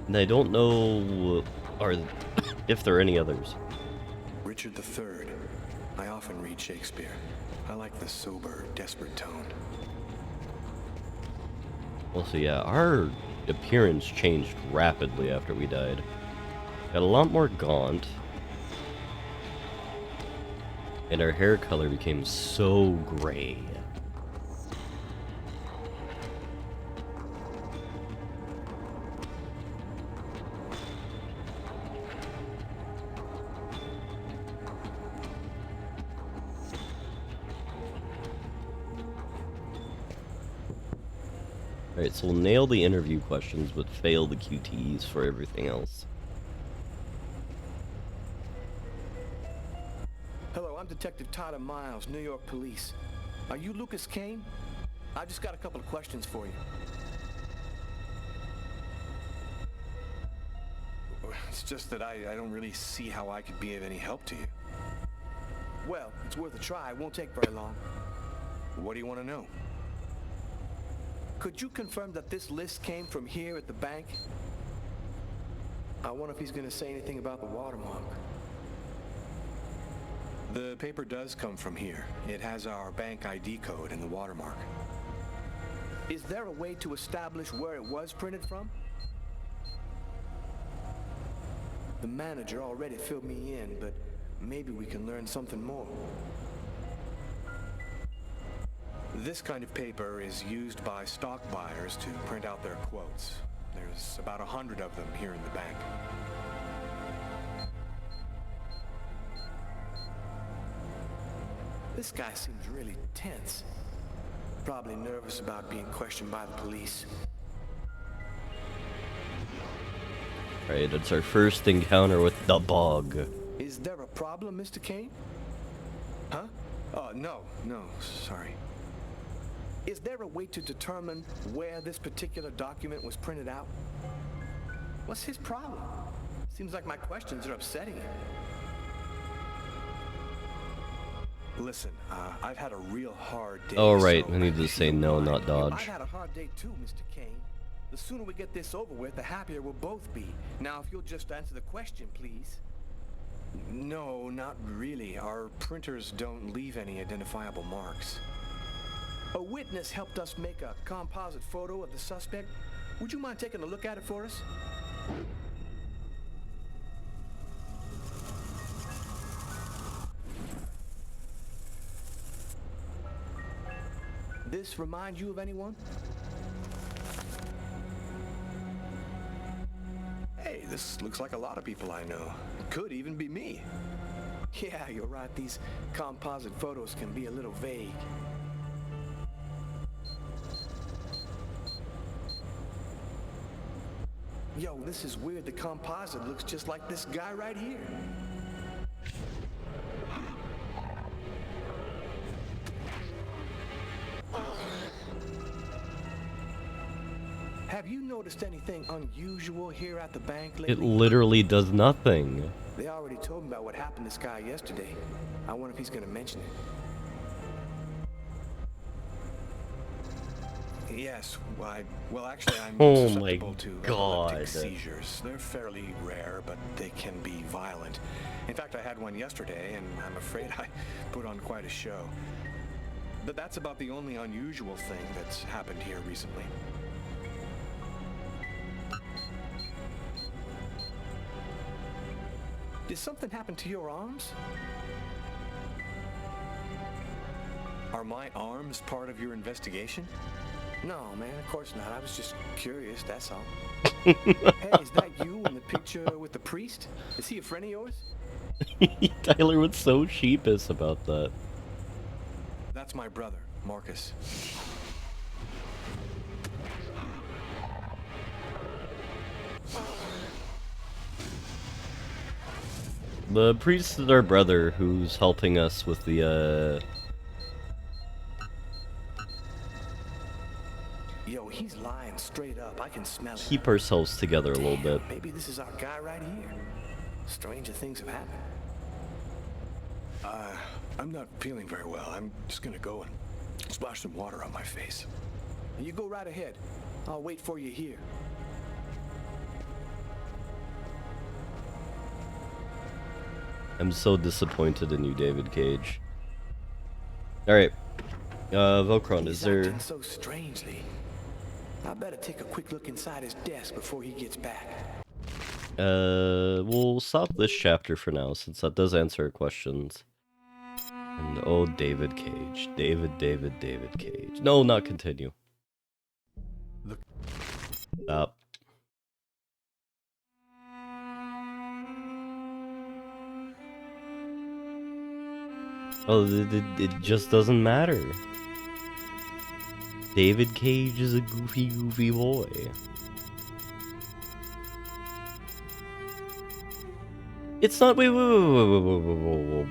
And I don't know if there are any others. Richard III. I often read Shakespeare. I like the sober, desperate tone. Well, so yeah, our appearance changed rapidly after we died. Got a lot more gaunt. And our hair color became so gray. Alright, so we'll nail the interview questions, but fail the QTEs for everything else. Hello, I'm Detective Tyler Miles, New York Police. Are you Lucas Kane? I've just got a couple of questions for you. It's just that I don't really see how I could be of any help to you. Well, it's worth a try. It won't take very long. What do you want to know? Could you confirm that this list came from here at the bank? I wonder if he's going to say anything about the watermark. The paper does come from here. It has our bank ID code and the watermark. Is there a way to establish where it was printed from? The manager already filled me in, but maybe we can learn something more. This kind of paper is used by stock buyers to print out their quotes. There's about 100 of them here in the bank. This guy seems really tense. Probably nervous about being questioned by the police. Alright, it's our first encounter with the bug. Is there a problem, Mr. Kane? Huh? No, sorry. Is there a way to determine where this particular document was printed out? What's his problem? Seems like my questions are upsetting him. Listen, I've had a real hard day. Oh, right, so I need to say no, not dodge. I've had a hard day too, Mr. Kane. The sooner we get this over with, the happier we'll both be. Now, if you'll just answer the question, please. No, not really. Our printers don't leave any identifiable marks. A witness helped us make a composite photo of the suspect. Would you mind taking a look at it for us? This remind you of anyone? Hey, this looks like a lot of people I know. It could even be me. Yeah, you're right. These composite photos can be a little vague. Yo, this is weird. The composite looks just like this guy right here. Have you noticed anything unusual here at the bank lately? It literally does nothing. They already told me about what happened to this guy yesterday. I wonder if he's going to mention it. Yes, well, actually, I'm Oh susceptible my to God. epileptic seizures. They're fairly rare, but they can be violent. In fact, I had one yesterday, and I'm afraid I put on quite a show. But that's about the only unusual thing that's happened here recently. Did something happen to your arms? Are my arms part of your investigation? No, man, of course not. I was just curious, that's all. Hey, is that you in the picture with the priest? Is he a friend of yours? Tyler was so sheepish about that. That's my brother, Marcus. The priest is our brother who's helping us with the, Yo, he's lying straight up. I can smell it. keep ourselves together a little bit. Maybe this is our guy right here. Stranger things have happened. I'm not feeling very well. I'm just gonna go and splash some water on my face. And you go right ahead. I'll wait for you here. I'm so disappointed in you, David Cage. Alright. Volcron, is there... acting so strangely. I better take a quick look inside his desk before he gets back. We'll stop this chapter for now, since that does answer our questions. And oh, David Cage. David Cage. No, not continue. Look. Stop. Oh, it just doesn't matter. David Cage is a goofy boy. It's not. Wait, whoa.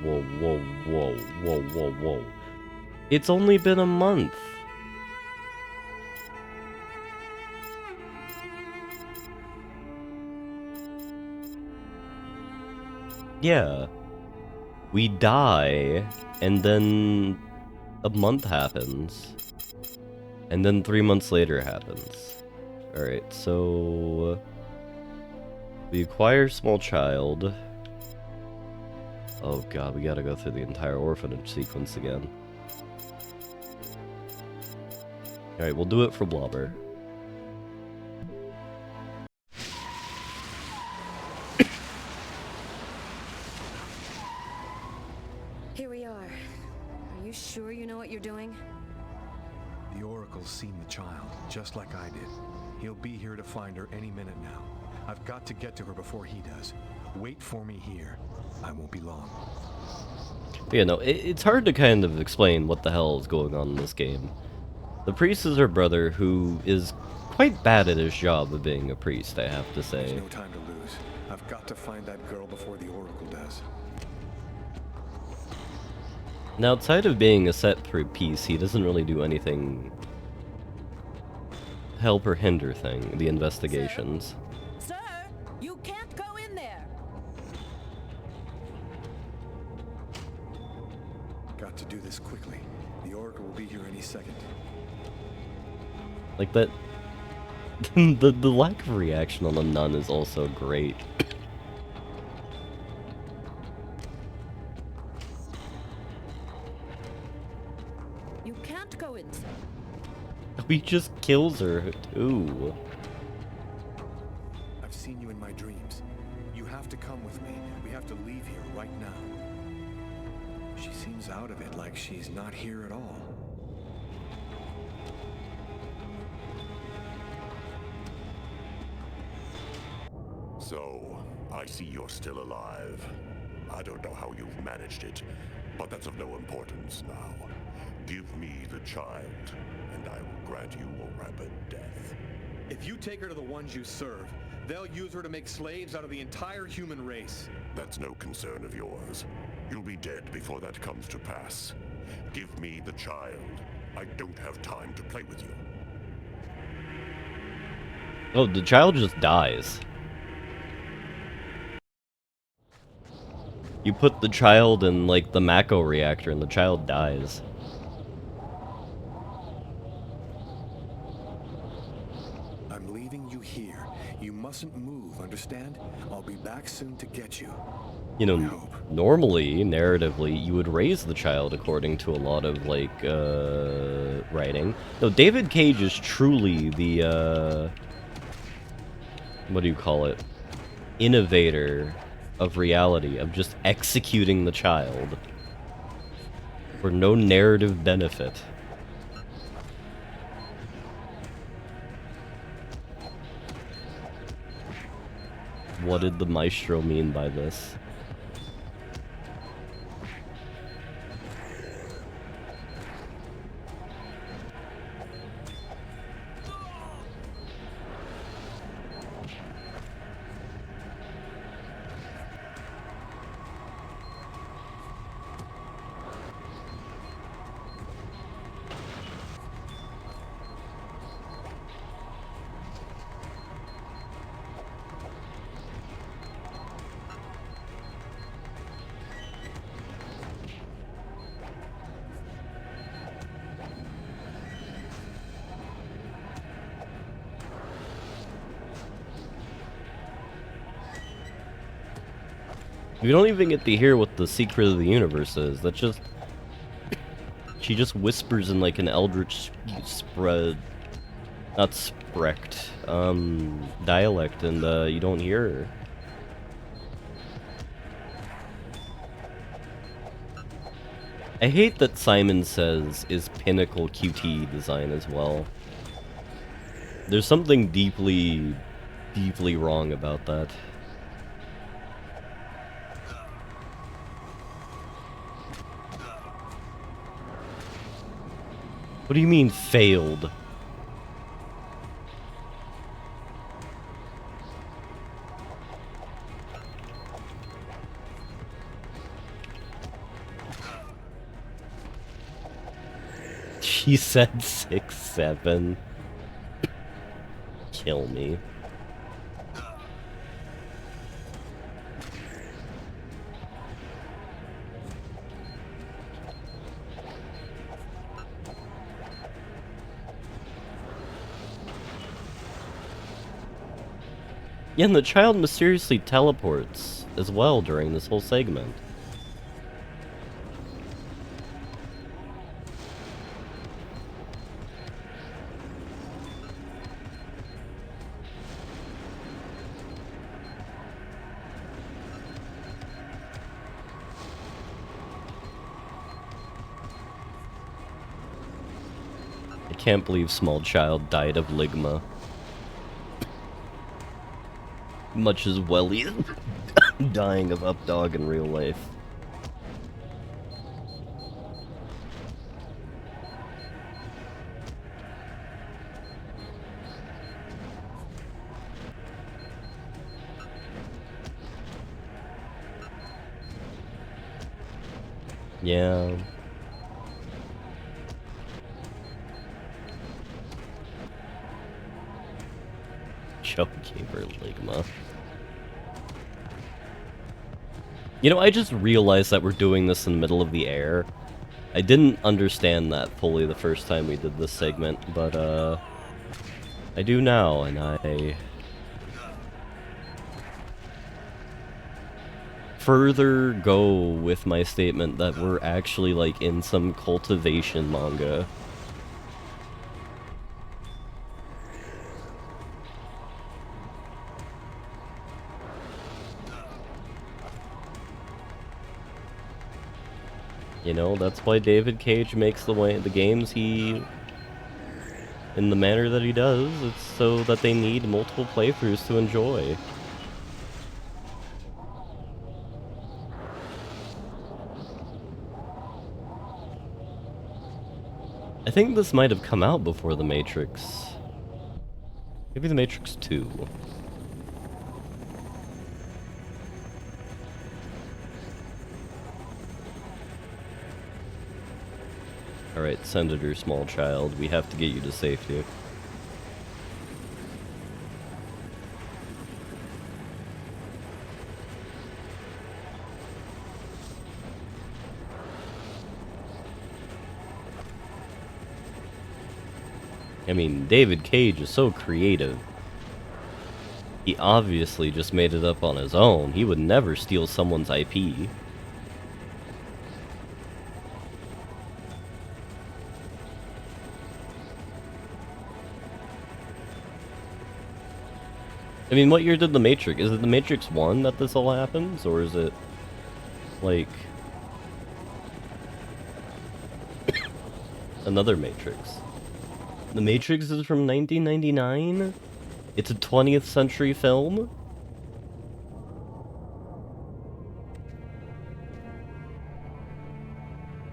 It's only been a month. Yeah. We die, and then a month happens. And then 3 months later happens. Alright, so... we acquire small child. Oh god, we gotta go through the entire orphanage sequence again. Alright, we'll do it for Blobber. Here we are. Are you sure you know what you're doing? The Oracle's seen the child, just like I did. He'll be here to find her any minute now. I've got to get to her before he does. Wait for me here. I won't be long. Yeah, no, it's hard to kind of explain what the hell is going on in this game. The priest is her brother, who is quite bad at his job of being a priest, I have to say. There's no time to lose. I've got to find that girl before the Oracle does. Now, outside of being a set piece, he doesn't really do anything help or hinder the investigations. Sir, you can't go in there. Got to do this quickly. The Oracle will be here any second. Like that... the lack of reaction on the nun is also great. You can't go in. He just kills her, too. I've seen you in my dreams. You have to come with me. We have to leave here right now. She seems out of it, like she's not here at all. So, I see you're still alive. I don't know how you've managed it, but that's of no importance now. Give me the child, and I will grant you a rapid death. If you take her to the ones you serve, they'll use her to make slaves out of the entire human race. That's no concern of yours. You'll be dead before that comes to pass. Give me the child. I don't have time to play with you. Oh, the child just dies. You put the child in, like, the Mako reactor and the child dies. I'm leaving you here. You mustn't move, understand? I'll be back soon to get you. You know, normally, narratively, you would raise the child according to a lot of, like, writing. No, David Cage is truly the, what do you call it? Innovator of reality, of just executing the child for no narrative benefit. What did the maestro mean by this? We don't even get to hear what the secret of the universe is. That's just... She just whispers in like an eldritch spread... Not sprect. Dialect, and you don't hear her. I hate that Simon Says is pinnacle QTE design as well. There's something deeply, deeply wrong about that. What do you mean, failed? She said 6'7". Kill me. Yeah, and the child mysteriously teleports as well during this whole segment. I can't believe small child died of ligma. Much as Welly is dying of updog in real life. Yeah. Joe gave her ligma. You know, I just realized that we're doing this in the middle of the air. I didn't understand that fully the first time we did this segment, but, I do now, and I... further go with my statement that we're actually, like, in some cultivation manga. You know, that's why David Cage makes the games he... in the manner that he does. It's so that they need multiple playthroughs to enjoy. I think this might have come out before The Matrix. Maybe The Matrix 2. Alright, Senator Small Child, we have to get you to safety. I mean, David Cage is so creative. He obviously just made it up on his own. He would never steal someone's IP. I mean, what year did The Matrix? Is it The Matrix 1 that this all happens? Or is it, like... another Matrix? The Matrix is from 1999? It's a 20th century film?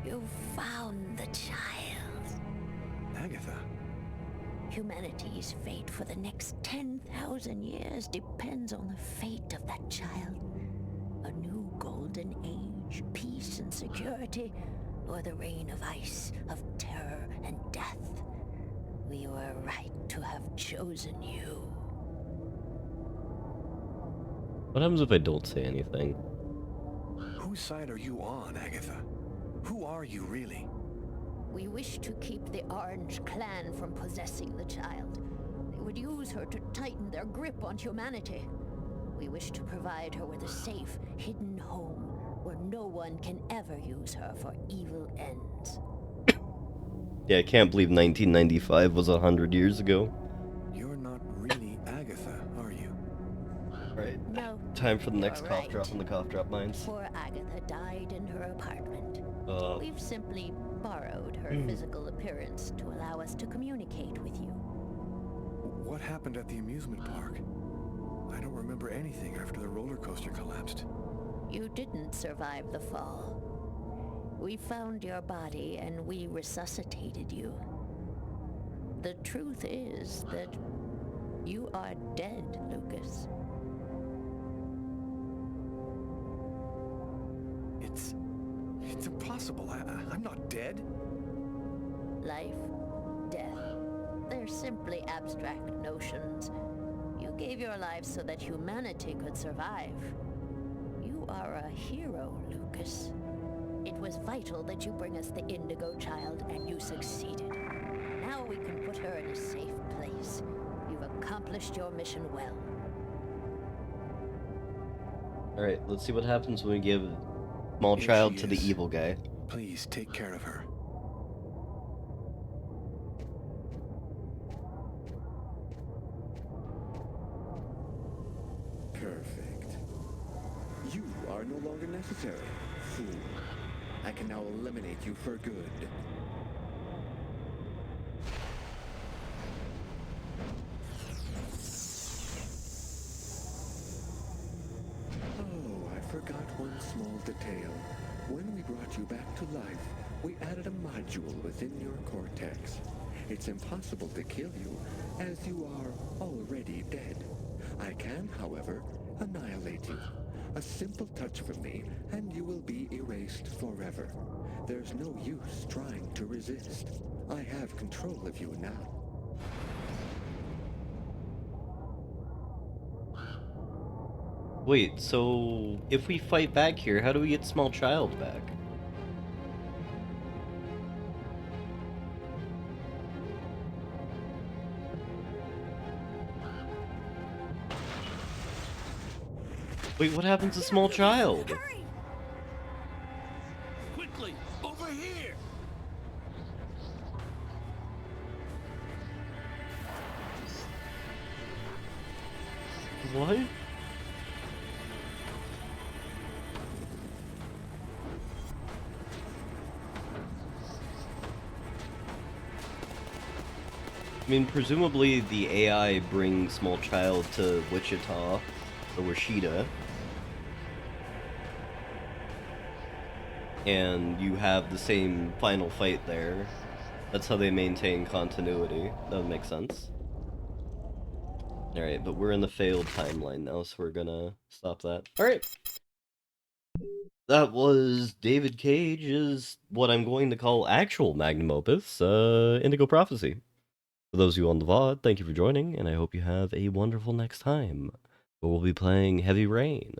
You found the child. Agatha. Humanity's fate for the next 10,000 years depends on the fate of that child. A new golden age, peace and security, or the reign of ice, of terror and death. We were right to have chosen you. What happens if I don't say anything? Whose side are you on, Agatha? Who are you, really? We wish to keep the Orange Clan from possessing the child. They would use her to tighten their grip on humanity. We wish to provide her with a safe, hidden home where no one can ever use her for evil ends. Yeah, I can't believe 1995 was 100 years ago. You're not really Agatha, are you? Right. No. Time for the next you're cough right. drop in the cough drop mines. Poor Agatha died in her apartment. We've simply borrowed her physical appearance to allow us to communicate with you. What happened at the amusement park? I don't remember anything after the roller coaster collapsed. You didn't survive the fall. We found your body and we resuscitated you. The truth is that you are dead, Lucas. It's impossible. I'm not dead. Life, death, they're simply abstract notions. You gave your life so that humanity could survive. You are a hero, Lucas. It was vital that you bring us the Indigo Child, and you succeeded. Now we can put her in a safe place. You've accomplished your mission well. Alright, let's see what happens when we give small child to the evil guy. Please take care of her. Perfect. You are no longer necessary, fool. I can now eliminate you for good. Oh, I forgot one small detail. When we brought you back to life, we added a module within your cortex. It's impossible to kill you, as you are already dead. I can, however, annihilate you. A simple touch from me, and you will be erased forever. There's no use trying to resist. I have control of you now. Wait, so if we fight back here, how do we get small child back? Wait, what happens to small child? Hurry! Quickly, over here! What? I mean, presumably the AI brings small child to Wichita, or Washita, and you have the same final fight there. That's how they maintain continuity. That would make sense. Alright, but we're in the failed timeline now, so we're gonna stop that. Alright. That was David Cage's, what I'm going to call actual magnum opus, Indigo Prophecy. For those of you on the VOD, thank you for joining, and I hope you have a wonderful next time, where we'll be playing Heavy Rain.